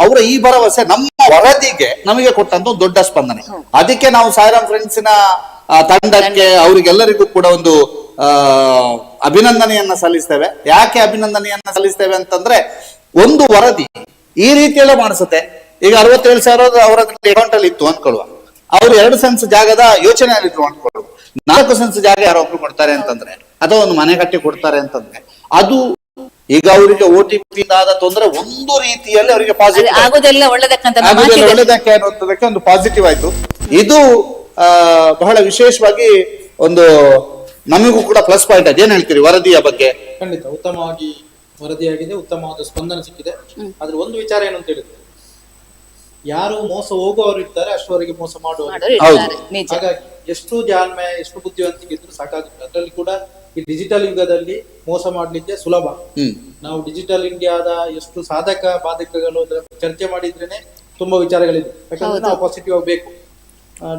ಅವರ ಈ ಭರವಸೆ ನಮ್ಮ ವರದಿಗೆ ನಮಗೆ ಕೊಟ್ಟಂತ ಒಂದು ದೊಡ್ಡ ಸ್ಪಂದನೆ. ಅದಕ್ಕೆ ನಾವು ಸಾಯಿರಾಮ್ ಫ್ರೆಂಡ್ಸಿನ ತಂಡಕ್ಕೆ ಅವರಿಗೆಲ್ಲರಿಗೂ ಕೂಡ ಒಂದು ಅಭಿನಂದನೆಯನ್ನ ಸಲ್ಲಿಸ್ತೇವೆ. ಯಾಕೆ ಅಭಿನಂದನೆಯನ್ನ ಸಲ್ಲಿಸ್ತೇವೆ ಅಂತಂದ್ರೆ, ಒಂದು ವರದಿ ಈ ರೀತಿ ಎಲ್ಲ ಮಾಡಿಸುತ್ತೆ. ಈಗ 67,000 ಅವರ ಅಕೌಂಟ್ ಅಲ್ಲಿ ಇತ್ತು ಅನ್ಕೊಳ್ಳುವ, ಅವ್ರು 2 ಸೆನ್ಸ್ ಜಾಗದ ಯೋಚನೆಯಲ್ಲಿದ್ರು ಅನ್ಕೊಳ್ಳುವ, 4 ಸೆನ್ಸ್ ಜಾಗ ಯಾರೋ ಒಬ್ರು ಕೊಡ್ತಾರೆ ಅಂತಂದ್ರೆ, ಅಥವಾ ಒಂದು ಮನೆ ಕಟ್ಟಿ ಕೊಡ್ತಾರೆ ಅಂತಂದ್ರೆ, ಅದು ಈಗ ಅವರಿಗೆ OTP ಆದ ತೊಂದರೆ ಒಂದು ರೀತಿಯಲ್ಲಿ ಅವರಿಗೆ ಪಾಸಿಟಿವ್ ಆಗೋದೆಲ್ಲ ಒಳ್ಳೆದಕ್ಕಂತ ಒಳ್ಳೆದಕ್ಕೆ ಅನ್ನುವಂಥದ್ದಕ್ಕೆ ಒಂದು ಪಾಸಿಟಿವ್ ಆಯ್ತು. ಇದು ಬಹಳ ವಿಶೇಷವಾಗಿ ಒಂದು ನಮಗೂ ಕೂಡ ಪ್ಲಸ್ ಪಾಯಿಂಟ್. ಅದೇನ್ ಹೇಳ್ತೀರಿ ವರದಿಯ ಬಗ್ಗೆ? ಖಂಡಿತ ಉತ್ತಮವಾಗಿ ವರದಿಯಾಗಿದೆ, ಉತ್ತಮವಾದ ಸ್ಪಂದನೆ ಸಿಕ್ಕಿದೆ. ಆದ್ರೆ ಒಂದು ವಿಚಾರ ಏನು ಅಂತ ಹೇಳಿದ್ರೆ, ಯಾರು ಮೋಸ ಹೋಗುವವರು ಇರ್ತಾರೆ ಅಷ್ಟವರೆಗೆ ಮೋಸ ಮಾಡುವವರು. ಹಾಗಾಗಿ ಎಷ್ಟು ಜಾಣ್ಮೆ, ಎಷ್ಟು ಬುದ್ಧಿವಂತಿಕೆ ಇದ್ರು ಸಾಕಾಗುತ್ತೆ. ಅದರಲ್ಲಿ ಕೂಡ ಈ ಡಿಜಿಟಲ್ ಯುಗದಲ್ಲಿ ಮೋಸ ಮಾಡ್ಲಿಕ್ಕೆ ಸುಲಭ. ನಾವು ಡಿಜಿಟಲ್ ಇಂಡಿಯಾದ ಎಷ್ಟು ಸಾಧಕ ಬಾಧಕಗಳು ಚರ್ಚೆ ಮಾಡಿದ್ರೇನೆ ತುಂಬಾ ವಿಚಾರಗಳಿದೆ. ಯಾಕಂದ್ರೆ ನಾವು ಪಾಸಿಟಿವ್ ಆಗಬೇಕು,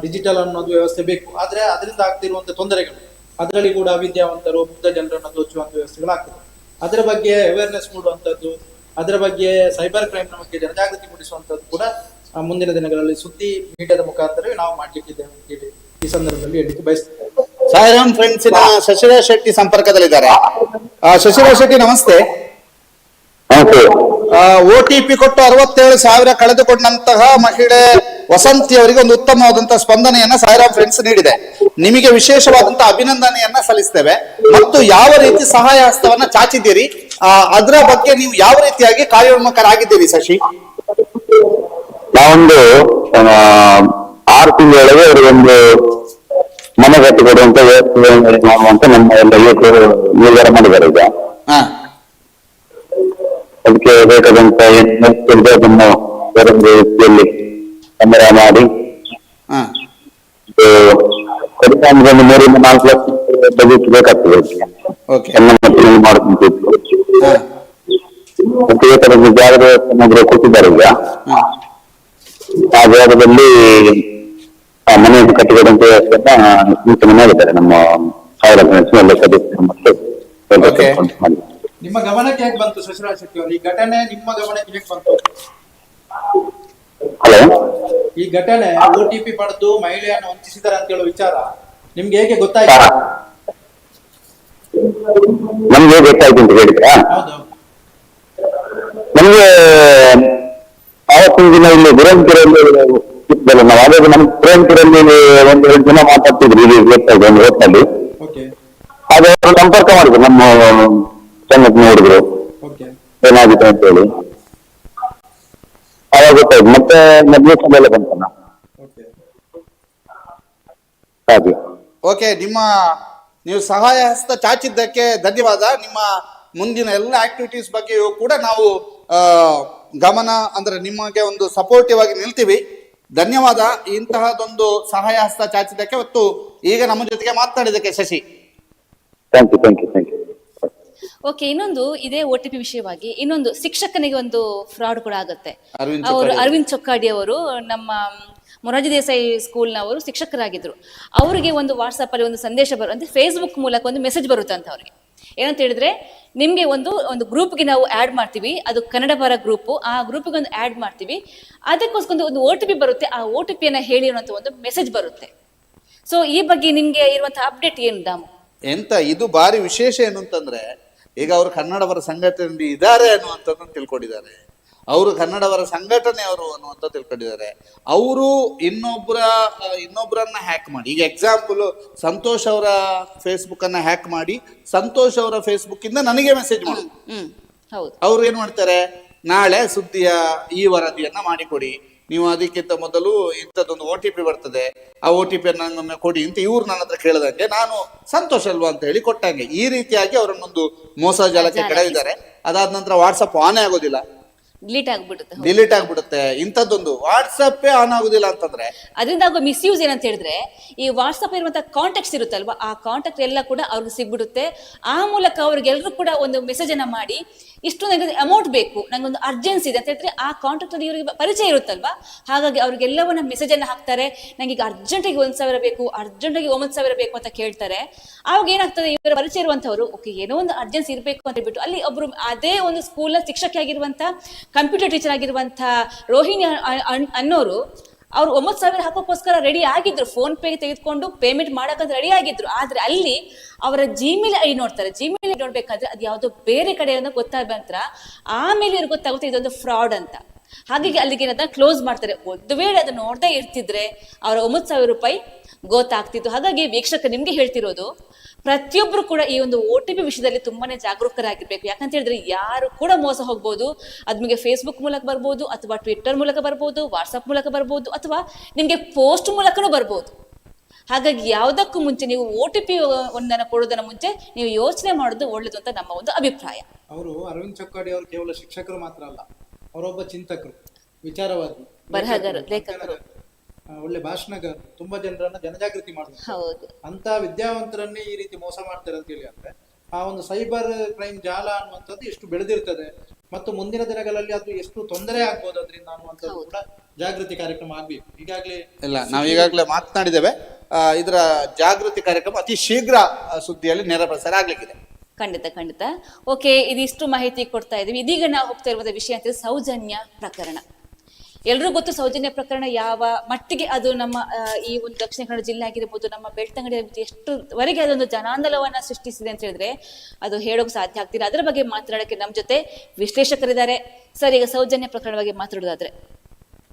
ಡಿಜಿಟಲ್ ಅನ್ನೋದು ವ್ಯವಸ್ಥೆ ಬೇಕು. ಆದ್ರೆ ಅದರಿಂದ ಆಗ್ತಿರುವಂತ ತೊಂದರೆಗಳು, ಅದರಲ್ಲಿ ಕೂಡ ಅವಿದ್ಯಾವಂತರು, ಮುಗ್ಧ ಜನರನ್ನು ದೋಚುವಂತ ವ್ಯವಸ್ಥೆಗಳಾಗ್ತದೆ. ಅದರ ಬಗ್ಗೆ ಅವೇರ್ನೆಸ್ ಮೂಡುವಂತದ್ದು, ಅದರ ಬಗ್ಗೆ ಸೈಬರ್ ಕ್ರೈಮ್ ನ ಬಗ್ಗೆ ಜನಜಾಗೃತಿ ಮೂಡಿಸುವಂತದ್ದು ಕೂಡ ಮುಂದಿನ ದಿನಗಳಲ್ಲಿ ಸುದ್ದಿ ಮೀಡಿಯಾದ ಮುಖಾಂತರವೇ ನಾವು ಮಾಡ್ಲಿಕ್ಕಿದ್ದೇವೆ ಅಂತ ಹೇಳಿ ಈ ಸಂದರ್ಭದಲ್ಲಿ ಹೇಳಿಕ್ಕೆ ಬಯಸ್ತೇವೆ. ಸಾಯಿರಾಮ್ ಫ್ರೆಂಡ್ಸಿನ ಶಶಿರಾಜ್ ಶೆಟ್ಟಿ ಸಂಪರ್ಕದಲ್ಲಿದ್ದಾರೆ. ಶಶಿರಾಜ್ ಶೆಟ್ಟಿ ನಮಸ್ತೆ. OTP ಕೊಟ್ಟು 67,000 ಕಳೆದುಕೊಂಡಂತಹ ಮಹಿಳೆ ವಸಂತಿ ಅವರಿಗೆ ಒಂದು ಉತ್ತಮವಾದಂತಹ ಸ್ಪಂದನೆಯನ್ನ ಸಾಯಿರಾಮ್ ಫ್ರೆಂಡ್ಸ್ ನೀಡಿದೆ. ನಿಮಗೆ ವಿಶೇಷವಾದಂತಹ ಅಭಿನಂದನೆಯನ್ನ ಸಲ್ಲಿಸ್ತೇವೆ. ಮತ್ತು ಯಾವ ರೀತಿ ಸಹಾಯ ಹಸ್ತವನ್ನ ಚಾಚಿದ್ದೀರಿ, ಅದರ ಬಗ್ಗೆ ನೀವು ಯಾವ ರೀತಿಯಾಗಿ ಕಾರ್ಯೋನ್ಮುಖರಾಗಿದ್ದೀರಿ ಶಶಿ? ನಾವೊಂದು 6 ತಿಂಗಳೊಳಗೆ ಅವರಿಗೊಂದು ಮನೆ ಕಟ್ಟಿ ಕೊಡುವಂತ ವ್ಯವಸ್ಥೆ ಮಾಡುವಂತ ನಮ್ಮ ಎಲ್ಲ ಯುವಕರು ನಿರ್ಧಾರ ಮಾಡಿದ್ದಾರೆ. ಈಗ ಅದಕ್ಕೆ ಬೇಕಾದಂತ ಅದನ್ನು ಬೇರೊಂದು ರೀತಿಯಲ್ಲಿ ಸಂಗ್ರಹ ಮಾಡಿ ಕಡಿಮೆ 3-4 ಲಕ್ಷ ಬಜೆಟ್ ಬೇಕಾಗ್ತದೆ ಎಲ್ಲ ಮಟ್ಟಿನಲ್ಲಿ ಮಾಡ್ಕೊಂತಿತ್ತು. ಮತ್ತೆ ಬೇಕಾದ ಜಾಗದ ವ್ಯವಸ್ಥೆ ಕೊಟ್ಟಿದ್ದಾರೆ. ಈಗ ಆ ಜಾಗದಲ್ಲಿ ಮನೆಯನ್ನು ಕಟ್ಟಿಕೊಡುವಂತ ವ್ಯವಸ್ಥೆಯನ್ನ ಸೂಚನೆ ಮಾಡಿದ್ದಾರೆ ನಮ್ಮ ಎಲ್ಲ ಸದಸ್ಯರು ಮತ್ತು ನಿಮ್ಮ ಗಮನಕ್ಕೆ ಹೇಗೆ ಬಂತು ಶಶಿರಾಜ್ ಶೆಟ್ಟಿ ಅವರು? ಈ ಘಟನೆ ನಿಮ್ಮ ಗಮನಕ್ಕೆ ಹೇಗೆ ಬಂತು? ಹಲೋ, ಈ ಘಟನೆ OTP ಪಡೆದು ಮಹಿಳೆಯನ್ನು ವಂಚಿಸಿದ್ದಾರೆ ಅಂತ ಹೇಳುವ ವಿಚಾರ ನಿಮ್ಗೆ ಹೇಗೆ ಗೊತ್ತಾಯ್ತು? ನಮ್ಗೆ ಗೊತ್ತಾಯ್ತು ಅಂತ ಹೇಳಿದ್ರಾ? ಹೌದು, ನಮ್ಗೆ ಆವತ್ತಿನ ದಿನ ಇಲ್ಲಿ ಗುರಂತಿರಲ್ಲಿ ಇದ್ದಲ್ಲ ನಾವು, ಅದೇ ನಮ್ಮ ಗುರಂತಿರಲ್ಲಿ 1-2 ಜನ ಮಾತಾಡ್ತಿದ್ರು. ಇಲ್ಲಿ ಗೊತ್ತಾಯ್ತು ಒಂದು ಹೊತ್ತಲ್ಲಿ. ಹಾಗೆ ಅವರು ಸಂಪರ್ಕ ಮಾಡಿದ್ರು, ನಮ್ಮ ಚೆನ್ನಕ್ಕೆ ನೋಡಿದ್ರು ಏನಾಗಿದೆ ಅಂತ ಹೇಳಿ. ಅವಾಗ ಗೊತ್ತಾಯ್ತು. ಮತ್ತೆ ಮದುವೆ ಸಭೆಲ್ಲ ಬಂತಲ್ಲ ಹಾಗೆ. ಓಕೆ, ನೀವು ಸಹಾಯ ಹಸ್ತ ಚಾಚಿದ್ದಕ್ಕೆ ಧನ್ಯವಾದ. ನಿಮ್ಮ ಮುಂದಿನ ಎಲ್ಲ ಆಕ್ಟಿವಿಟೀಸ್ ಬಗ್ಗೆಯೂ ಕೂಡ ನಾವು ಗಮನ ಅಂದ್ರೆ ನಿಮಗೆ ಒಂದು ಸಪೋರ್ಟಿವ್ ಆಗಿ ನಿಲ್ತೀವಿ. ಧನ್ಯವಾದ ಇಂತಹದೊಂದು ಸಹಾಯ ಹಸ್ತ ಚಾಚಿದ್ದಕ್ಕೆ ಮತ್ತು ಈಗ ನಮ್ಮ ಜೊತೆಗೆ ಮಾತನಾಡಿದಕ್ಕೆ ಶಶಿ. Thank you. ಓಕೆ, ಇನ್ನೊಂದು ಇದೇ OTP ವಿಷಯವಾಗಿ ಇನ್ನೊಂದು ಶಿಕ್ಷಕನಿಗೆ ಒಂದು ಫ್ರಾಡ್ ಕೂಡ ಆಗುತ್ತೆ. ಅವರು ಅರವಿಂದ್ ಚೊಕ್ಕಾಡಿ ಅವರು ನಮ್ಮ ಮೊರಾರ್ಜಿ ದೇಸಾಯಿ ಸ್ಕೂಲ್ನವರು ಶಿಕ್ಷಕರಾಗಿದ್ರು. ಅವರಿಗೆ ಒಂದು ವಾಟ್ಸಪ್ ಅಲ್ಲಿ ಒಂದು ಸಂದೇಶ ಅಂದ್ರೆ ಫೇಸ್ಬುಕ್ ಮೂಲಕ ಒಂದು ಮೆಸೇಜ್ ಬರುತ್ತೆ ಅಂತ ಅವ್ರಿಗೆ. ಏನಂತ ಹೇಳಿದ್ರೆ, ನಿಮ್ಗೆ ಒಂದು ಗ್ರೂಪ್ಗೆ ನಾವು ಆ್ಯಡ್ ಮಾಡ್ತೀವಿ, ಅದು ಕನ್ನಡ ಬರ ಗ್ರೂಪು, ಆ ಗ್ರೂಪ್ಗೆ ಒಂದು ಆ್ಯಡ್ ಮಾಡ್ತೀವಿ, ಅದಕ್ಕೋಸ್ಕರ ಒಂದು OTP ಬರುತ್ತೆ, ಆ OTP-ಯನ್ನು ಹೇಳಿ ಅನ್ನುವಂಥ ಒಂದು ಮೆಸೇಜ್ ಬರುತ್ತೆ. ಸೊ ಈ ಬಗ್ಗೆ ನಿಮ್ಗೆ ಇರುವಂತಹ ಅಪ್ಡೇಟ್ ಏನು ದಾಮು? ಎಂತ ಇದು ಭಾರಿ ವಿಶೇಷ ಏನು ಅಂತಂದ್ರೆ, ಈಗ ಅವರು ಕನ್ನಡವರ ಸಂಘಟನೆಯಲ್ಲಿ ಇದ್ದಾರೆ ಅನ್ನುವಂಥದ್ದನ್ನು ತಿಳ್ಕೊಂಡಿದ್ದಾರೆ. ಅವರು ಕನ್ನಡವರ ಸಂಘಟನೆಯವರು ಅನ್ನುವಂಥ ತಿಳ್ಕೊಂಡಿದ್ದಾರೆ. ಅವರು ಇನ್ನೊಬ್ಬರನ್ನ ಹ್ಯಾಕ್ ಮಾಡಿ, ಈಗ ಎಕ್ಸಾಂಪಲ್ ಸಂತೋಷ್ ಅವರ ಫೇಸ್ಬುಕ್ ಅನ್ನ ಹ್ಯಾಕ್ ಮಾಡಿ ಸಂತೋಷ್ ಅವರ ಫೇಸ್ಬುಕ್ ಇಂದ ನನಗೆ ಮೆಸೇಜ್ ಮಾಡೋದು. ಅವ್ರು ಏನ್ ಮಾಡ್ತಾರೆ, ನಾಳೆ ಸುದ್ದಿಯ ಈ ವರದಿಯನ್ನ ಮಾಡಿಕೊಡಿ, ನೀವು ಅದಕ್ಕಿಂತ ಮೊದಲು ಇಂಥದ್ದೊಂದು OTP ಬರ್ತದೆ, ಆ OTP ನಂಗೊಮ್ಮೆ ಕೊಡಿ ಅಂತ ಇವ್ರು ನನ್ನ ಹತ್ರ ಕೇಳಿದಂಗೆ ನಾನು ಸಂತೋಷ ಅಲ್ವಾ ಅಂತ ಹೇಳಿ ಕೊಟ್ಟಂಗೆ. ಈ ರೀತಿಯಾಗಿ ಅವರನ್ನೊಂದು ಮೋಸ ಜಾಲಕ್ಕೆ ಕೆಡವಿದ್ದಾರೆ. ಅದಾದ ನಂತರ ವಾಟ್ಸಪ್ ಆನ್ ಆಗೋದಿಲ್ಲ, ಡಿಲೀಟ್ ಆಗ್ಬಿಡುತ್ತೆ. ಇಂಥದ್ದೊಂದು ವಾಟ್ಸಪ್ ಆನ್ ಆಗುದಿಲ್ಲ ಅಂತಂದ್ರೆ ಅದರಿಂದ ಆಗೋ ಮಿಸ್ಯೂಸ್ ಏನಂತ ಹೇಳಿದ್ರೆ, ಈ ವಾಟ್ಸಪ್ ಇರುವಂತಹ ಕಾಂಟ್ಯಾಕ್ಟ್ಸ್ ಇರುತ್ತಲ್ವಾ, ಆ ಕಾಂಟ್ಯಾಕ್ಟ್ ಎಲ್ಲ ಕೂಡ ಅವ್ರಿಗೆ ಸಿಗ್ಬಿಡುತ್ತೆ. ಆ ಮೂಲಕ ಅವ್ರಿಗೆಲ್ಲರೂ ಕೂಡ ಒಂದು ಮೆಸೇಜ್ ಅನ್ನ ಮಾಡಿ, ಇಷ್ಟು ನನಗೆ ಅಮೌಂಟ್ ಬೇಕು, ನಂಗೊಂದು ಅರ್ಜೆನ್ಸಿ ಇದೆ ಅಂತ ಹೇಳಿದ್ರೆ, ಆ ಕಾಂಟ್ಯಾಕ್ಟ್ ಅಲ್ಲಿ ಇವರಿಗೆ ಪರಿಚಯ ಇರುತ್ತಲ್ವಾ, ಹಾಗಾಗಿ ಅವ್ರಿಗೆಲ್ಲವನ್ನ ಮೆಸೇಜ್ ಅನ್ನ ಹಾಕ್ತಾರೆ. ನಂಗೆ ಈಗ ಅರ್ಜೆಂಟಾಗಿ 1,000 ಬೇಕು, ಅರ್ಜೆಂಟಾಗಿ 9,000 ಬೇಕು ಅಂತ ಕೇಳ್ತಾರೆ. ಆವಾಗ ಏನಾಗ್ತದೆ, ಇವರ ಪರಿಚಯ ಇರುವಂತವ್ರು ಓಕೆ ಏನೋ ಒಂದು ಅರ್ಜೆನ್ಸಿ ಇರಬೇಕು ಅಂತ ಹೇಳ್ಬಿಟ್ಟು ಅಲ್ಲಿ ಒಬ್ರು ಅದೇ ಒಂದು ಸ್ಕೂಲ್ನ ಶಿಕ್ಷಕಿ ಆಗಿರುವಂತ ಕಂಪ್ಯೂಟರ್ ಟೀಚರ್ ಆಗಿರುವಂತ ರೋಹಿಣಿ ಅನ್ನೋರು ಅವ್ರು 9,000 ಹಾಕೋಕ್ಕೋಸ್ಕರ ರೆಡಿ ಆಗಿದ್ರು, ಫೋನ್ ಪೇ ತೆಗೆದುಕೊಂಡು ಪೇಮೆಂಟ್ ಮಾಡಕ್ಕಂತ ರೆಡಿ ಆಗಿದ್ರು. ಆದ್ರೆ ಅಲ್ಲಿ ಅವರ ಜಿಮೇಲ್ ಐಡಿ ನೋಡ್ತಾರೆ. ಜಿಮೇಲ್ ಐಡಿ ನೋಡ್ಬೇಕಾದ್ರೆ ಅದು ಯಾವುದೋ ಬೇರೆ ಕಡೆ ಗೊತ್ತಾದ ನಂತರ ಆಮೇಲೆ ಇವ್ರಿಗೆ ಗೊತ್ತಾಗುತ್ತೆ ಇದೊಂದು ಫ್ರಾಡ್ ಅಂತ. ಹಾಗಾಗಿ ಅಲ್ಲಿಗೆ ಅದನ್ನ ಕ್ಲೋಸ್ ಮಾಡ್ತಾರೆ. ಒಂದು ವೇಳೆ ಅದನ್ನ ನೋಡ್ದೇ ಇರ್ತಿದ್ರೆ ಅವರ 9,000 ರೂಪಾಯಿ ಗೊತ್ತಾಗ್ತಿತ್ತು. ಹಾಗಾಗಿ ವೀಕ್ಷಕ ನಿಮ್ಗೆ ಹೇಳ್ತಿರೋದು, ಪ್ರತಿಯೊಬ್ರು ಕೂಡ ಈ ಒಂದು OTP ವಿಷಯದಲ್ಲಿ ತುಂಬಾನೇ ಜಾಗರೂಕರಾಗಿರ್ಬೇಕು. ಯಾಕಂತ ಹೇಳಿದ್ರೆ ಯಾರು ಕೂಡ ಮೋಸ ಹೋಗ್ಬೋದು. ಅದ್ ನಿಮಗೆ ಫೇಸ್ಬುಕ್ ಮೂಲಕ ಬರ್ಬೋದು, ಅಥವಾ ಟ್ವಿಟ್ಟರ್ ಮೂಲಕ ಬರ್ಬೋದು, ವಾಟ್ಸಪ್ ಮೂಲಕ ಬರ್ಬೋದು, ಅಥವಾ ನಿಮ್ಗೆ ಪೋಸ್ಟ್ ಮೂಲಕನೂ ಬರ್ಬೋದು. ಹಾಗಾಗಿ ಯಾವುದಕ್ಕೂ ಮುಂಚೆ ನೀವು OTP ಒಂದನ್ನು ಕೊಡೋದನ್ನ ಮುಂಚೆ ನೀವು ಯೋಚನೆ ಮಾಡೋದು ಒಳ್ಳೇದು ಅಂತ ನಮ್ಮ ಒಂದು ಅಭಿಪ್ರಾಯ. ಅವರು ಅರವಿಂದ್ ಚೊಕ್ಕಾಡಿ ಅವರು ಕೇವಲ ಶಿಕ್ಷಕರು ಮಾತ್ರ ಅಲ್ಲ, ಅವರೊಬ್ಬ ಚಿಂತಕರು, ವಿಚಾರವಾದಿ, ಬರಹಗಾರರು, ಲೇಖಕರು, ಒಳ್ಳೆ ಭಾಷಣಗಾರರು, ತುಂಬಾ ಜನರನ್ನ ಜನಜಾಗೃತಿ ಮಾಡಿದ್ರು. ಹೌದು. ಅಂತ ವಿದ್ಯಾವಂತರನ್ನೇ ಈ ರೀತಿ ಮೋಸ ಮಾಡ್ತಾರೆ ಅಂತ ಹೇಳಿ ಅಂದ್ರೆ ಆ ಒಂದು ಸೈಬರ್ ಕ್ರೈಮ್ ಜಾಲ ಅನ್ನುವಂಥದ್ದು ಎಷ್ಟು ಬೆಳೆದಿರ್ತದೆ ಮತ್ತು ಮುಂದಿನ ದಿನಗಳಲ್ಲಿ ಅದು ಎಷ್ಟು ತೊಂದರೆ ಆಗ್ಬೋದು ಅದರಿಂದ ಅನ್ನುವಂಥದ್ದು ಕೂಡ ಜಾಗೃತಿ ಕಾರ್ಯಕ್ರಮ ಆಗ್ಬೇಕು. ಈಗಾಗಲೇ ಇಲ್ಲ, ನಾವು ಈಗಾಗಲೇ ಮಾತನಾಡಿದ್ದೇವೆ. ಇದರ ಜಾಗೃತಿ ಕಾರ್ಯಕ್ರಮ ಅತಿ ಶೀಘ್ರ ಸುದ್ದಿಯಲ್ಲಿ ನೇರ ಪ್ರಸಾರ ಆಗ್ಲಿಕ್ಕಿದೆ. ಖಂಡಿತ. ಓಕೆ, ಇದಿಷ್ಟು ಮಾಹಿತಿ ಕೊಡ್ತಾ ಇದೀವಿ. ಇದೀಗ ನಾವು ಹೋಗ್ತಾ ಇರುವ ವಿಷಯ ಅಂತ ಸೌಜನ್ಯ ಪ್ರಕರಣ. ಎಲ್ರಿಗೂ ಗೊತ್ತು ಸೌಜನ್ಯ ಪ್ರಕರಣ ಯಾವ ಮಟ್ಟಿಗೆ ಅದು ನಮ್ಮ ಈ ಒಂದು ದಕ್ಷಿಣ ಕನ್ನಡ ಜಿಲ್ಲೆ ಆಗಿರ್ಬೋದು, ನಮ್ಮ ಬೆಳ್ತಂಗಡಿ ಆಗಿರ್ಬೋದು, ಎಷ್ಟುವರೆಗೆ ಅದೊಂದು ಜನಾಂದೋಲನವನ್ನ ಸೃಷ್ಟಿಸಿದೆ ಅಂತ ಹೇಳಿದ್ರೆ ಅದು ಹೇಳೋಕೆ ಸಾಧ್ಯ ಆಗ್ತಿಲ್ಲ. ಅದರ ಬಗ್ಗೆ ಮಾತನಾಡಕ್ಕೆ ನಮ್ಮ ಜೊತೆ ವಿಶ್ಲೇಷಕರಿದ್ದಾರೆ. ಸರ್, ಈಗ ಸೌಜನ್ಯ ಪ್ರಕರಣ ಬಗ್ಗೆ ಮಾತಾಡೋದಾದ್ರೆ,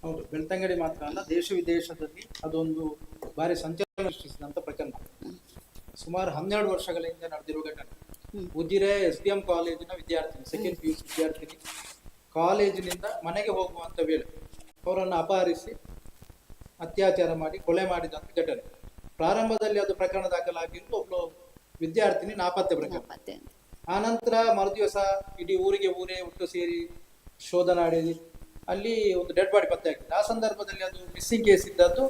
ಹೌದು, ಬೆಳ್ತಂಗಡಿ ಮಾತ್ರ ಅಲ್ಲ, ದೇಶ ವಿದೇಶದಲ್ಲಿ ಅದೊಂದು ಬಾರಿ ಸಂಚಲನ ಸೃಷ್ಟಿಸಿದಂತ ಪ್ರಕರಣ. ಸುಮಾರು 12 ವರ್ಷಗಳ ಹಿಂದೆ ನಡೆದಿರುವ ಘಟನೆ. ಉಜಿರೆ SDM ಕಾಲೇಜಿನ ವಿದ್ಯಾರ್ಥಿನಿ, ಸೆಕೆಂಡ್ PUC ವಿದ್ಯಾರ್ಥಿನಿ, ಕಾಲೇಜಿನಿಂದ ಮನೆಗೆ ಹೋಗುವಂತ ವೇಳೆ ಅವರನ್ನು ಅಪಹರಿಸಿ ಅತ್ಯಾಚಾರ ಮಾಡಿ ಕೊಲೆ ಮಾಡಿದಂತ ಘಟನೆ. ಪ್ರಾರಂಭದಲ್ಲಿ ಅದು ಪ್ರಕರಣ ದಾಖಲಾಗಿದ್ದು ಒಬ್ಬಳು ವಿದ್ಯಾರ್ಥಿನಿ ನಾಪತ್ತೆ ಪ್ರಕರಣ. ಆನಂತರ ಮರುದಿವಸ ಇಡೀ ಊರೇ ಒಟ್ಟು ಸೇರಿ ಶೋಧ ಮಾಡಿ ಅಲ್ಲಿ ಒಂದು ಡೆಡ್ ಬಾಡಿ ಪತ್ತೆ ಆಗ್ತದೆ. ಆ ಸಂದರ್ಭದಲ್ಲಿ ಅದು ಮಿಸ್ಸಿಂಗ್ ಕೇಸ್ ಇದ್ದದ್ದು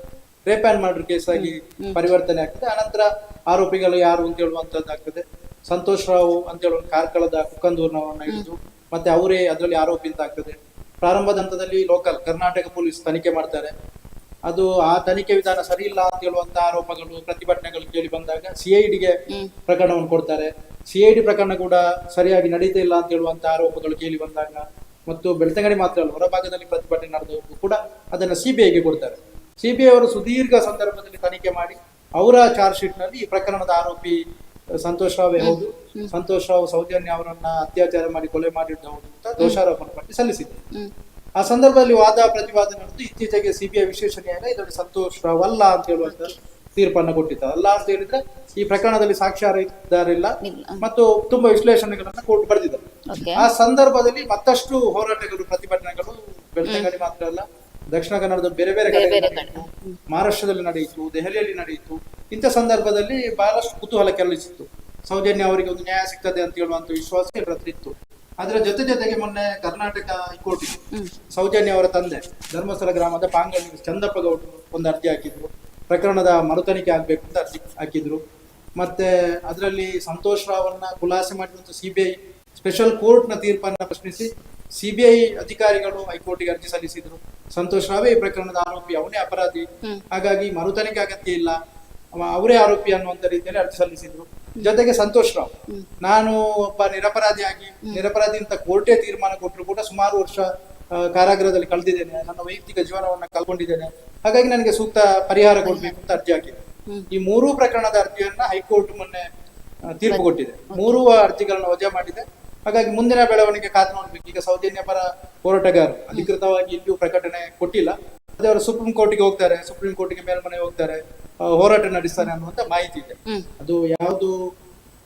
ರೇಪ್ ಆ್ಯಂಡ್ ಮರ್ಡರ್ ಕೇಸ್ ಆಗಿ ಪರಿವರ್ತನೆ ಆಗ್ತದೆ. ಆನಂತರ ಆರೋಪಿಗಳು ಯಾರು ಅಂತ ಹೇಳುವಂತದ್ದು ಆಗ್ತದೆ. ಸಂತೋಷ್ ರಾವ್ ಅಂತ ಹೇಳುವ ಕಾರ್ಕಳದ ಕುಕ್ಕಂದೂರ್ನವನ್ನ ಹಿಡಿದು ಮತ್ತೆ ಅವರೇ ಅದರಲ್ಲಿ ಆರೋಪಿ ಅಂತ ಆಗ್ತದೆ. ಪ್ರಾರಂಭದ ಹಂತದಲ್ಲಿ ಲೋಕಲ್ ಕರ್ನಾಟಕ ಪೊಲೀಸ್ ತನಿಖೆ ಮಾಡ್ತಾರೆ. ಅದು ಆ ತನಿಖೆ ವಿಧಾನ ಸರಿ ಇಲ್ಲ ಅಂತ ಹೇಳುವಂತ ಆರೋಪಗಳು, ಪ್ರತಿಭಟನೆಗಳು ಕೇಳಿ ಬಂದಾಗ CIDಗೆ ಪ್ರಕರಣವನ್ನು ಕೊಡ್ತಾರೆ. CID ಪ್ರಕರಣ ಕೂಡ ಸರಿಯಾಗಿ ನಡೀತಾ ಇಲ್ಲ ಅಂತ ಹೇಳುವಂತ ಆರೋಪಗಳು ಕೇಳಿ ಬಂದಾಗ ಮತ್ತು ಬೆಳ್ತಂಗಡಿ ಮಾತ್ರ ಅಲ್ಲ, ಹೊರಭಾಗದಲ್ಲಿ ಪ್ರತಿಭಟನೆ ನಡೆದವರು ಕೂಡ ಅದನ್ನ CBIಗೆ ಕೊಡ್ತಾರೆ. CBI ಅವರು ಸುದೀರ್ಘ ಸಂದರ್ಭದಲ್ಲಿ ತನಿಖೆ ಮಾಡಿ ಅವರ ಚಾರ್ಜ್ ಶೀಟ್ ನಲ್ಲಿ ಈ ಪ್ರಕರಣದ ಆರೋಪಿ ಸಂತೋಷ್ ರಾವ್ ಹೌದು, ಸಂತೋಷ್ ರಾವ್ ಸೌಜನ್ಯ ಅವರನ್ನ ಅತ್ಯಾಚಾರ ಮಾಡಿ ಕೊಲೆ ಮಾಡಿದ್ದು ಹೌದು ಅಂತ ದೋಷಾರೋಪಣ ಪಟ್ಟಿ ಸಲ್ಲಿಸಿದ್ರು. ಆ ಸಂದರ್ಭದಲ್ಲಿ ವಾದ ಪ್ರತಿವಾದ ನಡೆದು ಇತ್ತೀಚೆಗೆ CBI ವಿಶೇಷ ನ್ಯಾಯಾಲಯ ಇದರಲ್ಲಿ ಸಂತೋಷ್ ರಾವ್ ಅಲ್ಲ ಅಂತ ಹೇಳುವಂತ ತೀರ್ಪನ್ನು ಕೊಟ್ಟಿದ್ದಾರೆ. ಅಲ್ಲ ಅಂತ ಹೇಳಿದ್ರೆ ಈ ಪ್ರಕರಣದಲ್ಲಿ ಸಾಕ್ಷ್ಯಾಧಾರಿಲ್ಲ ಮತ್ತು ತುಂಬಾ ವಿಶ್ಲೇಷಣೆಗಳನ್ನ ಕೋರ್ಟ್ ಬರೆದಿದ್ದಾರೆ. ಆ ಸಂದರ್ಭದಲ್ಲಿ ಮತ್ತಷ್ಟು ಹೋರಾಟಗಳು, ಪ್ರತಿಭಟನೆಗಳು ಬೆಳ್ತಂಗಡಿ ಮಾತ್ರ ಅಲ್ಲ, ದಕ್ಷಿಣ ಕನ್ನಡದ ಬೇರೆ ಬೇರೆ ಕಡೆ ಮಹಾರಾಷ್ಟ್ರದಲ್ಲಿ ನಡೆಯಿತು, ದೆಹಲಿಯಲ್ಲಿ ನಡೆಯಿತು. ಇಂಥ ಸಂದರ್ಭದಲ್ಲಿ ಬಹಳಷ್ಟು ಕುತೂಹಲ ಕೆರಳಿಸಿತ್ತು. ಸೌಜನ್ಯ ಅವರಿಗೆ ಒಂದು ನ್ಯಾಯ ಸಿಗ್ತದೆ ಅಂತ ಹೇಳುವಂತ ವಿಶ್ವಾಸ ಎಲ್ಲರ ಹತ್ರ ಇತ್ತು. ಅದರ ಜೊತೆಗೆ ಮೊನ್ನೆ ಕರ್ನಾಟಕ ಹೈಕೋರ್ಟ್ ಸೌಜನ್ಯ ಅವರ ತಂದೆ ಧರ್ಮಸ್ಥಳ ಗ್ರಾಮದ ಪಾಂಗಲ್ ಚಂದಪ್ಪ ಗೌಡರು ಒಂದು ಅರ್ಜಿ ಹಾಕಿದ್ರು. ಪ್ರಕರಣದ ಮರುತನಿಖೆ ಆಗ್ಬೇಕು ಅಂತ ಅರ್ಜಿ ಹಾಕಿದ್ರು. ಮತ್ತೆ ಅದರಲ್ಲಿ ಸಂತೋಷ್ ರಾವನ್ನ ಖುಲಾಸೆ ಮಾಡಿದಂತ CBI ಸ್ಪೆಷಲ್ ಕೋರ್ಟ್ ನ ತೀರ್ಪನ್ನ ಪ್ರಶ್ನಿಸಿ CBI ಅಧಿಕಾರಿಗಳು ಹೈಕೋರ್ಟ್ಗೆ ಅರ್ಜಿ ಸಲ್ಲಿಸಿದ್ರು. ಸಂತೋಷ್ ರಾವೇ ಈ ಪ್ರಕರಣದ ಆರೋಪಿ, ಅವನೇ ಅಪರಾಧಿ, ಹಾಗಾಗಿ ಮರುತನಿಖೆ ಅಗತ್ಯ ಇಲ್ಲ, ಅವರೇ ಆರೋಪಿ ಅನ್ನುವಂತ ರೀತಿಯಲ್ಲಿ ಅರ್ಜಿ ಸಲ್ಲಿಸಿದ್ರು. ಜೊತೆಗೆ ಸಂತೋಷ್ ರಾವ್, ನಾನು ಒಬ್ಬ ನಿರಪರಾಧಿ ಅಂತ ಕೋರ್ಟೇ ತೀರ್ಮಾನ ಕೊಟ್ಟರು ಕೂಡ ಸುಮಾರು ವರ್ಷ ಕಾರಾಗೃಹದಲ್ಲಿ ಕಳೆದಿದ್ದೇನೆ, ನನ್ನ ವೈಯಕ್ತಿಕ ಜೀವನವನ್ನ ಕಳ್ಕೊಂಡಿದ್ದೇನೆ, ಹಾಗಾಗಿ ನನಗೆ ಸೂಕ್ತ ಪರಿಹಾರ ಕೊಡ್ಬೇಕು ಅಂತ ಅರ್ಜಿ ಹಾಕಿದೆ. ಈ 3 ಪ್ರಕರಣದ ಅರ್ಜಿಯನ್ನ ಹೈಕೋರ್ಟ್ ಮೊನ್ನೆ ತೀರ್ಪು ಕೊಟ್ಟಿದೆ. 3 ಅರ್ಜಿಗಳನ್ನ ವಜಾ ಮಾಡಿದೆ. ಹಾಗಾಗಿ ಮುಂದಿನ ಬೆಳವಣಿಗೆ ಕಾದು ನೋಡ್ಬೇಕು. ಈಗ ಸೌಜನ್ಯ ಪರ ಹೋರಾಟಗಾರರು ಅಧಿಕೃತವಾಗಿ ಇಲ್ಲಿಯೂ ಪ್ರಕಟಣೆ ಕೊಟ್ಟಿಲ್ಲ. ಅದೇ ಅವರು ಸುಪ್ರೀಂ ಕೋರ್ಟ್ಗೆ ಹೋಗ್ತಾರೆ, ಸುಪ್ರೀಂ ಕೋರ್ಟ್ಗೆ ಮೇಲ್ಮನೆ ಹೋಗ್ತಾರೆ, ಹೋರಾಟ ನಡೆಸ್ತಾರೆ ಅನ್ನುವಂತ ಮಾಹಿತಿ ಇದೆ. ಅದು ಯಾವ್ದು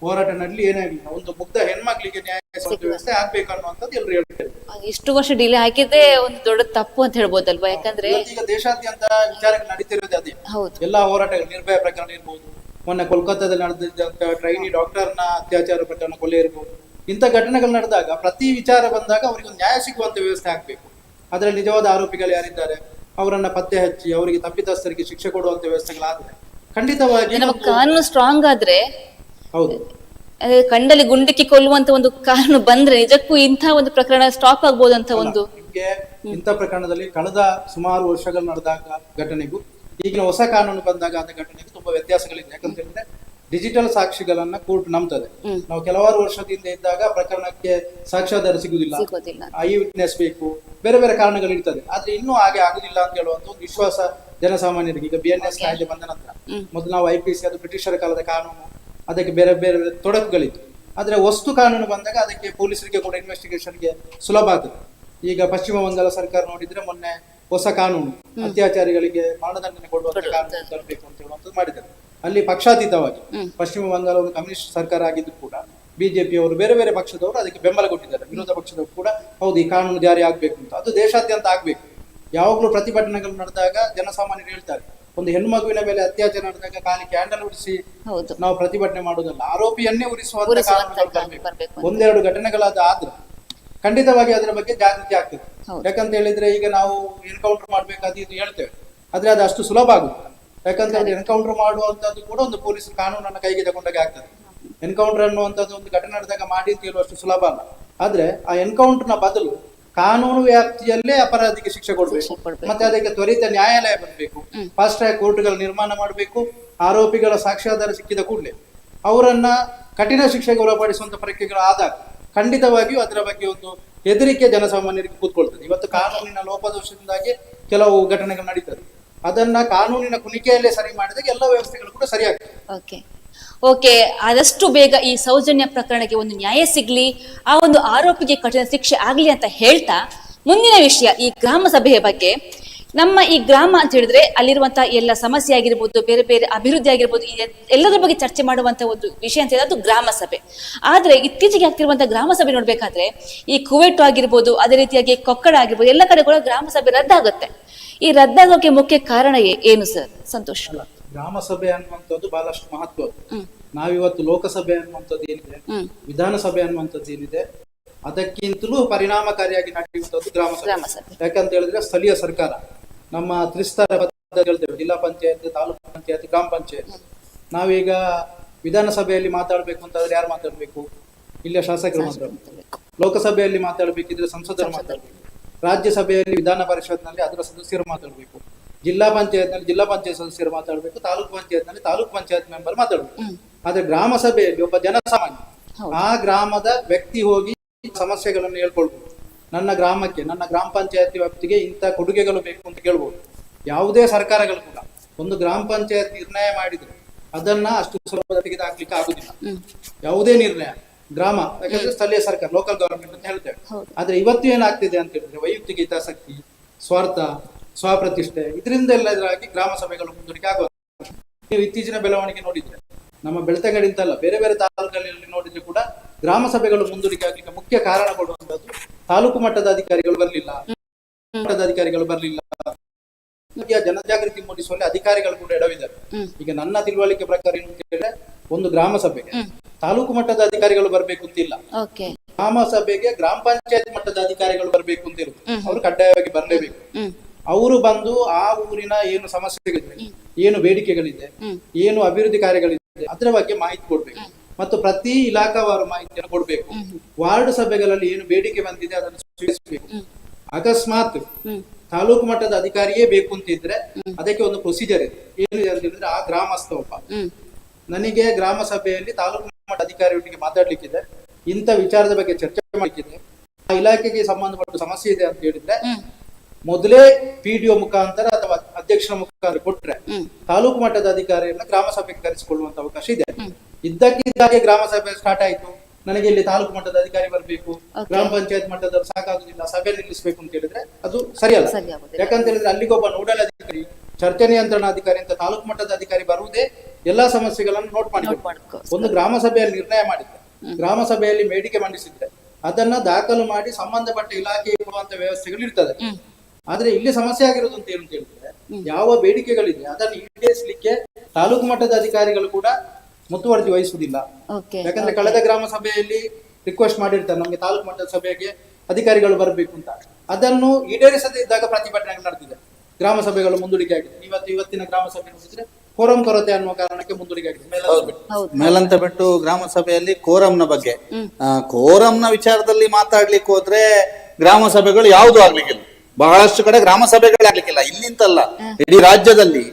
ಹೋರಾಟ ನಡ್ಲಿ ಏನಾಗ್ಲಿ, ಒಂದು ಮುಗ್ಧ ಹೆಣ್ಮಕ್ಳಿಗೆ ನ್ಯಾಯ ವ್ಯವಸ್ಥೆ ಆಗ್ಬೇಕು ಅನ್ನುವಂಥದ್ದು ಎಲ್ಲರೂ ಹೇಳ್ತಾರೆ. ಇಷ್ಟು ವರ್ಷ ಡಿಲೇ ಆಗಿದ್ದೇ ಒಂದು ದೊಡ್ಡ ತಪ್ಪು ಅಂತ ಹೇಳ್ಬೋದಲ್ವಾ? ಯಾಕಂದ್ರೆ ಈಗ ದೇಶಾದ್ಯಂತ ವಿಚಾರಗಳು ನಡೀತಿರೋದು ಅದೇ. ಎಲ್ಲಾ ಹೋರಾಟಗಳು, ನಿರ್ಭಯ ಪ್ರಕರಣ ಇರ್ಬೋದು, ಮೊನ್ನೆ ಕೋಲ್ಕತ್ತಾದಲ್ಲಿ ನಡೆದಿದ್ದಂತ ಟ್ರೈನಿ ಡಾಕ್ಟರ್ನ ಅತ್ಯಾಚಾರ ಪ್ರಕರಣ, ಕೊಲೆ ಇರ್ಬೋದು. ಇಂಥ ಘಟನೆಗಳು ನಡೆದಾಗ ಪ್ರತಿ ವಿಚಾರ ಬಂದಾಗ ಅವರಿಗೆ ಒಂದು ನ್ಯಾಯ ಸಿಗುವಂತ ವ್ಯವಸ್ಥೆ ಆಗ್ಬೇಕು. ಅದರಲ್ಲಿ ನಿಜವಾದ ಆರೋಪಿಗಳು ಯಾರಿದ್ದಾರೆ ಅವರನ್ನ ಪತ್ತೆ ಹಚ್ಚಿ ಅವರಿಗೆ ತಪ್ಪಿತಸ್ಥರಿಗೆ ಶಿಕ್ಷೆ ಕೊಡುವಂತ ವ್ಯವಸ್ಥೆಗಳಾದ್ರೆ ಖಂಡಿತವಾಗಿ ನಮ್ಮ ಕಾನೂನು ಸ್ಟ್ರಾಂಗ್ ಆದ್ರೆ, ಹೌದು, ಕಂಡಲ್ಲಿ ಗುಂಡಿಕ್ಕಿ ಕೊಲ್ಲುವಂತ ಒಂದು ಕಾನೂನು ಬಂದ್ರೆ ನಿಜಕ್ಕೂ ಇಂಥ ಒಂದು ಪ್ರಕರಣ ಸ್ಟಾಪ್ ಆಗ್ಬೋದು ಅಂತ ಒಂದು. ಇಂಥ ಪ್ರಕರಣದಲ್ಲಿ ಕಳೆದ ಸುಮಾರು ವರ್ಷಗಳು ನಡೆದಾಗ ಘಟನೆಗೂ ಈಗಿನ ಹೊಸ ಕಾನೂನು ಬಂದಾಗ ಆದ ಘಟನೆಗೂ ತುಂಬಾ ವ್ಯತ್ಯಾಸಗಳಿದೆ. ಯಾಕಂತ ಹೇಳಿದ್ರೆ ಡಿಜಿಟಲ್ ಸಾಕ್ಷಿಗಳನ್ನ ಕೋರ್ಟ್ ನಂಬ್ತದೆ. ನಾವು ಕೆಲವಾರು ವರ್ಷದಿಂದ ಇದ್ದಾಗ ಪ್ರಕರಣಕ್ಕೆ ಸಾಕ್ಷ್ಯಾಧಾರ ಸಿಗುದಿಲ್ಲ, ಸಿಗೋದಿಲ್ಲ. ಐ ವಿಟ್ನೆಸ್ ಬೇಕು, ಬೇರೆ ಬೇರೆ ಕಾರಣಗಳಿರ್ತದೆ. ಆದ್ರೆ ಇನ್ನೂ ಹಾಗೆ ಆಗುದಿಲ್ಲ ಅಂತ ಹೇಳುವಂತ ಒಂದು ವಿಶ್ವಾಸ ಜನಸಾಮಾನ್ಯರಿಗೆ ಈಗ BNS ಕಾಯ್ದೆ ಬಂದ ನಂತರ, ಮೊದಲು ನಾವು IPC ಅದು ಬ್ರಿಟಿಷರ ಕಾಲದ ಕಾನೂನು, ಅದಕ್ಕೆ ಬೇರೆ ಬೇರೆ ತೊಡಕುಗಳಿತ್ತು. ಆದ್ರೆ ವಸ್ತು ಕಾನೂನು ಬಂದಾಗ ಅದಕ್ಕೆ ಪೊಲೀಸರಿಗೆ ಕೂಡ ಇನ್ವೆಸ್ಟಿಗೇಷನ್ಗೆ ಸುಲಭ ಆಗ್ತದೆ. ಈಗ ಪಶ್ಚಿಮ ಬಂಗಾಳ ಸರ್ಕಾರ ನೋಡಿದ್ರೆ ಮೊನ್ನೆ ಹೊಸ ಕಾನೂನು ಅತ್ಯಾಚಾರಿಗಳಿಗೆ ಮರಣದಂಡನೆ ಕೊಡುವಂತ ಕಾನೂನು ತರಬೇಕು ಅಂತ ಹೇಳುವಂಥದ್ದು ಮಾಡಿದ್ದಾರೆ. ಅಲ್ಲಿ ಪಕ್ಷಾತೀತವಾಗಿ ಪಶ್ಚಿಮ ಬಂಗಾಳ ಒಂದು ಕಮ್ಯುನಿಸ್ಟ್ ಸರ್ಕಾರ ಆಗಿದ್ದು ಕೂಡ BJP ಅವರು ಬೇರೆ ಬೇರೆ ಪಕ್ಷದವರು ಅದಕ್ಕೆ ಬೆಂಬಲ ಕೊಟ್ಟಿದ್ದಾರೆ. ವಿರೋಧ ಪಕ್ಷದವರು ಕೂಡ ಹೌದು ಈ ಕಾನೂನು ಜಾರಿ ಆಗ್ಬೇಕು ಅಂತ, ಅದು ದೇಶಾದ್ಯಂತ ಆಗ್ಬೇಕು. ಯಾವಾಗ್ಲೂ ಪ್ರತಿಭಟನೆಗಳು ನಡೆದಾಗ ಜನಸಾಮಾನ್ಯರು ಹೇಳ್ತಾರೆ, ಒಂದು ಹೆಣ್ಣು ಮಗುವಿನ ಮೇಲೆ ಅತ್ಯಾಚಾರ ನಡೆದಾಗ ಖಾಲಿ ಕ್ಯಾಂಡಲ್ ಉರಿಸಿ ನಾವು ಪ್ರತಿಭಟನೆ ಮಾಡುವುದಲ್ಲ, ಆರೋಪಿಯನ್ನೇ ಉರಿಸುವಂತ ಕಾನೂನುಗಳು ಬರಬೇಕು. ಒಂದೆರಡು ಘಟನೆಗಳಾದ ಆದ್ರೆ ಖಂಡಿತವಾಗಿ ಅದರ ಬಗ್ಗೆ ಜಾಗೃತಿ ಆಗ್ತದೆ. ಯಾಕಂತ ಹೇಳಿದ್ರೆ ಈಗ ನಾವು ಎನ್ಕೌಂಟರ್ ಮಾಡ್ಬೇಕಾದ್ರೆ ಇದು ಹೇಳ್ತೇವೆ, ಆದ್ರೆ ಅದು ಅಷ್ಟು ಸುಲಭ ಆಗುತ್ತೆ. ಯಾಕಂತ ಹೇಳಿದ್ರೆ ಎನ್ಕೌಂಟರ್ ಮಾಡುವಂತದ್ದು ಕೂಡ ಒಂದು ಪೊಲೀಸ್ ಕಾನೂನನ್ನ ಕೈಗೆ ತಗೊಂಡಾಗ ಆಗ್ತದೆ. ಎನ್ಕೌಂಟರ್ ಅನ್ನುವಂಥದ್ದು ಒಂದು ಘಟನೆ ನಡೆದಾಗ ಮಾಡಿ ಅಂತ ಹೇಳುವಷ್ಟು ಸುಲಭ ಅಲ್ಲ. ಆದ್ರೆ ಆ ಎನ್ಕೌಂಟರ್ನ ಬದಲು ಕಾನೂನು ವ್ಯಾಪ್ತಿಯಲ್ಲೇ ಅಪರಾಧಿಗೆ ಶಿಕ್ಷೆ ಕೊಡ್ಬೇಕು, ಮತ್ತೆ ಅದಕ್ಕೆ ತ್ವರಿತ ನ್ಯಾಯಾಲಯ ಬರಬೇಕು, ಫಾಸ್ಟ್ ಟ್ರ್ಯಾಕ್ ಕೋರ್ಟ್ಗಳ ನಿರ್ಮಾಣ ಮಾಡಬೇಕು. ಆರೋಪಿಗಳ ಸಾಕ್ಷ್ಯಾಧಾರ ಸಿಕ್ಕಿದ ಕೂಡಲೇ ಅವರನ್ನ ಕಠಿಣ ಶಿಕ್ಷೆಗೆ ಒಳಪಡಿಸುವಂತ ಪ್ರಕ್ರಿಯೆಗಳು ಆದಾಗ ಖಂಡಿತವಾಗಿಯೂ ಅದರ ಬಗ್ಗೆ ಒಂದು ಹೆದರಿಕೆ ಜನಸಾಮಾನ್ಯರಿಗೆ ಕೂತ್ಕೊಳ್ತದೆ. ಇವತ್ತು ಕಾನೂನಿನ ಲೋಪದೋಷದಿಂದಾಗಿ ಕೆಲವು ಘಟನೆಗಳು ನಡೀತದೆ. ಅದನ್ನ ಕಾನೂನಿನ ಕುಣಿಕೆಯಲ್ಲೇ ಸರಿ ಮಾಡಿದಾಗ ಎಲ್ಲ ವ್ಯವಸ್ಥೆಗಳು ಕೂಡ ಸರಿಯಾಗ್ತದೆ. ಓಕೆ, ಆದಷ್ಟು ಬೇಗ ಈ ಸೌಜನ್ಯ ಪ್ರಕರಣಕ್ಕೆ ಒಂದು ನ್ಯಾಯ ಸಿಗ್ಲಿ, ಆ ಒಂದು ಆರೋಪಿಗೆ ಕಠಿಣ ಶಿಕ್ಷೆ ಆಗ್ಲಿ ಅಂತ ಹೇಳ್ತಾ, ಮುಂದಿನ ವಿಷಯ ಈ ಗ್ರಾಮ ಸಭೆಯ ಬಗ್ಗೆ. ನಮ್ಮ ಈ ಗ್ರಾಮ ಅಂತ ಹೇಳಿದ್ರೆ ಅಲ್ಲಿರುವಂತಹ ಎಲ್ಲ ಸಮಸ್ಯೆ ಆಗಿರ್ಬೋದು, ಬೇರೆ ಬೇರೆ ಅಭಿವೃದ್ಧಿ ಆಗಿರ್ಬೋದು, ಎಲ್ಲದರ ಬಗ್ಗೆ ಚರ್ಚೆ ಮಾಡುವಂತ ಒಂದು ವಿಷಯ ಅಂತ ಹೇಳಿದ್ರೆ ಅದು ಗ್ರಾಮ ಸಭೆ. ಆದ್ರೆ ಇತ್ತೀಚೆಗೆ ಆಗ್ತಿರುವಂತಹ ಗ್ರಾಮ ಸಭೆ ನೋಡ್ಬೇಕಾದ್ರೆ ಈ ಕುವೆಟ್ ಆಗಿರ್ಬೋದು, ಅದೇ ರೀತಿಯಾಗಿ ಕೊಕ್ಕಡ ಆಗಿರ್ಬೋದು, ಎಲ್ಲ ಕಡೆ ಕೂಡ ಗ್ರಾಮ ಸಭೆ ರದ್ದಾಗುತ್ತೆ. ಈ ರದ್ದಾಗೋಕೆ ಮುಖ್ಯ ಕಾರಣ ಏನು ಸರ್ ಸಂತೋಷ್? ಗ್ರಾಮ ಸಭೆ ಅನ್ನುವಂಥದ್ದು ಬಹಳಷ್ಟು ಮಹತ್ವ. ನಾವಿವತ್ತು ಲೋಕಸಭೆ ಅನ್ನುವಂಥದ್ದು ಏನಿದೆ, ವಿಧಾನಸಭೆ ಅನ್ನುವಂಥದ್ದು ಏನಿದೆ, ಅದಕ್ಕಿಂತಲೂ ಪರಿಣಾಮಕಾರಿಯಾಗಿ ನಡೆಯುವಂಥದ್ದು ಗ್ರಾಮ ಸಭೆ. ಯಾಕಂತ ಹೇಳಿದ್ರೆ ಸ್ಥಳೀಯ ಸರ್ಕಾರ ನಮ್ಮ ತ್ರಿಸ್ತರ ಪದ್ಧತಿ ಹೇಳ್ತೇವೆ, ಜಿಲ್ಲಾ ಪಂಚಾಯತ್, ತಾಲೂಕು ಪಂಚಾಯತ್, ಗ್ರಾಮ ಪಂಚಾಯತ್. ನಾವೀಗ ವಿಧಾನಸಭೆಯಲ್ಲಿ ಮಾತಾಡ್ಬೇಕು ಅಂತಂದ್ರೆ ಯಾರು ಮಾತಾಡ್ಬೇಕು? ಇಲ್ಲಿಯ ಶಾಸಕರು ಮಾತಾಡ್ಬೇಕು. ಲೋಕಸಭೆಯಲ್ಲಿ ಮಾತಾಡ್ಬೇಕಿದ್ರೆ ಸಂಸದರು ಮಾತಾಡ್ಬೇಕು. ರಾಜ್ಯಸಭೆಯಲ್ಲಿ ವಿಧಾನ ಪರಿಷತ್ನಲ್ಲಿ ಅದರ ಸದಸ್ಯರು ಮಾತಾಡ್ಬೇಕು. ಜಿಲ್ಲಾ ಪಂಚಾಯತ್ ನಲ್ಲಿ ಜಿಲ್ಲಾ ಪಂಚಾಯತ್ ಸದಸ್ಯರು ಮಾತಾಡ್ಬೇಕು. ತಾಲೂಕು ಪಂಚಾಯತ್ ನಲ್ಲಿ ತಾಲೂಕು ಪಂಚಾಯತ್ ಮೆಂಬರ್ ಮಾತಾಡ್ಬೇಕು. ಆದ್ರೆ ಗ್ರಾಮ ಸಭೆಯಲ್ಲಿ ಒಬ್ಬ ಜನಸಾಮಾನ್ಯ, ಆ ಗ್ರಾಮದ ವ್ಯಕ್ತಿ ಹೋಗಿ ಸಮಸ್ಯೆಗಳನ್ನು ಹೇಳ್ಕೊಳ್ಬಹುದು. ನನ್ನ ಗ್ರಾಮಕ್ಕೆ, ನನ್ನ ಗ್ರಾಮ ಪಂಚಾಯತ್ ವ್ಯಾಪ್ತಿಗೆ ಇಂಥ ಕೊಡುಗೆಗಳು ಬೇಕು ಅಂತ ಕೇಳ್ಬೋದು. ಯಾವುದೇ ಸರ್ಕಾರಗಳು ಕೂಡ ಒಂದು ಗ್ರಾಮ ಪಂಚಾಯತ್ ನಿರ್ಣಯ ಮಾಡಿದ್ರೆ ಅದನ್ನ ಅಷ್ಟು ಸುಲಭದ ತೆಗೆದುಹಾಕ್ಲಿಕ್ಕೆ ಆಗುದಿಲ್ಲ. ಯಾವುದೇ ನಿರ್ಣಯ ಗ್ರಾಮ, ಯಾಕಂದ್ರೆ ಸ್ಥಳೀಯ ಸರ್ಕಾರ, ಲೋಕಲ್ ಗವರ್ಮೆಂಟ್ ಅಂತ ಹೇಳ್ತೇವೆ. ಆದ್ರೆ ಇವತ್ತು ಏನಾಗ್ತಿದೆ ಅಂತ ಹೇಳಿದ್ರೆ ವೈಯಕ್ತಿಕ ಹಿತಾಸಕ್ತಿ, ಸ್ವಾರ್ಥ, ಸ್ವಪ್ರತಿಷ್ಠೆ, ಇದರಿಂದ ಎಲ್ಲದರಾಗಿ ಗ್ರಾಮ ಸಭೆಗಳು ಮುಂದೂಡಿಕೆ ಆಗುವುದು. ನೀವು ಇತ್ತೀಚಿನ ಬೆಳವಣಿಗೆ ನೋಡಿದ್ರೆ ನಮ್ಮ ಬೆಳ್ತಂಗಡಿ ಅಂತಲ್ಲ, ಬೇರೆ ಬೇರೆ ತಾಲೂಕುಗಳಲ್ಲಿ ನೋಡಿದ್ರೆ ಕೂಡ ಗ್ರಾಮ ಸಭೆಗಳು ಮುಂದೂಡಿಕೆ ಆಗ್ಲಿಕ್ಕೆ ಮುಖ್ಯ ಕಾರಣ ಕೊಡುವಂತದ್ದು ತಾಲೂಕು ಮಟ್ಟದ ಅಧಿಕಾರಿಗಳು ಬರಲಿಲ್ಲ, ಮಟ್ಟದ ಅಧಿಕಾರಿಗಳು ಬರಲಿಲ್ಲ. ಜನಜಾಗೃತಿ ಮೂಡಿಸುವಲ್ಲಿ ಅಧಿಕಾರಿಗಳು ಕೂಡ ಎಡವಿದ್ದಾರೆ. ಈಗ ನನ್ನ ತಿಳುವಳಿಕೆ ಪ್ರಕಾರ ಏನು ಅಂತ ಹೇಳಿದ್ರೆ, ಒಂದು ಗ್ರಾಮ ಸಭೆಗೆ ತಾಲೂಕು ಮಟ್ಟದ ಅಧಿಕಾರಿಗಳು ಬರ್ಬೇಕು ಅಂತಿಲ್ಲ, ಗ್ರಾಮ ಸಭೆಗೆ ಗ್ರಾಮ ಪಂಚಾಯತ್ ಮಟ್ಟದ ಅಧಿಕಾರಿಗಳು ಬರ್ಬೇಕು ಅಂತ ಇರುತ್ತೆ. ಅವರು ಕಡ್ಡಾಯವಾಗಿ ಬರಲೇಬೇಕು. ಅವರು ಬಂದು ಆ ಊರಿನ ಏನು ಸಮಸ್ಯೆಗಳಿದೆ, ಏನು ಬೇಡಿಕೆಗಳಿದೆ, ಏನು ಅಭಿವೃದ್ಧಿ ಕಾರ್ಯಗಳಿದೆ ಅದರ ಬಗ್ಗೆ ಮಾಹಿತಿ ಕೊಡ್ಬೇಕು. ಮತ್ತು ಪ್ರತಿ ಇಲಾಖಾವಾರು ಮಾಹಿತಿಯನ್ನು ಕೊಡ್ಬೇಕು. ವಾರ್ಡ್ ಸಭೆಗಳಲ್ಲಿ ಏನು ಬೇಡಿಕೆ ಬಂದಿದೆ ಅದನ್ನು ಸ್ವೀಕರಿಸಬೇಕು. ಅಕಸ್ಮಾತ್ ತಾಲೂಕು ಮಟ್ಟದ ಅಧಿಕಾರಿಯೇ ಬೇಕು ಅಂತಿದ್ರೆ ಅದಕ್ಕೆ ಒಂದು ಪ್ರೊಸೀಜರ್ ಇದೆ. ಏನಿದೆ ಅಂತ ಹೇಳಿದ್ರೆ, ಆ ಗ್ರಾಮಸ್ಥ ಒಬ್ಬ ನನಗೆ ಗ್ರಾಮ ಸಭೆಯಲ್ಲಿ ತಾಲೂಕು ಮಟ್ಟ ಅಧಿಕಾರಿಯೊಟ್ಟಿಗೆ ಮಾತಾಡ್ಲಿಕ್ಕಿದೆ, ಇಂಥ ವಿಚಾರದ ಬಗ್ಗೆ ಚರ್ಚೆ ಮಾಡ್ಲಿಕ್ಕಿದೆ, ಆ ಇಲಾಖೆಗೆ ಸಂಬಂಧಪಟ್ಟ ಸಮಸ್ಯೆ ಇದೆ ಅಂತ ಹೇಳಿದ್ರೆ ಮೊದಲೇ PDO ಮುಖಾಂತರ ಅಥವಾ ಅಧ್ಯಕ್ಷರ ಮುಖಾಂತರ ಕೊಟ್ರೆ ತಾಲೂಕು ಮಟ್ಟದ ಅಧಿಕಾರಿಯನ್ನ ಗ್ರಾಮ ಸಭೆಗೆ ಕರೆಸಿಕೊಳ್ಳುವಂತ ಅವಕಾಶ ಇದೆ. ಇದ್ದಕ್ಕಿದ್ದಾಗೆ ಗ್ರಾಮ ಸಭೆ ಸ್ಟಾರ್ಟ್ ಆಯ್ತು, ನನಗೆ ಇಲ್ಲಿ ತಾಲೂಕು ಮಟ್ಟದ ಅಧಿಕಾರಿ ಬರಬೇಕು, ಗ್ರಾಮ ಪಂಚಾಯತ್ ಮಟ್ಟದ ಸಾಕಾಗುದಿಲ್ಲ, ಸಭೆ ನಿಲ್ಲಿಸಬೇಕು ಅಂತ ಹೇಳಿದ್ರೆ ಅದು ಸರಿಯಲ್ಲ. ಯಾಕಂತ ಹೇಳಿದ್ರೆ ಅಲ್ಲಿಗೊಬ್ಬ ನೋಡಲ್ ಅಧಿಕಾರಿ, ಚರ್ಚೆ ನಿಯಂತ್ರಣ ಅಧಿಕಾರಿ ಅಂತ ತಾಲೂಕು ಮಟ್ಟದ ಅಧಿಕಾರಿ ಬರುವುದೇ ಎಲ್ಲಾ ಸಮಸ್ಯೆಗಳನ್ನು ನೋಟ್ ಮಾಡಿ ಒಂದು ಗ್ರಾಮ ಸಭೆಯಲ್ಲಿ ನಿರ್ಣಯ ಮಾಡಿದ್ರೆ, ಗ್ರಾಮ ಸಭೆಯಲ್ಲಿ ಬೇಡಿಕೆ ಮಂಡಿಸಿದ್ರೆ ಅದನ್ನ ದಾಖಲು ಮಾಡಿ ಸಂಬಂಧಪಟ್ಟ ಇಲಾಖೆ ಕೊಡುವಂತ ವ್ಯವಸ್ಥೆಗಳು ಇರ್ತದೆ. ಆದ್ರೆ ಇಲ್ಲಿ ಸಮಸ್ಯೆ ಆಗಿರೋದು ಅಂತ ಏನು ಹೇಳಿದ್ರೆ, ಯಾವ ಬೇಡಿಕೆಗಳಿದೆ ಅದನ್ನು ಈಡೇರಿಸಲಿಕ್ಕೆ ತಾಲೂಕು ಮಟ್ಟದ ಅಧಿಕಾರಿಗಳು ಕೂಡ ಮುತುವರ್ಜಿ ವಹಿಸುವುದಿಲ್ಲ. ಯಾಕಂದ್ರೆ ಕಳೆದ ಗ್ರಾಮ ಸಭೆಯಲ್ಲಿ ರಿಕ್ವೆಸ್ಟ್ ಮಾಡಿರ್ತಾರೆ, ನಮ್ಗೆ ತಾಲೂಕು ಮಟ್ಟದ ಸಭೆಗೆ ಅಧಿಕಾರಿಗಳು ಬರಬೇಕು ಅಂತ. ಅದನ್ನು ಈಡೇರಿಸದೇ ಇದ್ದಾಗ ಪ್ರತಿಭಟನೆಗಳು ನಡೆದಿದೆ, ಗ್ರಾಮ ಸಭೆಗಳು ಮುಂದೂಡಿಕೆ ಆಗಿದೆ. ಇವತ್ತಿನ ಗ್ರಾಮ ಸಭೆ ನೋಡಿದ್ರೆ ಕೋರಂ ಕೊರತೆ ಅನ್ನುವ ಕಾರಣಕ್ಕೆ ಮುಂದೂಡಿಕೆ ಆಗಿದೆ. ಮೇಲಂತ ಬಿಟ್ಟು ಗ್ರಾಮ ಸಭೆಯಲ್ಲಿ ಕೋರಂನ ಬಗ್ಗೆ, ಕೋರಂನ ವಿಚಾರದಲ್ಲಿ ಮಾತಾಡ್ಲಿಕ್ಕೆ ಹೋದ್ರೆ ಗ್ರಾಮ ಸಭೆಗಳು ಯಾವುದು ಆಗ್ಲಿಕ್ಕಿಲ್ಲ. ಬಹಳಷ್ಟು ಕಡೆ ಗ್ರಾಮ ಸಭೆಗಳೇ ಆಗ್ಲಿಕ್ಕಿಲ್ಲ, ಇಲ್ಲಿಂತಲ್ಲ ಇಡೀ ರಾಜ್ಯದಲ್ಲಿ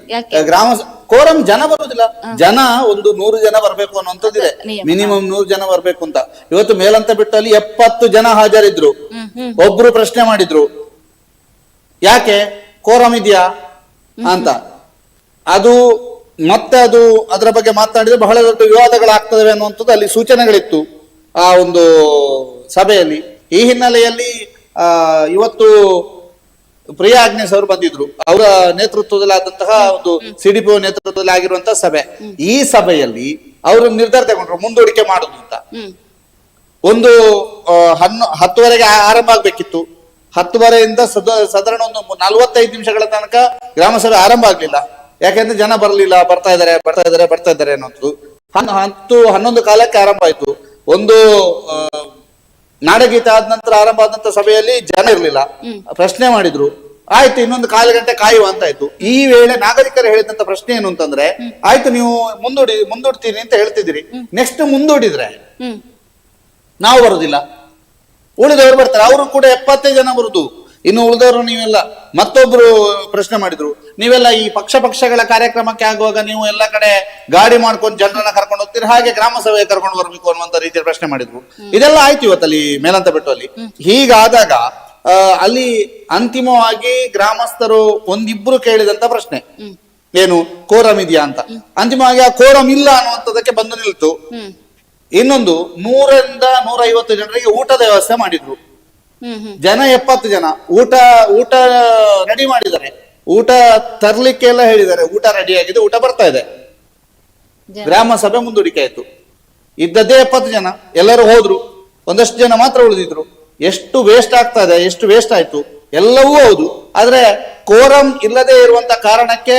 ಕೋರಂ ಜನ ಬರುದಿಲ್ಲ. ಜನ ಒಂದು 100 ಜನ ಬರ್ಬೇಕು ಅನ್ನುವಂಥದ್ದಿದೆ, ನಿಯಮ. ಮಿನಿಮಮ್ 100 ಜನ ಬರ್ಬೇಕು ಅಂತ. ಇವತ್ತು ಮೇಲಂತ ಬಿಟ್ಟು ಅಲ್ಲಿ 70 ಜನ ಹಾಜರಿದ್ರು. ಒಬ್ರು ಪ್ರಶ್ನೆ ಮಾಡಿದ್ರು, ಯಾಕೆ ಕೋರಂ ಇದೆಯಾ ಅಂತ. ಅದು ಮತ್ತೆ ಅದರ ಬಗ್ಗೆ ಮಾತನಾಡಿದ್ರೆ ಬಹಳ ದೊಡ್ಡ ವಿವಾದಗಳಾಗ್ತದೆ ಅನ್ನುವಂಥದ್ದು ಅಲ್ಲಿ ಸೂಚನೆಗಳಿತ್ತು ಆ ಒಂದು ಸಭೆಯಲ್ಲಿ. ಈ ಹಿನ್ನೆಲೆಯಲ್ಲಿ ಇವತ್ತು ಪ್ರಿಯಾ ಆಗ್ನೇಶ್ ಅವರು ಬಂದಿದ್ರು. ಅವರ ನೇತೃತ್ವದಲ್ಲಿ ಆದಂತಹ ಒಂದು ಸಿಡಿಪಿಒ ನೇತೃತ್ವದಲ್ಲಿ ಆಗಿರುವಂತಹ ಸಭೆ. ಈ ಸಭೆಯಲ್ಲಿ ಅವರು ನಿರ್ಧಾರ ತಗೊಂಡ್ರು ಮುಂದೂಡಿಕೆ ಮಾಡುದು ಅಂತ. ಒಂದು 10ವರೆಗೆ ಆರಂಭ ಆಗ್ಬೇಕಿತ್ತು. 10ವರೆಯಿಂದ ಸಾಧಾರಣ ಒಂದು 45 ನಿಮಿಷಗಳ ತನಕ ಗ್ರಾಮ ಸಭೆ ಆರಂಭ ಆಗ್ಲಿಲ್ಲ. ಯಾಕೆಂದ್ರೆ ಜನ ಬರ್ತಾ ಇದ್ದಾರೆ ಅನ್ನೋದು. 10-11 ಕಾಲಕ್ಕೆ ಆರಂಭ ಆಯ್ತು. ಒಂದು ನಾಡಗೀತೆ ಆದ ನಂತರ ಆರಂಭ ಆದಂತ ಸಭೆಯಲ್ಲಿ ಜನ ಇರ್ಲಿಲ್ಲ. ಪ್ರಶ್ನೆ ಮಾಡಿದ್ರು, ಆಯ್ತು ಇನ್ನೊಂದು 1/4 ಗಂಟೆ ಕಾಯುವ ಅಂತ ಆಯ್ತು. ಈ ವೇಳೆ ನಾಗರಿಕರು ಹೇಳಿದಂತ ಪ್ರಶ್ನೆ ಏನು ಅಂತಂದ್ರೆ, ಆಯ್ತು ನೀವು ಮುಂದೂಡ್ತೀನಿ ಅಂತ ಹೇಳ್ತಿದ್ದೀರಿ, ನೆಕ್ಸ್ಟ್ ಮುಂದೂಡಿದ್ರೆ ನಾವು ಬರುದಿಲ್ಲ, ಉಳಿದವರು ಬರ್ತಾರೆ. ಅವರು ಕೂಡ 70 ಜನ ಬರುದು, ಇನ್ನು ಉಳಿದವರು ನೀವೆಲ್ಲ. ಮತ್ತೊಬ್ರು ಪ್ರಶ್ನೆ ಮಾಡಿದ್ರು, ನೀವೆಲ್ಲ ಈ ಪಕ್ಷಗಳ ಕಾರ್ಯಕ್ರಮಕ್ಕೆ ಆಗುವಾಗ ನೀವು ಎಲ್ಲ ಕಡೆ ಗಾಡಿ ಮಾಡ್ಕೊಂಡು ಜನರನ್ನ ಕರ್ಕೊಂಡು ಹೋಗ್ತೀರಿ, ಹಾಗೆ ಗ್ರಾಮ ಸಭೆಗೆ ಕರ್ಕೊಂಡು ಬರ್ಬೇಕು ಅನ್ನುವಂತ ರೀತಿಯಲ್ಲಿ ಪ್ರಶ್ನೆ ಮಾಡಿದ್ರು. ಇದೆಲ್ಲ ಆಯ್ತು ಇವತ್ತಲ್ಲಿ ಮೇಲಂತ ಬೆಟ್ಟಲ್ಲಿ. ಹೀಗಾದಾಗ ಅಲ್ಲಿ ಅಂತಿಮವಾಗಿ ಗ್ರಾಮಸ್ಥರು ಒಂದಿಬ್ರು ಕೇಳಿದಂತ ಪ್ರಶ್ನೆ ಏನು, ಕೋರಂ ಇದೆಯಾ ಅಂತ. ಅಂತಿಮವಾಗಿ ಆ ಕೋರಂ ಇಲ್ಲ ಅನ್ನುವಂಥದ್ದಕ್ಕೆ ಬಂದು ನಿಲ್ತು. ಇನ್ನೊಂದು 100ರಿಂದ 150 ಜನರಿಗೆ ಊಟದ ವ್ಯವಸ್ಥೆ ಮಾಡಿದ್ರು. ಜನ 70 ಜನ ಊಟ ರೆಡಿ ಮಾಡಿದ್ದಾರೆ. ಊಟ ತರ್ಲಿಕ್ಕೆ ಎಲ್ಲ ಹೇಳಿದ್ದಾರೆ. ಊಟ ರೆಡಿ ಆಗಿದೆ, ಊಟ ಬರ್ತಾ ಇದೆ. ಗ್ರಾಮ ಸಭೆ ಮುಂದೂಡಿಕೆ ಆಯ್ತು. ಇದ್ದದ್ದೇ 70 ಜನ, ಎಲ್ಲರೂ ಹೋದ್ರು. ಒಂದಷ್ಟು ಜನ ಮಾತ್ರ ಉಳಿದಿದ್ರು. ಎಷ್ಟು ವೇಸ್ಟ್ ಆಗ್ತಾ ಇದೆ, ಎಷ್ಟು ವೇಸ್ಟ್ ಆಯ್ತು ಎಲ್ಲವೂ ಹೌದು. ಆದ್ರೆ ಕೋರಂ ಇಲ್ಲದೆ ಇರುವಂತ ಕಾರಣಕ್ಕೆ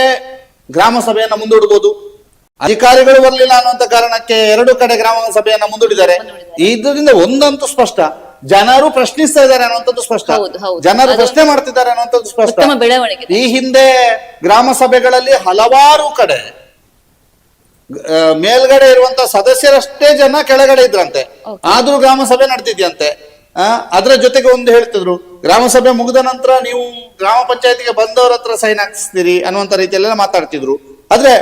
ಗ್ರಾಮ ಸಭೆಯನ್ನ ಮುಂದೂಡಬಹುದು. ಅಧಿಕಾರಿಗಳು ಬರಲಿಲ್ಲ ಅನ್ನುವಂತ ಕಾರಣಕ್ಕೆ 2 ಕಡೆ ಗ್ರಾಮ ಸಭೆಯನ್ನ ಮುಂದೂಡಿದ್ದಾರೆ. ಇದರಿಂದ ಒಂದಂತೂ ಸ್ಪಷ್ಟ, ಜನರು ಪ್ರಶ್ನಿಸ್ತಾ ಇದ್ದಾರೆ ಅನ್ನುವಂಥದ್ದು ಸ್ಪಷ್ಟ. ಜನರು ಪ್ರಶ್ನೆ ಮಾಡ್ತಿದ್ದಾರೆ ಅನ್ನುವಂಥದ್ದು ಸ್ಪಷ್ಟ. ಈ ಹಿಂದೆ ಗ್ರಾಮ ಸಭೆಗಳಲ್ಲಿ ಹಲವಾರು ಕಡೆ ಮೇಲ್ಗಡೆ ಇರುವಂತ ಸದಸ್ಯರಷ್ಟೇ ಜನ ಕೆಳಗಡೆ ಇದ್ರಂತೆ, ಆದ್ರೂ ಗ್ರಾಮ ಸಭೆ ನಡೆದಿದ್ಯಂತೆ. ಅದರ ಜೊತೆಗೆ ಒಂದು ಹೇಳ್ತಿದ್ರು, ಗ್ರಾಮ ಸಭೆ ಮುಗಿದ ನಂತರ ನೀವು ಗ್ರಾಮ ಪಂಚಾಯತಿಗೆ ಬಂದವರ ಹತ್ರ ಸೈನ್ ಹಾಕಿಸ್ತೀರಿ ಅನ್ನುವಂತ ರೀತಿಯಲ್ಲೆಲ್ಲ ಮಾತಾಡ್ತಿದ್ರು. ಆದ್ರೆ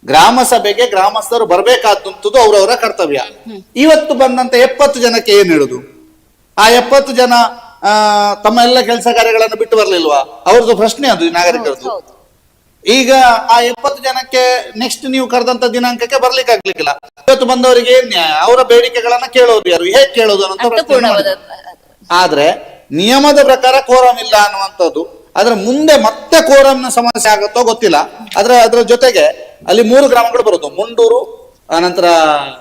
ಗ್ರಾಮ ಸಭೆಗೆ ಗ್ರಾಮಸ್ಥರು ಬರ್ಬೇಕಾದಂಥದ್ದು ಅವರವರ ಕರ್ತವ್ಯ. ಇವತ್ತು ಬಂದಂತ 70 ಜನಕ್ಕೆ ಏನ್ ಹೇಳುದು? ಆ 70 ಜನ ತಮ್ಮ ಎಲ್ಲ ಕೆಲಸ ಕಾರ್ಯಗಳನ್ನು ಬಿಟ್ಟು ಬರ್ಲಿಲ್ವಾ? ಅವ್ರದ್ದು ಪ್ರಶ್ನೆ ಅದು ನಾಗರಿಕರದ್ದು. ಈಗ ಆ 70 ಜನಕ್ಕೆ ನೆಕ್ಸ್ಟ್ ನೀವು ಕರೆದಂತ ದಿನಾಂಕಕ್ಕೆ ಬರ್ಲಿಕ್ಕೆ ಆಗ್ಲಿಕ್ಕಿಲ್ಲ. ಇವತ್ತು ಬಂದವರಿಗೆ ಏನ್ ನ್ಯಾಯ? ಅವರ ಬೇಡಿಕೆಗಳನ್ನ ಕೇಳೋದು ಯಾರು, ಹೇಗೆ ಕೇಳೋದು ಅನ್ನೋ. ಆದ್ರೆ ನಿಯಮದ ಪ್ರಕಾರ ಕೋರಂ ಇಲ್ಲ ಅನ್ನುವಂಥದ್ದು. ಅದ್ರ ಮುಂದೆ ಮತ್ತೆ ಕೋರಂನ ಸಮಸ್ಯೆ ಆಗುತ್ತೋ ಗೊತ್ತಿಲ್ಲ. ಅದರ ಜೊತೆಗೆ ಅಲ್ಲಿ 3 ಗ್ರಾಮಗಳು ಬರುದು, ಮುಂಡೂರು, ಅನಂತರ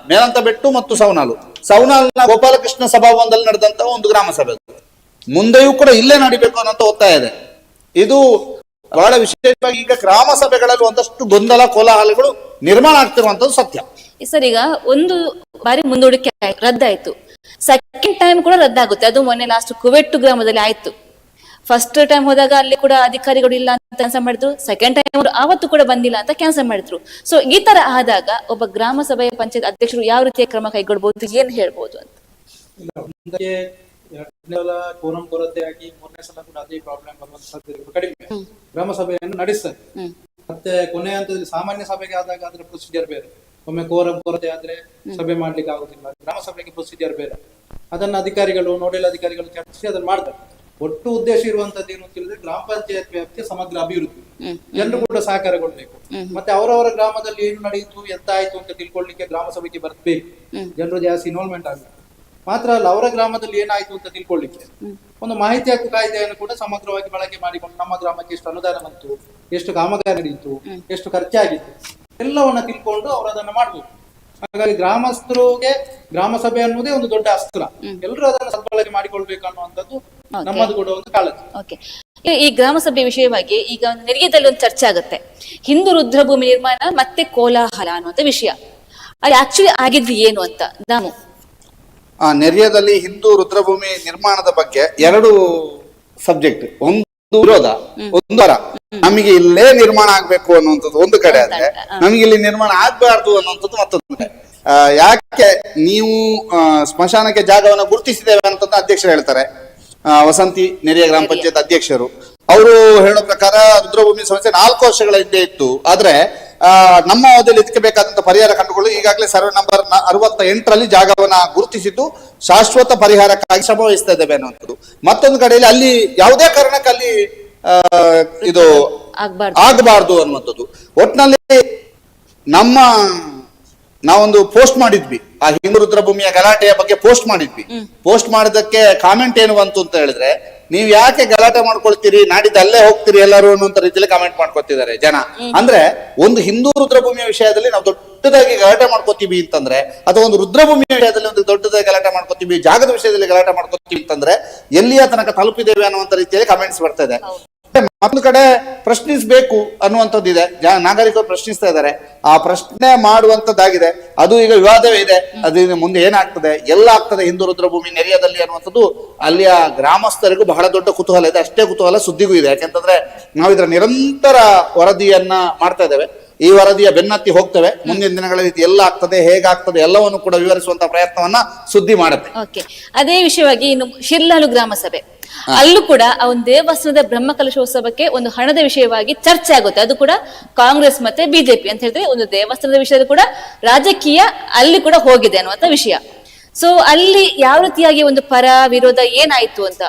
ಮೇಲಂತ ಬೆಟ್ಟು ಮತ್ತು ಸವನಾಲ್ನ ಗೋಪಾಲಕೃಷ್ಣ ಸಭಾಭವನದಲ್ಲಿ ನಡೆದಂತ ಒಂದು ಗ್ರಾಮ ಸಭೆ. ಮುಂದೆಯೂ ಕೂಡ ಇಲ್ಲೇ ನಡಿಬೇಕು ಅನ್ನೋ ಒತ್ತಾಯ ಇದೆ. ಇದು ಬಹಳ ವಿಶೇಷವಾಗಿ ಈಗ ಗ್ರಾಮ ಸಭೆಗಳಲ್ಲಿ ಒಂದಷ್ಟು ಗೊಂದಲ ಕೋಲಾಹಲಗಳು ನಿರ್ಮಾಣ ಆಗ್ತಿರುವಂತದ್ದು ಸತ್ಯ. ಸರ್, ಈಗ ಒಂದು ಬಾರಿ ಮುಂದೂಡಿಕೆ ರದ್ದಾಯ್ತು, ಸೆಕೆಂಡ್ ಟೈಮ್ ಕೂಡ ರದ್ದಾಗುತ್ತೆ. ಅದು ಮೊನ್ನೆ ಲಾಸ್ಟ್ ಕುವೆಟ್ಟು ಗ್ರಾಮದಲ್ಲಿ ಆಯ್ತು. ಫಸ್ಟ್ ಟೈಮ್ ಹೋದಾಗ ಅಲ್ಲಿ ಕೂಡ ಅಧಿಕಾರಿಗಳು ಇಲ್ಲ ಅಂತ ಕ್ಯಾನ್ಸಲ್ ಮಾಡಿದ್ರು. ಸೆಕೆಂಡ್ ಟೈಮ್ ಅವತ್ತು ಕೂಡ ಬಂದಿಲ್ಲ ಅಂತ ಕ್ಯಾನ್ಸಲ್ ಮಾಡಿದ್ರು. ಸೊ ಈ ತರ ಆದಾಗ ಒಬ್ಬ ಗ್ರಾಮ ಸಭೆಯ ಪಂಚಾಯತ್ ಅಧ್ಯಕ್ಷರು ಯಾವ ರೀತಿಯ ಕ್ರಮ ಕೈಗೊಳ್ಳಬಹುದು, ಏನ್ ಹೇಳ್ಬೋದು ಅಂತ? ಕೋರಂ ಕೊರತೆಯಾಗಿ 3ನೇ ಸಲ ಕೂಡ ಅದೇ ಪ್ರಾಬ್ಲಮ್ ಬರುವಂತ ಸಾಧ್ಯತೆ ಕಡಿಮೆ. ಗ್ರಾಮ ಸಭೆಯನ್ನು ನಡೆಸ್ತಾರೆ. ಮತ್ತೆ ಕೊನೆ ಹಂತದಲ್ಲಿ ಸಾಮಾನ್ಯ ಸಭೆಗೆ ಆದಾಗ ಅದರ ಪ್ರೊಸೀಜರ್ ಬೇರೆ. ಒಮ್ಮೆ ಕೋರಂ ಕೊರತೆ ಆದ್ರೆ ಸಭೆ ಮಾಡ್ಲಿಕ್ಕೆ ಆಗುದಿಲ್ಲ. ಗ್ರಾಮ ಸಭೆಗೆ ಪ್ರೊಸೀಜರ್ ಬೇರೆ. ಅದನ್ನ ಅಧಿಕಾರಿಗಳು, ನೋಡಲ್ ಅಧಿಕಾರಿಗಳು ಚರ್ಚಿಸಿ ಅದನ್ನ ಮಾಡ್ತಾರೆ. ಒಟ್ಟು ಉದ್ದೇಶ ಇರುವಂತದ್ದು ಏನು ಅಂತ ಹೇಳಿದ್ರೆ, ಗ್ರಾಮ ಪಂಚಾಯತ್ ವ್ಯಾಪ್ತಿಯ ಸಮಗ್ರ ಅಭಿವೃದ್ಧಿ. ಜನರು ಕೂಡ ಸಹಕಾರಗೊಳ್ಬೇಕು. ಮತ್ತೆ ಅವರವರ ಗ್ರಾಮದಲ್ಲಿ ಏನು ನಡೆಯಿತು, ಎಂತ ಆಯ್ತು ಅಂತ ತಿಳ್ಕೊಳ್ಳಿಕ್ಕೆ ಗ್ರಾಮ ಸಭೆಗೆ ಬರ್ಬೇಕು. ಜನರು ಜಾಸ್ತಿ ಇನ್ವಾಲ್ವ್ಮೆಂಟ್ ಆಗಬೇಕು. ಮಾತ್ರ ಅಲ್ಲ, ಅವರ ಗ್ರಾಮದಲ್ಲಿ ಏನಾಯ್ತು ಅಂತ ತಿಳ್ಕೊಳ್ಳಿಕ್ಕೆ ಒಂದು ಮಾಹಿತಿ ಹಕ್ಕು ಕಾಯ್ದೆಯನ್ನು ಕೂಡ ಸಮಗ್ರವಾಗಿ ಬಳಕೆ ಮಾಡಿಕೊಂಡು ನಮ್ಮ ಗ್ರಾಮಕ್ಕೆ ಎಷ್ಟು ಅನುದಾನ ಬಂತು, ಎಷ್ಟು ಕಾಮಗಾರಿ ನಡೆಯಿತು, ಎಷ್ಟು ಖರ್ಚಾಗಿತ್ತು ಎಲ್ಲವನ್ನ ತಿಳ್ಕೊಂಡು ಅವರು ಅದನ್ನ ಮಾಡ್ಬೇಕು. ಹಾಗಾಗಿ ಗ್ರಾಮಸ್ಥರಿಗೆ ಗ್ರಾಮ ಸಭೆ ಅನ್ನೋದೇ ಒಂದು ದೊಡ್ಡ ಅಸ್ತ್ರ. ಎಲ್ಲರೂ ಅದನ್ನ ಸದ್ಬಳಕೆ ಮಾಡಿಕೊಳ್ಬೇಕು ಅನ್ನುವಂಥದ್ದು ನಮ್ಮದು ಕೂಡ ಒಂದು ಕಾಳಜಿ. ಈ ಗ್ರಾಮ ಸಭೆ ವಿಷಯವಾಗಿ ಈಗ ನೆರಿಗೆದಲ್ಲಿ ಒಂದು ಚರ್ಚೆ ಆಗುತ್ತೆ, ಹಿಂದೂ ರುದ್ರಭೂಮಿ ನಿರ್ಮಾಣ ಮತ್ತೆ ಕೋಲಾಹಲ ಅನ್ನುವಂತ ವಿಷಯ. ಅಲ್ಲಿ ಆಕ್ಚುಲಿ ಆಗಿದ್ದು ಏನು ಅಂತ ದಾಮು? ನೆರಿಯದಲ್ಲಿ ಹಿಂದೂ ರುದ್ರಭೂಮಿ ನಿರ್ಮಾಣದ ಬಗ್ಗೆ 2 ಸಬ್ಜೆಕ್ಟ್. ಒಂದು ವಿರೋಧ, ಒಂದು ವರ. ನಮಗೆ ಇಲ್ಲೇ ನಿರ್ಮಾಣ ಆಗ್ಬೇಕು ಅನ್ನುವಂಥದ್ದು ಒಂದು ಕಡೆ ಆದ್ರೆ, ನಮಗೆ ಇಲ್ಲಿ ನಿರ್ಮಾಣ ಆಗ್ಬಾರ್ದು ಅನ್ನುವಂಥದ್ದು ಮತ್ತೊಂದು ಕಡೆ. ಯಾಕೆ ನೀವು ಸ್ಮಶಾನಕ್ಕೆ ಜಾಗವನ್ನು ಗುರುತಿಸಿದ್ದೇವೆ ಅಂತ ಅಧ್ಯಕ್ಷರು ಹೇಳ್ತಾರೆ. ವಸಂತಿ ನೆರಿಯ ಗ್ರಾಮ ಪಂಚಾಯತ್ ಅಧ್ಯಕ್ಷರು ಅವರು ಹೇಳೋ ಪ್ರಕಾರ ರುದ್ರಭೂಮಿ ಸಮಸ್ಯೆ 4 ವರ್ಷಗಳ ಹಿಂದೆ ಇತ್ತು. ಆದ್ರೆ ನಮ್ಮ ಅವಧಿಯಲ್ಲಿ ಇದಕ್ಕೆ ಬೇಕಾದಂತ ಪರಿಹಾರ ಕಂಡುಕೊಳ್ಳಿ ಈಗಾಗಲೇ ಸರ್ವೆ ನಂಬರ್ 68ರಲ್ಲಿ ಜಾಗವನ್ನ ಗುರುತಿಸಿದ್ದು ಶಾಶ್ವತ ಪರಿಹಾರಕ್ಕಾಗಿ ಶ್ರಮ ವಹಿಸ್ತಾ ಇದ್ದೇವೆ ಅನ್ನುವಂಥದ್ದು. ಮತ್ತೊಂದು ಕಡೆಯಲ್ಲಿ ಅಲ್ಲಿ ಯಾವುದೇ ಕಾರಣಕ್ಕೆ ಅಲ್ಲಿ ಇದು ಆಗಬಾರ್ದು ಅನ್ನುವಂಥದ್ದು. ಒಟ್ಟಿನಲ್ಲಿ ನಾವೊಂದು ಪೋಸ್ಟ್ ಮಾಡಿದ್ವಿ, ಆ ಹಿಂದೂ ರುದ್ರಭೂಮಿಯ ಗಲಾಟೆಯ ಬಗ್ಗೆ ಪೋಸ್ಟ್ ಮಾಡಿದ್ವಿ. ಪೋಸ್ಟ್ ಮಾಡಿದಕ್ಕೆ ಕಾಮೆಂಟ್ ಏನು ಬಂತು ಅಂತ ಹೇಳಿದ್ರೆ, ನೀವ್ ಯಾಕೆ ಗಲಾಟೆ ಮಾಡ್ಕೊಳ್ತೀರಿ, ನಾಡಿದ್ದು ಅಲ್ಲೇ ಹೋಗ್ತೀರಿ ಎಲ್ಲರೂ ಅನ್ನುವಂತ ರೀತಿಯಲ್ಲಿ ಕಾಮೆಂಟ್ ಮಾಡ್ಕೊತಿದ್ದಾರೆ ಜನ. ಅಂದ್ರೆ ಒಂದು ಹಿಂದೂ ರುದ್ರಭೂಮಿಯ ವಿಷಯದಲ್ಲಿ ನಾವು ದೊಡ್ಡದಾಗಿ ಗಲಾಟೆ ಮಾಡ್ಕೋತೀವಿ ಅಂತಂದ್ರೆ, ಅಥವಾ ಒಂದು ರುದ್ರಭೂಮಿಯ ವಿಷಯದಲ್ಲಿ ಒಂದು ದೊಡ್ಡದಾಗಿ ಗಲಾಟೆ ಮಾಡ್ಕೋತೀವಿ, ಜಾಗದ ವಿಷಯದಲ್ಲಿ ಗಲಾಟೆ ಮಾಡ್ಕೋತೀವಿ ಅಂತಂದ್ರೆ ಎಲ್ಲಿಯ ತನಕ ತಲುಪಿದ್ದೇವೆ ಅನ್ನುವಂತ ರೀತಿಯಲ್ಲಿ ಕಾಮೆಂಟ್ಸ್ ಬರ್ತಾ ಇದೆ. ಮತ್ತೊಂದು ಕಡೆ ಪ್ರಶ್ನಿಸಬೇಕು ಅನ್ನುವಂಥದ್ದಿದೆ, ನಾಗರಿಕರು ಪ್ರಶ್ನಿಸ್ತಾ ಇದ್ದಾರೆ. ಆ ಪ್ರಶ್ನೆ ಮಾಡುವಂತದ್ದಾಗಿದೆ, ಅದು ಈಗ ವಿವಾದವೇ ಇದೆ. ಅದು ಮುಂದೆ ಏನಾಗ್ತದೆ, ಎಲ್ಲ ಆಗ್ತದೆ ಹಿಂದೂ ರುದ್ರಭೂಮಿ ನೆರೆಯದಲ್ಲಿ ಅನ್ನುವಂಥದ್ದು ಅಲ್ಲಿಯ ಗ್ರಾಮಸ್ಥರಿಗೂ ಬಹಳ ದೊಡ್ಡ ಕುತೂಹಲ ಇದೆ. ಅಷ್ಟೇ ಕುತೂಹಲ ಸುದ್ದಿಗೂ ಇದೆ. ಯಾಕೆಂತಂದ್ರೆ ನಾವು ಇದರ ನಿರಂತರ ವರದಿಯನ್ನ ಮಾಡ್ತಾ ಇದ್ದೇವೆ. ಈ ವರದಿಯ ಬೆನ್ನತ್ತಿ ಹೋಗ್ತೇವೆ. ಮುಂದಿನ ದಿನಗಳಲ್ಲಿ ಎಲ್ಲ ಆಗ್ತದೆ, ಹೇಗಾಗ್ತದೆ ಎಲ್ಲವನ್ನು ಕೂಡ ವಿವರಿಸುವಂತ ಪ್ರಯತ್ನವನ್ನ ಸುದ್ದಿ ಮಾಡುತ್ತೆ. ಅದೇ ವಿಷಯವಾಗಿ ಇನ್ನು ಶಿರ್ಲಾಲು ಗ್ರಾಮ ಸಭೆ, ಅಲ್ಲೂ ಕೂಡ ಆ ಒಂದು ದೇವಸ್ಥಾನದ ಬ್ರಹ್ಮಕಲಶೋತ್ಸವಕ್ಕೆ ಒಂದು ಹಣದ ವಿಷಯವಾಗಿ ಚರ್ಚೆ ಆಗುತ್ತೆ. ಅದು ಕೂಡ ಕಾಂಗ್ರೆಸ್ ಮತ್ತೆ ಬಿಜೆಪಿ ಅಂತ ಹೇಳಿದ್ರೆ ಒಂದು ದೇವಸ್ಥಾನದ ವಿಷಯದಲ್ಲಿ ಕೂಡ ರಾಜಕೀಯ ಅಲ್ಲಿ ಕೂಡ ಹೋಗಿದೆ ಅನ್ನುವಂತ ವಿಷಯ. ಸೊ ಅಲ್ಲಿ ಯಾವ ರೀತಿಯಾಗಿ ಒಂದು ಪರ ವಿರೋಧ ಏನಾಯ್ತು ಅಂತ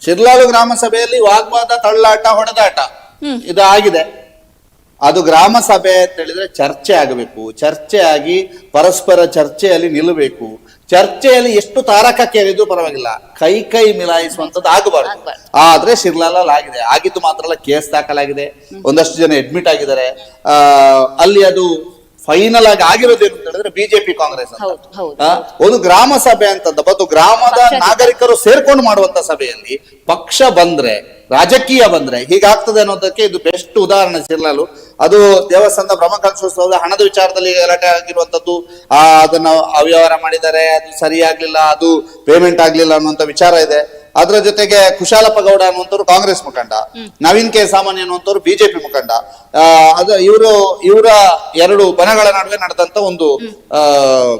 ಶಿರ್ಲಾಲು ಗ್ರಾಮ ಸಭೆಯಲ್ಲಿ ವಾಗ್ವಾದ, ತಳ್ಳಾಟ, ಹೊಡೆದಾಟ ಇದು ಆಗಿದೆ. ಅದು ಗ್ರಾಮ ಸಭೆ ಅಂತ ಹೇಳಿದ್ರೆ ಚರ್ಚೆ ಆಗಬೇಕು. ಚರ್ಚೆ ಆಗಿ ಪರಸ್ಪರ ಚರ್ಚೆಯಲ್ಲಿ ನಿಲ್ಲಬೇಕು. ಚರ್ಚೆಯಲ್ಲಿ ಎಷ್ಟು ತಾರಕಕ್ಕೆ ಏರಿದ್ರು ಪರವಾಗಿಲ್ಲ, ಕೈ ಮಿಲಾಯಿಸುವಂತದ್ದು ಆಗಬಾರ್ದು. ಆದ್ರೆ ಶಿರ್ಲಾಲಲ್ಲಿ ಆಗಿದೆ. ಆಗಿದ್ದು ಮಾತ್ರ ಅಲ್ಲ, ಕೇಸ್ ದಾಖಲಾಗಿದೆ, ಒಂದಷ್ಟು ಜನ ಅಡ್ಮಿಟ್ ಆಗಿದ್ದಾರೆ. ಅಲ್ಲಿ ಅದು ಫೈನಲ್ ಆಗಿ ಆಗಿರೋದೇನು ಅಂತ ಹೇಳಿದ್ರೆ ಬಿಜೆಪಿ ಕಾಂಗ್ರೆಸ್ ಒಂದು ಗ್ರಾಮ ಸಭೆ ಅಂತಂದ, ಮತ್ತು ಗ್ರಾಮದ ನಾಗರಿಕರು ಸೇರ್ಕೊಂಡು ಮಾಡುವಂತ ಸಭೆಯಲ್ಲಿ ಪಕ್ಷ ಬಂದ್ರೆ, ರಾಜಕೀಯ ಬಂದ್ರೆ ಹೀಗಾಗ್ತದೆ ಅನ್ನೋದಕ್ಕೆ ಇದು ಬೆಸ್ಟ್ ಉದಾಹರಣೆ ಶಿರ್ಲಾಲು. ಅದು ದೇವಸ್ಥಾನದ ಬ್ರಹ್ಮಕಲಶೋತ್ಸವದ ಹಣದ ವಿಚಾರದಲ್ಲಿ ಗಲಾಟೆ ಆಗಿರುವಂತದ್ದು. ಅದನ್ನ ಅವ್ಯವಹಾರ ಮಾಡಿದ್ದಾರೆ, ಅದು ಸರಿಯಾಗ್ಲಿಲ್ಲ, ಅದು ಪೇಮೆಂಟ್ ಆಗ್ಲಿಲ್ಲ ಅನ್ನುವಂತ ವಿಚಾರ ಇದೆ. ಅದರ ಜೊತೆಗೆ ಕುಶಾಲಪ್ಪ ಗೌಡ ಅನ್ನುವಂಥವ್ರು ಕಾಂಗ್ರೆಸ್ ಮುಖಂಡ, ನವೀನ್ ಕೆ ಸಾಮಾನ್ಯ ಅನ್ನುವಂಥವ್ರು ಬಿಜೆಪಿ ಮುಖಂಡ. ಅದು ಇವರ ಎರಡು ಬಣಗಳ ನಡುವೆ ನಡೆದಂತ ಒಂದು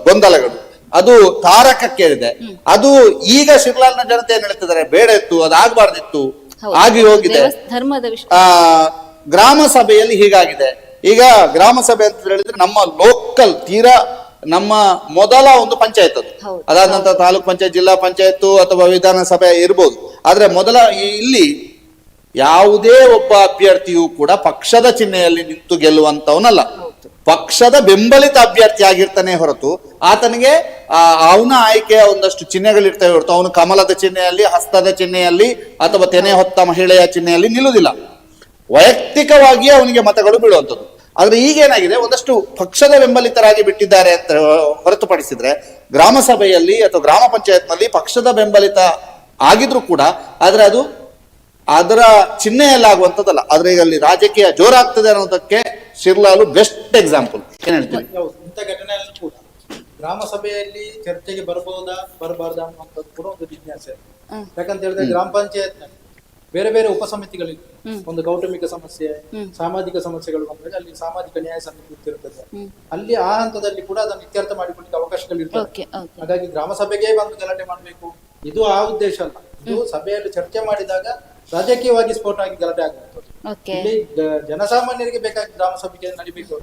ಗೊಂದಲಗಳು ಅದು ತಾರಕಕ್ಕೇರಿದೆ. ಅದು ಈಗ ಶಿರ್ಲಾಲ್ನ ಜನತೆ ಏನ್ ಹೇಳ್ತಿದ್ದಾರೆ, ಬೇಡ ಇತ್ತು, ಅದಾಗಬಾರ್ದಿತ್ತು, ಆಗಿ ಹೋಗಿದೆ. ಗ್ರಾಮ ಸಭೆಯಲ್ಲಿ ಹೀಗಾಗಿದೆ. ಈಗ ಗ್ರಾಮ ಸಭೆ ಅಂತ ಹೇಳಿದ್ರೆ ನಮ್ಮ ಲೋಕಲ್ ತೀರಾ ನಮ್ಮ ಮೊದಲ ಒಂದು ಪಂಚಾಯತ್ ಅದು. ಅದಾದ ನಂತರ ತಾಲೂಕ್ ಪಂಚಾಯತ್, ಜಿಲ್ಲಾ ಪಂಚಾಯತ್ ಅಥವಾ ವಿಧಾನಸಭೆ ಇರ್ಬೋದು. ಆದ್ರೆ ಮೊದಲ ಇಲ್ಲಿ ಯಾವುದೇ ಒಬ್ಬ ಅಭ್ಯರ್ಥಿಯು ಕೂಡ ಪಕ್ಷದ ಚಿಹ್ನೆಯಲ್ಲಿ ನಿಂತು ಗೆಲ್ಲುವಂತವನಲ್ಲ, ಪಕ್ಷದ ಬೆಂಬಲಿತ ಅಭ್ಯರ್ಥಿ ಆಗಿರ್ತಾನೆ ಹೊರತು ಆತನಿಗೆ ಅವನ ಆಯ್ಕೆಯ ಒಂದಷ್ಟು ಚಿಹ್ನೆಗಳಿರ್ತವೆ ಹೊರತು ಅವನು ಕಮಲದ ಚಿಹ್ನೆಯಲ್ಲಿ, ಹಸ್ತದ ಚಿಹ್ನೆಯಲ್ಲಿ ಅಥವಾ ತೆನೆ ಹೊತ್ತ ಮಹಿಳೆಯ ಚಿಹ್ನೆಯಲ್ಲಿ ನಿಲ್ಲುವುದಿಲ್ಲ. ವೈಯಕ್ತಿಕವಾಗಿ ಅವನಿಗೆ ಮತಗಳು ಬೀಳುವಂಥದ್ದು. ಆದ್ರೆ ಈಗೇನಾಗಿದೆ, ಒಂದಷ್ಟು ಪಕ್ಷದ ಬೆಂಬಲಿತರಾಗಿ ಬಿಟ್ಟಿದ್ದಾರೆ ಅಂತ ಹೊರತುಪಡಿಸಿದ್ರೆ ಗ್ರಾಮ ಸಭೆಯಲ್ಲಿ ಅಥವಾ ಗ್ರಾಮ ಪಂಚಾಯತ್ ನಲ್ಲಿ ಪಕ್ಷದ ಬೆಂಬಲಿತ ಆಗಿದ್ರು ಕೂಡ ಆದ್ರೆ ಅದು ಅದರ ಚಿಹ್ನೆಯಲ್ಲಿ ಆಗುವಂಥದ್ದಲ್ಲ. ಆದ್ರೆ ಈಗ ಅಲ್ಲಿ ರಾಜಕೀಯ ಜೋರಾಗ್ತದೆ ಅನ್ನೋದಕ್ಕೆ ಶಿರ್ಲಾಲು ಬೆಸ್ಟ್ ಎಕ್ಸಾಂಪಲ್. ಏನ್ ಹೇಳ್ತೀವಿ? ಇಂಥ ಘಟನೆಯಲ್ಲಿ ಕೂಡ ಗ್ರಾಮ ಸಭೆಯಲ್ಲಿ ಚರ್ಚೆಗೆ ಬರಬಹುದಾ ಬರಬಾರ್ದಾ ಅನ್ನುವಂಥದ್ದು ಕೂಡ ಒಂದು ಜಿಜ್ಞಾಸೆ. ಯಾಕಂತ ಹೇಳಿದ್ರೆ ಗ್ರಾಮ ಪಂಚಾಯತ್ ನಲ್ಲಿ ಬೇರೆ ಬೇರೆ ಉಪಸಮಿತಿಗಳಿವೆ. ಒಂದು ಕೌಟುಂಬಿಕ ಸಮಸ್ಯೆ, ಸಾಮಾಜಿಕ ಸಮಸ್ಯೆಗಳು ಬಂದಾಗ ಅಲ್ಲಿ ಸಾಮಾಜಿಕ ನ್ಯಾಯ ಸಮಿತಿ ಇರ್ತಿರ್ತದೆ. ಅಲ್ಲಿ ಆ ಹಂತದಲ್ಲಿ ಕೂಡ ಅದನ್ನು ಇತ್ಯರ್ಥ ಮಾಡಿಕೊಳ್ಳಿಕ್ಕೆ ಅವಕಾಶಗಳಿರ್ತದೆ. ಹಾಗಾಗಿ ಗ್ರಾಮ ಸಭೆಗೆ ಬಂದು ಗಲಾಟೆ ಮಾಡಬೇಕು ಇದು ಆ ಉದ್ದೇಶ ಅಲ್ಲ. ಇದು ಸಭೆಯಲ್ಲಿ ಚರ್ಚೆ ಮಾಡಿದಾಗ ರಾಜಕೀಯವಾಗಿ ಸ್ಫೋಟ ಆಗಿ ಗಲಾಟೆ ಆಗುವಂಥದ್ದು. ಇಲ್ಲಿ ಜನಸಾಮಾನ್ಯರಿಗೆ ಬೇಕಾಗಿ ಗ್ರಾಮ ಸಭೆಗೆ ನಡಿಬೇಕು,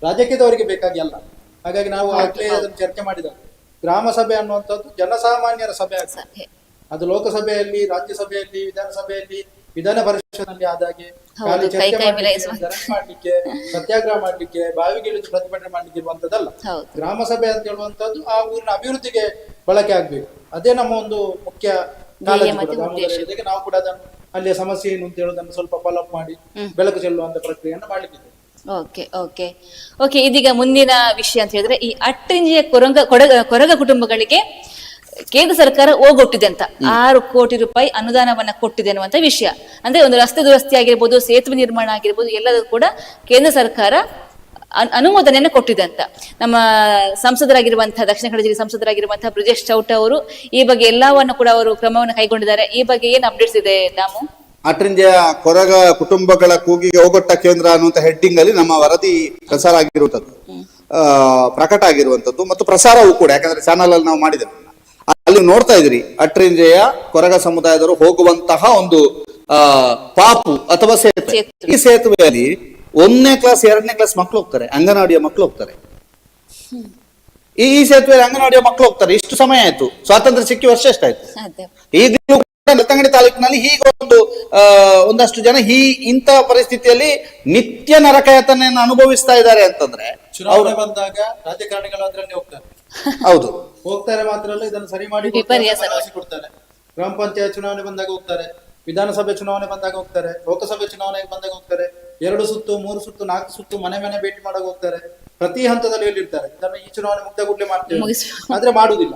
ರಾಜಕೀಯದವರಿಗೆ ಬೇಕಾಗಿ ಅಲ್ಲ. ಹಾಗಾಗಿ ನಾವು ಆಗ್ಲೇ ಅದನ್ನು ಚರ್ಚೆ ಮಾಡಿದಾಗ ಗ್ರಾಮ ಸಭೆ ಅನ್ನುವಂಥದ್ದು ಜನಸಾಮಾನ್ಯರ ಸಭೆ ಆಗ್ತದೆ. ಅದು ಲೋಕಸಭೆಯಲ್ಲಿ, ರಾಜ್ಯಸಭೆಯಲ್ಲಿ, ವಿಧಾನಸಭೆಯಲ್ಲಿ, ವಿಧಾನ ಪರಿಷತ್ನಲ್ಲಿ ಆದಾಗೆ ಖಾಲಿ ಚರ್ಚೆ ಮಾಡ್ಲಿಕ್ಕೆ, ಸತ್ಯಾಗ್ರಹ ಮಾಡ್ಲಿಕ್ಕೆ, ಬಾವಿಗಿಳಿದು ಪ್ರತಿಭಟನೆ ಮಾಡ್ಲಿಕ್ಕೆ ಇರುವಂತದ್ದಲ್ಲ. ಗ್ರಾಮ ಸಭೆ ಅಂತ ಹೇಳುವಂತದ್ದು ಆ ಊರಿನ ಅಭಿವೃದ್ಧಿಗೆ ಬಳಕೆ ಆಗ್ಬೇಕು. ಅದೇ ನಮ್ಮ ಒಂದು ಮುಖ್ಯ ಕಾಳಜಿ. ನಾವು ಕೂಡ ಅದನ್ನು ಅಲ್ಲಿಯ ಸಮಸ್ಯೆ ಏನು ಅಂತ ಹೇಳೋದನ್ನು ಸ್ವಲ್ಪ ಫಾಲೋ ಅಪ್ ಮಾಡಿ ಬೆಳಕು ಚೆಲ್ಲುವಂತ ಪ್ರಕ್ರಿಯೆಯನ್ನು ಮಾಡ್ಲಿಕ್ಕೆ. ಓಕೆ ಇದೀಗ ಮುಂದಿನ ವಿಷಯ ಅಂತ ಹೇಳಿದ್ರೆ, ಈ ಅಟ್ಟಂಜಿಯ ಕೊರಗ ಕುಟುಂಬಗಳಿಗೆ ಕೇಂದ್ರ ಸರ್ಕಾರ ಓಗೊಟ್ಟಿದೆ ಅಂತ 6 ಕೋಟಿ ರೂಪಾಯಿ ಅನುದಾನವನ್ನ ಕೊಟ್ಟಿದೆ ಅನ್ನುವಂತ ವಿಷಯ. ಅಂದ್ರೆ ಒಂದು ರಸ್ತೆ ದುರಸ್ತಿ ಆಗಿರ್ಬೋದು, ಸೇತುವೆ ನಿರ್ಮಾಣ ಆಗಿರ್ಬೋದು, ಎಲ್ಲದೂ ಕೂಡ ಕೇಂದ್ರ ಸರ್ಕಾರ ಅನುಮೋದನೆಯನ್ನು ಕೊಟ್ಟಿದೆ ಅಂತ. ನಮ್ಮ ಸಂಸದರಾಗಿರುವಂತಹ, ದಕ್ಷಿಣ ಕನ್ನಡ ಜಿಲ್ಲೆ ಸಂಸದರಾಗಿರುವಂತಹ ಬ್ರಿಜೇಶ್ ಚೌಟ ಅವರು ಈ ಬಗ್ಗೆ ಎಲ್ಲವನ್ನು ಕೂಡ ಅವರು ಕ್ರಮವನ್ನು ಕೈಗೊಂಡಿದ್ದಾರೆ. ಈ ಬಗ್ಗೆ ಏನ್ ಅಪ್ಡೇಟ್ಸ್ ಇದೆ ನಾವು? ಅಟ್ರಿಂಜೆಯ ಕೊರಗ ಕುಟುಂಬಗಳ ಕೂಗಿಗೆ ಓಗೊಟ್ಟ ಕೇಂದ್ರ ಅನ್ನುವಂತ ಹೆಡ್ಡಿಂಗ್ ಅಲ್ಲಿ ನಮ್ಮ ವರದಿ ಪ್ರಸಾರ ಆಗಿರುವಂತದ್ದು, ಪ್ರಕಟ ಆಗಿರುವಂತದ್ದು ಮತ್ತು ಪ್ರಸಾರವೂ ಕೂಡ. ಯಾಕಂದ್ರೆ ಚಾನಲ್ ಅಲ್ಲಿ ನಾವು ಮಾಡಿದ್ದೇವೆ. ಅಲ್ಲಿ ನೋಡ್ತಾ ಇದ್ರಿ, ಅಟ್ರಿಂಜೆಯ ಕೊರಗ ಸಮುದಾಯದವರು ಹೋಗುವಂತಹ ಒಂದು ಪಾಪು ಅಥವಾ ಸೇತುವೆ. ಸೇತುವೆ. ಈ ಸೇತುವೆಯಲ್ಲಿ 1ನೇ ಕ್ಲಾಸ್ 2ನೇ ಕ್ಲಾಸ್ ಮಕ್ಕಳು ಹೋಗ್ತಾರೆ, ಅಂಗನವಾಡಿಯ ಮಕ್ಕಳು ಹೋಗ್ತಾರೆ. ಈ ಸೇತುವೆ ಅಂಗನವಾಡಿಯ ಮಕ್ಕಳು ಹೋಗ್ತಾರೆ. ಇಷ್ಟು ಸಮಯ ಆಯ್ತು, ಸ್ವಾತಂತ್ರ್ಯ ಸಿಕ್ಕಿ ವರ್ಷ ಎಷ್ಟಾಯ್ತು. ಅದೇ. ಈಗಲೂ ಬೆಳ್ತಂಗಡಿ ತಾಲೂಕಿನಲ್ಲಿ ಹೀಗೆ ಒಂದಷ್ಟು ಜನ ಇಂಥ ಪರಿಸ್ಥಿತಿಯಲ್ಲಿ ನಿತ್ಯ ನರಕಯಾತನೆಯನ್ನು ಅನುಭವಿಸ್ತಾ ಇದ್ದಾರೆ ಅಂತಂದ್ರೆ ಚುನಾವಣೆ ಬಂದಾಗ ರಾಜಕಾರಣಿಗಳು ಅದರಲ್ಲಿ ಹೋಗ್ತಾರೆ. ಹೌದು, ಹೋಗ್ತಾರೆ ಮಾತ್ರ ಅಲ್ಲ, ಇದನ್ನು ಸರಿ ಮಾಡಿ ವಿಪರ್ಯಾಸ ಕೊಡ್ತಾರೆ. ಗ್ರಾಮ ಪಂಚಾಯತ್ ಚುನಾವಣೆ ಬಂದಾಗ ಹೋಗ್ತಾರೆ, ವಿಧಾನಸಭೆ ಚುನಾವಣೆ ಬಂದಾಗ ಹೋಗ್ತಾರೆ, ಲೋಕಸಭೆ ಚುನಾವಣೆ ಬಂದಾಗ ಹೋಗ್ತಾರೆ, 2 ಸುತ್ತು 3 ಸುತ್ತು 4 ಸುತ್ತು ಮನೆ ಭೇಟಿ ಮಾಡಕ್ ಹೋಗ್ತಾರೆ. ಪ್ರತಿ ಹಂತದಲ್ಲಿ ಹೇಳಿರ್ತಾರೆ ಇದನ್ನು ಈ ಚುನಾವಣೆ ಮುಕ್ತಗೊಳ್ಳೆ ಮಾಡ್ತೇವೆ, ಆದ್ರೆ ಮಾಡುವುದಿಲ್ಲ.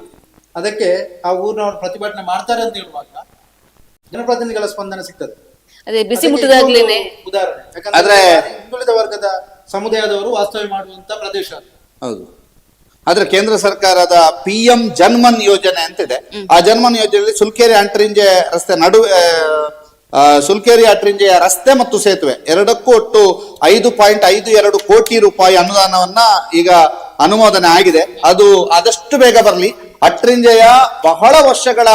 ಅದಕ್ಕೆ ಆ ಊರಿನವರು ಪ್ರತಿಭಟನೆ ಮಾಡ್ತಾರೆ ಅಂತ ಹೇಳುವಾಗ ಜನಪ್ರತಿನಿಧಿಗಳ ಸ್ಪಂದನೆ ಸಿಗ್ತದೆ. ಅದೇ ಬಿಸಿ ಮುಟ್ಟದಾಗ್ಲೇನೆ ಉದಾಹರಣೆ, ಯಾಕಂದ್ರೆ ಹಿಂದುಳಿದ ವರ್ಗದ ಸಮುದಾಯದವರು ವಾಸ್ತವ್ಯ ಮಾಡುವಂತ ಪ್ರದೇಶ. ಹೌದು. ಆದ್ರೆ ಕೇಂದ್ರ ಸರ್ಕಾರದ PM ಜನ್ಮನ್ ಯೋಜನೆ ಅಂತಿದೆ. ಆ ಜನ್ಮನ್ ಯೋಜನೆಯಲ್ಲಿ ಸುಲ್ಕೇರಿ ಅಂಟ್ರಿಂಜೆ ರಸ್ತೆ ನಡುವೆ ಸುಲ್ಕೇರಿ ಅಟ್ರಿಂಜೆಯ ರಸ್ತೆ ಮತ್ತು ಸೇತುವೆ ಎರಡಕ್ಕೂ ಒಟ್ಟು 5.52 ಕೋಟಿ ರೂಪಾಯಿ ಅನುದಾನವನ್ನ ಈಗ ಅನುಮೋದನೆ ಆಗಿದೆ. ಅದು ಆದಷ್ಟು ಬೇಗ ಬರಲಿ. ಅಟ್ರಿಂಜೆಯ ಬಹಳ ವರ್ಷಗಳ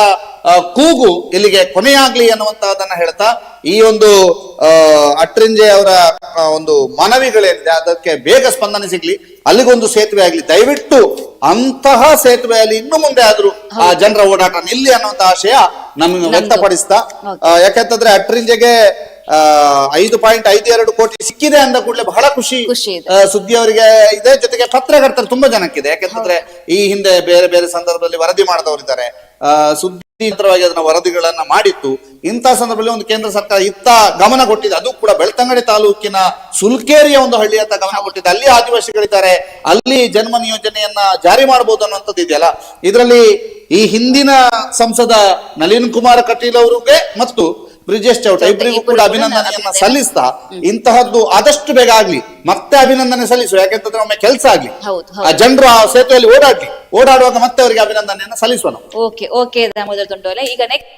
ಕೂಗು ಇಲ್ಲಿಗೆ ಕೊನೆಯಾಗ್ಲಿ ಅನ್ನುವಂತಹದನ್ನ ಹೇಳ್ತಾ ಈ ಒಂದು ಅಟ್ರಿಂಜೆ ಅವರ ಒಂದು ಮನವಿಗಳೇನಿದೆ ಅದಕ್ಕೆ ಬೇಗ ಸ್ಪಂದನೆ ಸಿಗ್ಲಿ, ಅಲ್ಲಿಗೊಂದು ಸೇತುವೆ ಆಗ್ಲಿ. ದಯವಿಟ್ಟು ಅಂತಹ ಸೇತುವೆಯಲ್ಲಿ ಇನ್ನು ಮುಂದೆ ಆದ್ರೂ ಆ ಜನರ ಓಡಾಟ ನಿಲ್ಲಿ ಅನ್ನುವಂತ ಆಶಯ ನಮಗೆ ವ್ಯಕ್ತಪಡಿಸ್ತಾ, ಯಾಕಂತಂದ್ರೆ ಅಟ್ರಿಂಜೆಗೆ 5.52 ಕೋಟಿ ಸಿಕ್ಕಿದೆ ಅಂದ ಕೂಡಲೇ ಬಹಳ ಖುಷಿ ಸುದ್ದಿ ಅವರಿಗೆ ಇದೆ. ಜೊತೆಗೆ ಪತ್ರಕರ್ತರು ತುಂಬಾ ಜನಕ್ಕಿದೆ. ಯಾಕಂತಂದ್ರೆ ಈ ಹಿಂದೆ ಬೇರೆ ಬೇರೆ ಸಂದರ್ಭದಲ್ಲಿ ವರದಿ ಮಾಡಿದವರಿದ್ದಾರೆ, ಸುದ್ದಿವಾಗಿ ಅದನ್ನ ವರದಿಗಳನ್ನ ಮಾಡಿತ್ತು. ಇಂತಹ ಸಂದರ್ಭದಲ್ಲಿ ಒಂದು ಕೇಂದ್ರ ಸರ್ಕಾರ ಇತ್ತ ಗಮನ ಕೊಟ್ಟಿದೆ, ಅದು ಕೂಡ ಬೆಳ್ತಂಗಡಿ ತಾಲೂಕಿನ ಸುಲ್ಕೇರಿಯ ಒಂದು ಹಳ್ಳಿಯತ್ತ ಗಮನ ಕೊಟ್ಟಿದೆ. ಅಲ್ಲಿ ಆದಿವಾಸಿಗಳಿದ್ದಾರೆ, ಅಲ್ಲಿ ಜನ್ಮನ್ ಯೋಜನೆಯನ್ನ ಜಾರಿ ಮಾಡಬಹುದು ಅನ್ನುವಂಥದ್ದು ಇದೆಯಲ್ಲ. ಇದರಲ್ಲಿ ಈ ಹಿಂದಿನ ಸಂಸದ ನಳಿನ್ ಕುಮಾರ್ ಕಟೀಲ್ ಅವರಿಗೆ ಮತ್ತು ಬ್ರಿಜೇಶ್ ಚೌಟ ಇಬ್ಬರಿಗೂ ಕೂಡ ಅಭಿನಂದನೆಯನ್ನ ಸಲ್ಲಿಸ್ತಾ ಇಂತಹದ್ದು ಆದಷ್ಟು ಬೇಗ ಆಗ್ಲಿ, ಮತ್ತೆ ಅಭಿನಂದನೆ ಸಲ್ಲಿಸುವ. ಯಾಕೆಂತಂದ್ರೆ ಒಮ್ಮೆ ಕೆಲಸ ಆಗ್ಲಿ, ಆ ಜನರು ಆ ಸೇತುವೆಯಲ್ಲಿ ಓಡಾಡುವಾಗ ಮತ್ತೆ ಅವರಿಗೆ ಅಭಿನಂದನೆಯನ್ನ ಸಲ್ಲಿಸುವ. Okay okay Damodara Dondole. ಈಗ ನೆಕ್ಸ್ಟ್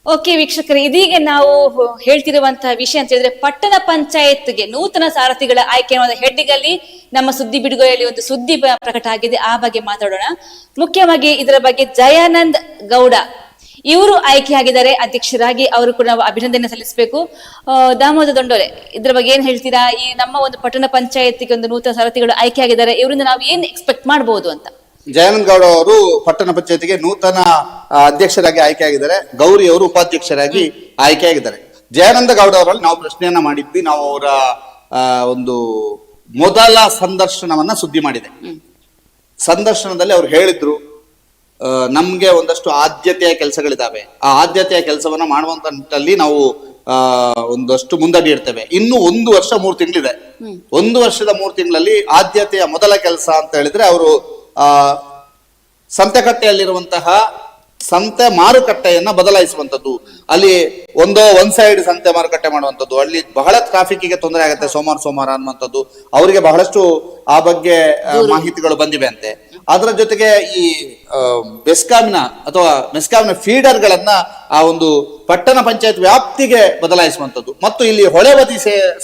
ಓಕೆ ವೀಕ್ಷಕರೇ, ಇದೀಗ ನಾವು ಹೇಳ್ತಿರುವಂತಹ ವಿಷಯ ಅಂತ ಹೇಳಿದ್ರೆ ಪಟ್ಟಣ ಪಂಚಾಯತ್ಗೆ ನೂತನ ಸಾರಥಿಗಳ ಆಯ್ಕೆ ಅನ್ನೋ ಹೆಡ್ಡಿಗಲ್ಲಿ ನಮ್ಮ ಸುದ್ದಿ ಬಿಡುಗಡೆಯಲ್ಲಿ ಒಂದು ಸುದ್ದಿ ಪ್ರಕಟ ಆಗಿದೆ. ಆ ಬಗ್ಗೆ ಮಾತಾಡೋಣ. ಮುಖ್ಯವಾಗಿ ಇದರ ಬಗ್ಗೆ ಜಯಾನಂದ್ ಗೌಡ ಇವರು ಆಯ್ಕೆ ಆಗಿದ್ದಾರೆ ಅಧ್ಯಕ್ಷರಾಗಿ. ಅವರು ಕೂಡ ನಾವು ಅಭಿನಂದನೆ ಸಲ್ಲಿಸಬೇಕು. ದಾಮೋದರ ದೊಂಡೋಲೆ, ಇದ್ರ ಬಗ್ಗೆ ಏನ್ ಹೇಳ್ತೀರಾ? ಈ ನಮ್ಮ ಒಂದು ಪಟ್ಟಣ ಪಂಚಾಯತ್ಗೆ ಒಂದು ನೂತನ ಸಾರಥಿಗಳು ಆಯ್ಕೆ ಆಗಿದ್ದಾರೆ, ಇವರಿಂದ ನಾವು ಏನ್ ಎಕ್ಸ್ಪೆಕ್ಟ್ ಮಾಡಬಹುದು ಅಂತ? ಜಯಾನಂದ್ ಗೌಡ ಅವರು ಪಟ್ಟಣ ಪಂಚಾಯತಿಗೆ ನೂತನ ಅಧ್ಯಕ್ಷರಾಗಿ ಆಯ್ಕೆಯಾಗಿದ್ದಾರೆ. ಗೌರಿ ಅವರು ಉಪಾಧ್ಯಕ್ಷರಾಗಿ ಆಯ್ಕೆಯಾಗಿದ್ದಾರೆ. ಜಯಾನಂದ ಗೌಡ ಅವರಲ್ಲಿ ನಾವು ಪ್ರಶ್ನೆಯನ್ನ ಮಾಡಿದ್ವಿ. ನಾವು ಅವರ ಒಂದು ಮೊದಲ ಸಂದರ್ಶನವನ್ನ ಸುದ್ದಿ ಮಾಡಿದೆ. ಸಂದರ್ಶನದಲ್ಲಿ ಅವ್ರು ಹೇಳಿದ್ರು, ನಮ್ಗೆ ಒಂದಷ್ಟು ಆದ್ಯತೆಯ ಕೆಲಸಗಳಿದಾವೆ, ಆ ಆದ್ಯತೆಯ ಕೆಲಸವನ್ನ ಮಾಡುವಂತ ನಿಟ್ಟಿನಲ್ಲಿ ನಾವು ಒಂದಷ್ಟು ಮುಂದಡಿ ಇಡ್ತೇವೆ. ಇನ್ನು 1 ವರ್ಷ 3 ತಿಂಗಳಿದೆ. 1 ವರ್ಷದ 3 ತಿಂಗಳಲ್ಲಿ ಆದ್ಯತೆಯ ಮೊದಲ ಕೆಲಸ ಅಂತ ಹೇಳಿದ್ರೆ ಅವರು ಸಂತೆಕಟ್ಟೆಯಲ್ಲಿರುವಂತಹ ಸಂತೆ ಮಾರುಕಟ್ಟೆಯನ್ನ ಬದಲಾಯಿಸುವಂತದ್ದು. ಅಲ್ಲಿ ಒನ್ ಸೈಡ್ ಸಂತೆ ಮಾರುಕಟ್ಟೆ ಮಾಡುವಂಥದ್ದು, ಅಲ್ಲಿ ಬಹಳ ಟ್ರಾಫಿಕ್ಗೆ ತೊಂದರೆ ಆಗುತ್ತೆ ಸೋಮವಾರ ಅನ್ನುವಂಥದ್ದು. ಅವರಿಗೆ ಬಹಳಷ್ಟು ಆ ಬಗ್ಗೆ ಮಾಹಿತಿಗಳು ಬಂದಿವೆ ಅಂತೆ. ಅದರ ಜೊತೆಗೆ ಈ ಮೆಸ್ಕಾಂನ ಫೀಡರ್ಗಳನ್ನ ಆ ಒಂದು ಪಟ್ಟಣ ಪಂಚಾಯತ್ ವ್ಯಾಪ್ತಿಗೆ ಬದಲಾಯಿಸುವಂಥದ್ದು. ಮತ್ತು ಇಲ್ಲಿ ಹೊಳೆಬದಿ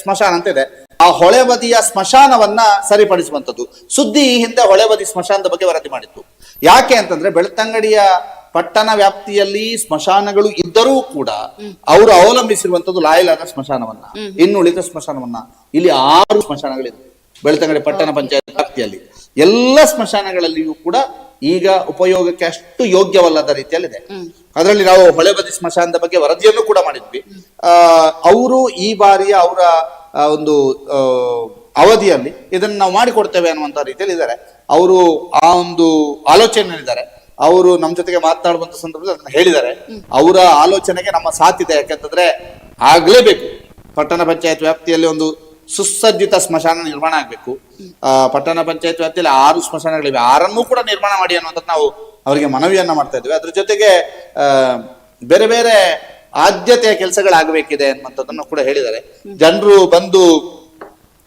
ಸ್ಮಶಾನ ಅಂತ ಇದೆ, ಆ ಹೊಳೆಬದಿಯ ಸ್ಮಶಾನವನ್ನ ಸರಿಪಡಿಸುವಂಥದ್ದು. ಸುದ್ದಿ ಈ ಹಿಂದೆ ಹೊಳೆಬದಿ ಸ್ಮಶಾನದ ಬಗ್ಗೆ ವರದಿ ಮಾಡಿತ್ತು. ಯಾಕೆ ಅಂತಂದ್ರೆ ಬೆಳ್ತಂಗಡಿಯ ಪಟ್ಟಣ ವ್ಯಾಪ್ತಿಯಲ್ಲಿ ಸ್ಮಶಾನಗಳು ಇದ್ದರೂ ಕೂಡ ಅವರು ಅವಲಂಬಿಸಿರುವಂತದ್ದು ಲಾಯಲಾದ ಸ್ಮಶಾನವನ್ನ, ಇನ್ನುಳಿದ ಸ್ಮಶಾನವನ್ನ. ಇಲ್ಲಿ 6 ಸ್ಮಶಾನಗಳಿದೆ ಬೆಳ್ತಂಗಡಿ ಪಟ್ಟಣ ಪಂಚಾಯತ್ ವ್ಯಾಪ್ತಿಯಲ್ಲಿ. ಎಲ್ಲ ಸ್ಮಶಾನಗಳಲ್ಲಿಯೂ ಕೂಡ ಈಗ ಉಪಯೋಗಕ್ಕೆ ಅಷ್ಟು ಯೋಗ್ಯವಲ್ಲದ ರೀತಿಯಲ್ಲಿದೆ. ಅದರಲ್ಲಿ ನಾವು ಹೊಳೆಬದಿ ಸ್ಮಶಾನದ ಬಗ್ಗೆ ವರದಿಯನ್ನು ಕೂಡ ಮಾಡಿದ್ವಿ. ಅವರು ಈ ಬಾರಿಯ ಅವರ ಒಂದು ಅವಧಿಯಲ್ಲಿ ಇದನ್ನು ನಾವು ಮಾಡಿಕೊಡ್ತೇವೆ ಅನ್ನುವಂತ ರೀತಿಯಲ್ಲಿ ಇದ್ದಾರೆ. ಅವರು ಆ ಒಂದು ಆಲೋಚನೆಯಲ್ಲಿದ್ದಾರೆ. ಅವರು ನಮ್ಮ ಜೊತೆಗೆ ಮಾತನಾಡುವಂತ ಸಂದರ್ಭದಲ್ಲಿ ಅದನ್ನ ಹೇಳಿದ್ದಾರೆ. ಅವರ ಆಲೋಚನೆಗೆ ನಮ್ಮ ಸಾಥ್ ಇದೆ. ಯಾಕಂತಂದ್ರೆ ಆಗ್ಲೇಬೇಕು, ಪಟ್ಟಣ ಪಂಚಾಯತ್ ವ್ಯಾಪ್ತಿಯಲ್ಲಿ ಒಂದು ಸುಸಜ್ಜಿತ ಸ್ಮಶಾನ ನಿರ್ಮಾಣ ಆಗ್ಬೇಕು. ಪಟ್ಟಣ ಪಂಚಾಯತ್ ವ್ಯಾಪ್ತಿಯಲ್ಲಿ 6 ಸ್ಮಶಾನಗಳಿವೆ, 6 ಕೂಡ ನಿರ್ಮಾಣ ಮಾಡಿ ಅನ್ನುವಂಥದ್ದು ನಾವು ಅವರಿಗೆ ಮನವಿಯನ್ನ ಮಾಡ್ತಾ ಇದ್ವಿ. ಅದ್ರ ಜೊತೆಗೆ ಬೇರೆ ಬೇರೆ ಆದ್ಯತೆಯ ಕೆಲಸಗಳಾಗಬೇಕಿದೆ ಅನ್ನುವಂಥದ್ದನ್ನು ಕೂಡ ಹೇಳಿದ್ದಾರೆ. ಜನರು ಬಂದು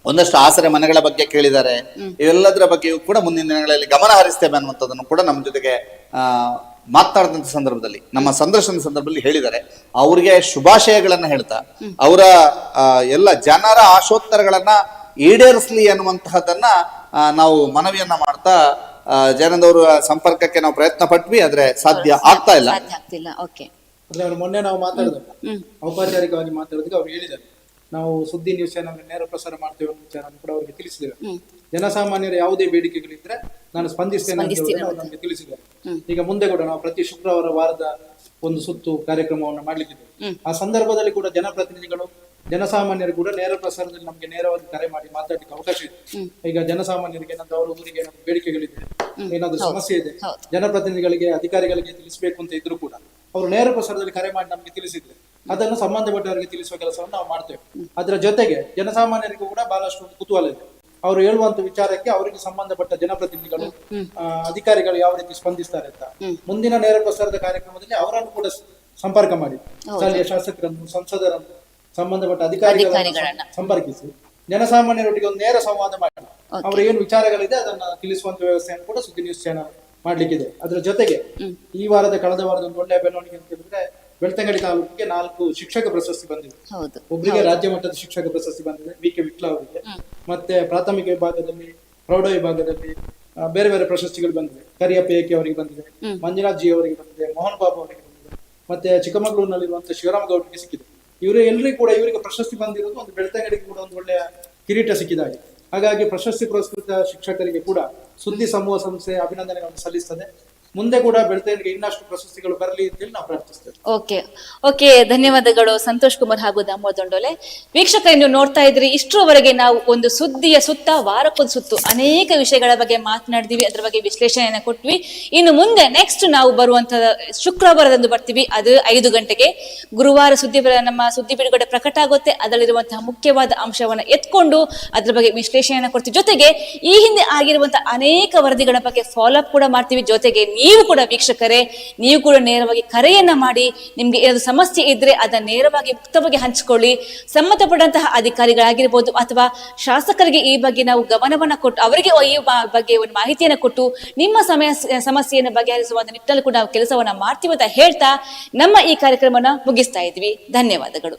ಒಂದಷ್ಟು ಆಸರೆ ಮನೆಗಳ ಬಗ್ಗೆ ಕೇಳಿದ್ದಾರೆ. ಇವೆಲ್ಲದರ ಬಗ್ಗೆಯೂ ಕೂಡ ಮುಂದಿನ ದಿನಗಳಲ್ಲಿ ಗಮನ ಹರಿಸ್ತೇವೆ ಅನ್ನುವಂಥದ್ದನ್ನು ಕೂಡ ನಮ್ಮ ಜೊತೆಗೆ ಮಾತನಾಡಿದಂಥ ಸಂದರ್ಭದಲ್ಲಿ, ನಮ್ಮ ಸಂದರ್ಶನದ ಸಂದರ್ಭದಲ್ಲಿ ಹೇಳಿದ್ದಾರೆ. ಅವರಿಗೆ ಶುಭಾಶಯಗಳನ್ನ ಹೇಳ್ತಾ ಅವರ ಎಲ್ಲ ಜನರ ಆಶೋತ್ತರಗಳನ್ನ ಈಡೇರಿಸಲಿ ಅನ್ನುವಂತಹದನ್ನ ನಾವು ಮನವಿಯನ್ನ ಮಾಡ್ತಾ ಜಯನಂದವರ ಸಂಪರ್ಕಕ್ಕೆ ನಾವು ಪ್ರಯತ್ನ ಪಟ್ವಿ, ಆದ್ರೆ ಸಾಧ್ಯ ಆಗ್ತಾ ಇಲ್ಲ. ಅಂದ್ರೆ ಅವ್ರು ಮೊನ್ನೆ ನಾವು ಮಾತಾಡಿದಾಗ ಔಪಚಾರಿಕವಾಗಿ ಮಾತಾಡೋದಕ್ಕೆ ಅವ್ರು ಹೇಳಿದ್ದಾರೆ, ನಾವು ಸುದ್ದಿ ನ್ಯೂಸ್ ಚಾನಲ್ ನೇರ ಪ್ರಸಾರ ಮಾಡ್ತೇವೆ ಅನ್ನೋ ವಿಚಾರ ಕೂಡ ಅವರಿಗೆ ತಿಳಿಸಿದ್ದೇವೆ. ಜನಸಾಮಾನ್ಯರ ಯಾವುದೇ ಬೇಡಿಕೆಗಳಿದ್ರೆ ನಾನು ಸ್ಪಂದಿಸ್ತೇನೆ ಅಂತ ಅವ್ರು ನಮಗೆ ತಿಳಿಸಿದ್ದಾರೆ. ಈಗ ಮುಂದೆ ಕೂಡ ನಾವು ಪ್ರತಿ ಶುಕ್ರವಾರ ವಾರದ ಒಂದು ಸುತ್ತು ಕಾರ್ಯಕ್ರಮವನ್ನು ಮಾಡ್ಲಿಕ್ಕಿದ್ದೇವೆ. ಆ ಸಂದರ್ಭದಲ್ಲಿ ಕೂಡ ಜನಪ್ರತಿನಿಧಿಗಳು ಜನಸಾಮಾನ್ಯರು ಕೂಡ ನೇರ ಪ್ರಸಾರದಲ್ಲಿ ನಮಗೆ ನೇರವಾಗಿ ಕರೆ ಮಾಡಿ ಮಾತಾಡ್ಲಿಕ್ಕೆ ಅವಕಾಶ ಇದೆ. ಈಗ ಜನಸಾಮಾನ್ಯರಿಗೆ ಏನಾದ್ರು ಅವರ ಊರಿಗೆ ಏನಾದ್ರು ಬೇಡಿಕೆಗಳಿದೆ, ಏನಾದ್ರು ಸಮಸ್ಯೆ ಇದೆ, ಜನಪ್ರತಿನಿಧಿಗಳಿಗೆ ಅಧಿಕಾರಿಗಳಿಗೆ ತಿಳಿಸಬೇಕು ಅಂತ ಇದ್ರು ಕೂಡ ಅವರು ನೇರ ಪ್ರಸಾರದಲ್ಲಿ ಕರೆ ಮಾಡಿ ನಮಗೆ ತಿಳಿಸಿದ್ರೆ ಅದನ್ನು ಸಂಬಂಧಪಟ್ಟವರಿಗೆ ತಿಳಿಸುವ ಕೆಲಸವನ್ನು ನಾವು ಮಾಡ್ತೇವೆ. ಅದರ ಜೊತೆಗೆ ಜನಸಾಮಾನ್ಯರಿಗೂ ಕೂಡ ಬಹಳಷ್ಟು ಒಂದು ಕುತೂಹಲ ಇದೆ. ಅವರು ಹೇಳುವಂತ ವಿಚಾರಕ್ಕೆ ಅವರಿಗೆ ಸಂಬಂಧಪಟ್ಟ ಜನಪ್ರತಿನಿಧಿಗಳು ಅಧಿಕಾರಿಗಳು ಯಾವ ರೀತಿ ಸ್ಪಂದಿಸ್ತಾರೆ ಅಂತ ಮುಂದಿನ ನೇರ ಪ್ರಸಾರದ ಕಾರ್ಯಕ್ರಮದಲ್ಲಿ ಅವರನ್ನು ಕೂಡ ಸಂಪರ್ಕ ಮಾಡಿ ಸ್ಥಳೀಯ ಶಾಸಕರನ್ನು, ಸಂಸದರನ್ನು, ಸಂಬಂಧಪಟ್ಟ ಅಧಿಕಾರಿಗಳನ್ನು ಸಂಪರ್ಕಿಸಿ ಜನಸಾಮಾನ್ಯರೊಟ್ಟಿಗೆ ಒಂದು ನೇರ ಸಂವಾದ ಮಾಡಿ ಅವರ ಏನು ವಿಚಾರಗಳಿದೆ ಅದನ್ನ ತಿಳಿಸುವಂತ ವ್ಯವಸ್ಥೆಯನ್ನು ಕೂಡ ಸುದ್ದಿ ನ್ಯೂಸ್ ಚಾನಲ್ ಮಾಡ್ಲಿಕ್ಕಿದೆ. ಅದರ ಜೊತೆಗೆ ಈ ವಾರದ ಕಳೆದ ವಾರದ ಒಂದು ಒಳ್ಳೆಯ ಬೆಳವಣಿಗೆ ಅಂತ ಹೇಳಿದ್ರೆ ಬೆಳ್ತಂಗಡಿ ತಾಲೂಕಿಗೆ 4 ಶಿಕ್ಷಕ ಪ್ರಶಸ್ತಿ ಬಂದಿದೆ. ಒಬ್ಬರಿಗೆ ರಾಜ್ಯ ಮಟ್ಟದ ಶಿಕ್ಷಕ ಪ್ರಶಸ್ತಿ ಬಂದಿದೆ, BK ವಿಟ್ಲ ಅವರಿಗೆ. ಮತ್ತೆ ಪ್ರಾಥಮಿಕ ವಿಭಾಗದಲ್ಲಿ, ಪ್ರೌಢ ವಿಭಾಗದಲ್ಲಿ ಬೇರೆ ಬೇರೆ ಪ್ರಶಸ್ತಿಗಳು ಬಂದಿದೆ. ಕರಿಯಪ್ಪ ಏಕೆ ಅವರಿಗೆ ಬಂದಿದೆ, ಮಂಜುನಾಥ್ ಜಿ ಅವರಿಗೆ ಬಂದಿದೆ, ಮೋಹನ್ ಬಾಬು ಅವರಿಗೆ ಬಂದಿದೆ, ಮತ್ತೆ ಚಿಕ್ಕಮಗಳೂರಿನಲ್ಲಿರುವಂತಹ ಶಿವರಾಮ ಗೌಡರಿಗೆ ಸಿಕ್ಕಿದೆ. ಇವರು ಎಲ್ಲರಿಗೂ ಕೂಡ ಇವರಿಗೆ ಪ್ರಶಸ್ತಿ ಬಂದಿರೋದು ಒಂದು ಬೆಳ್ತಂಗಡಿಗೆ ಕೂಡ ಒಂದು ಒಳ್ಳೆಯ ಕಿರೀಟ ಸಿಕ್ಕಿದಾಗೆ. ಹಾಗಾಗಿ ಪ್ರಶಸ್ತಿ ಪುರಸ್ಕೃತ ಶಿಕ್ಷಕರಿಗೆ ಕೂಡ ಸುದ್ದಿ ಸಮೂಹ ಸಂಸ್ಥೆ ಅಭಿನಂದನೆಗಳನ್ನು ಸಲ್ಲಿಸ್ತದೆ. ಮುಂದೆ ಕೂಡ ಬೆಳ್ತಂಗಡಿಗೆ ಇನ್ನಷ್ಟು ಪ್ರಶಸ್ತಿಗಳು ಬರಲಿ ಅಂತೇಳಿ ನಾವು ಪ್ರಾರ್ಥಿಸ್ತೇವೆ. ಓಕೆ, ಧನ್ಯವಾದಗಳು ಸಂತೋಷ್ ಕುಮಾರ್ ಹಾಗೂ ದಾಮೋದರ್ ದೊಂಡೋಲೆ. ವೀಕ್ಷಕರು, ನೀವು ನೋಡ್ತಾ ಇದ್ರಿ, ಇಷ್ಟರವರೆಗೆ ನಾವು ಒಂದು ಸುದ್ದಿಯ ಸುತ್ತ ವಾರಕ್ಕೊಂದು ಸುತ್ತು ಅನೇಕ ವಿಷಯಗಳ ಬಗ್ಗೆ ಮಾತನಾಡಿದ್ವಿ, ಅದರ ಬಗ್ಗೆ ವಿಶ್ಲೇಷಣೆಯನ್ನ ಕೊಟ್ವಿ. ಇನ್ನು ಮುಂದೆ ನೆಕ್ಸ್ಟ್ ನಾವು ಬರುವಂತಹ ಶುಕ್ರವಾರದಂದು ಬರ್ತೀವಿ, ಅದು 5 ಗಂಟೆಗೆ. ಗುರುವಾರ ನಮ್ಮ ಸುದ್ದಿ ಬಿಡುಗಡೆ ಪ್ರಕಟ ಆಗುತ್ತೆ, ಅದರಲ್ಲಿರುವಂತಹ ಮುಖ್ಯವಾದ ಅಂಶವನ್ನ ಎತ್ಕೊಂಡು ಅದ್ರ ಬಗ್ಗೆ ವಿಶ್ಲೇಷಣೆಯನ್ನ ಕೊಡ್ತೀವಿ. ಜೊತೆಗೆ ಈ ಹಿಂದೆ ಆಗಿರುವಂತಹ ಅನೇಕ ವರದಿಗಳ ಬಗ್ಗೆ ಫಾಲೋ ಅಪ್ ಕೂಡ ಮಾಡ್ತೀವಿ. ಜೊತೆಗೆ ನೀವು ಕೂಡ ವೀಕ್ಷಕರೇ, ನೀವು ಕೂಡ ನೇರವಾಗಿ ಕರೆಯನ್ನ ಮಾಡಿ ನಿಮ್ಗೆ ಏನಾದ್ರು ಸಮಸ್ಯೆ ಇದ್ರೆ ಅದನ್ನ ನೇರವಾಗಿ ಮುಕ್ತವಾಗಿ ಹಂಚಿಕೊಳ್ಳಿ. ಸಂಬಂಧಪಟ್ಟಂತಹ ಅಧಿಕಾರಿಗಳಾಗಿರ್ಬೋದು ಅಥವಾ ಶಾಸಕರಿಗೆ ಈ ಬಗ್ಗೆ ನಾವು ಗಮನವನ್ನ ಕೊಟ್ಟು ಅವರಿಗೆ ಈ ಬಗ್ಗೆ ಒಂದು ಮಾಹಿತಿಯನ್ನ ಕೊಟ್ಟು ನಿಮ್ಮ ಸಮಸ್ಯೆಯನ್ನು ಬಗೆಹರಿಸುವ ನಿಟ್ಟಿನಲ್ಲಿ ಕೂಡ ನಾವು ಕೆಲಸವನ್ನ ಮಾಡ್ತೀವಿ ಅಂತ ಹೇಳ್ತಾ ನಮ್ಮ ಈ ಕಾರ್ಯಕ್ರಮನ ಮುಗಿಸ್ತಾ ಇದ್ವಿ. ಧನ್ಯವಾದಗಳು.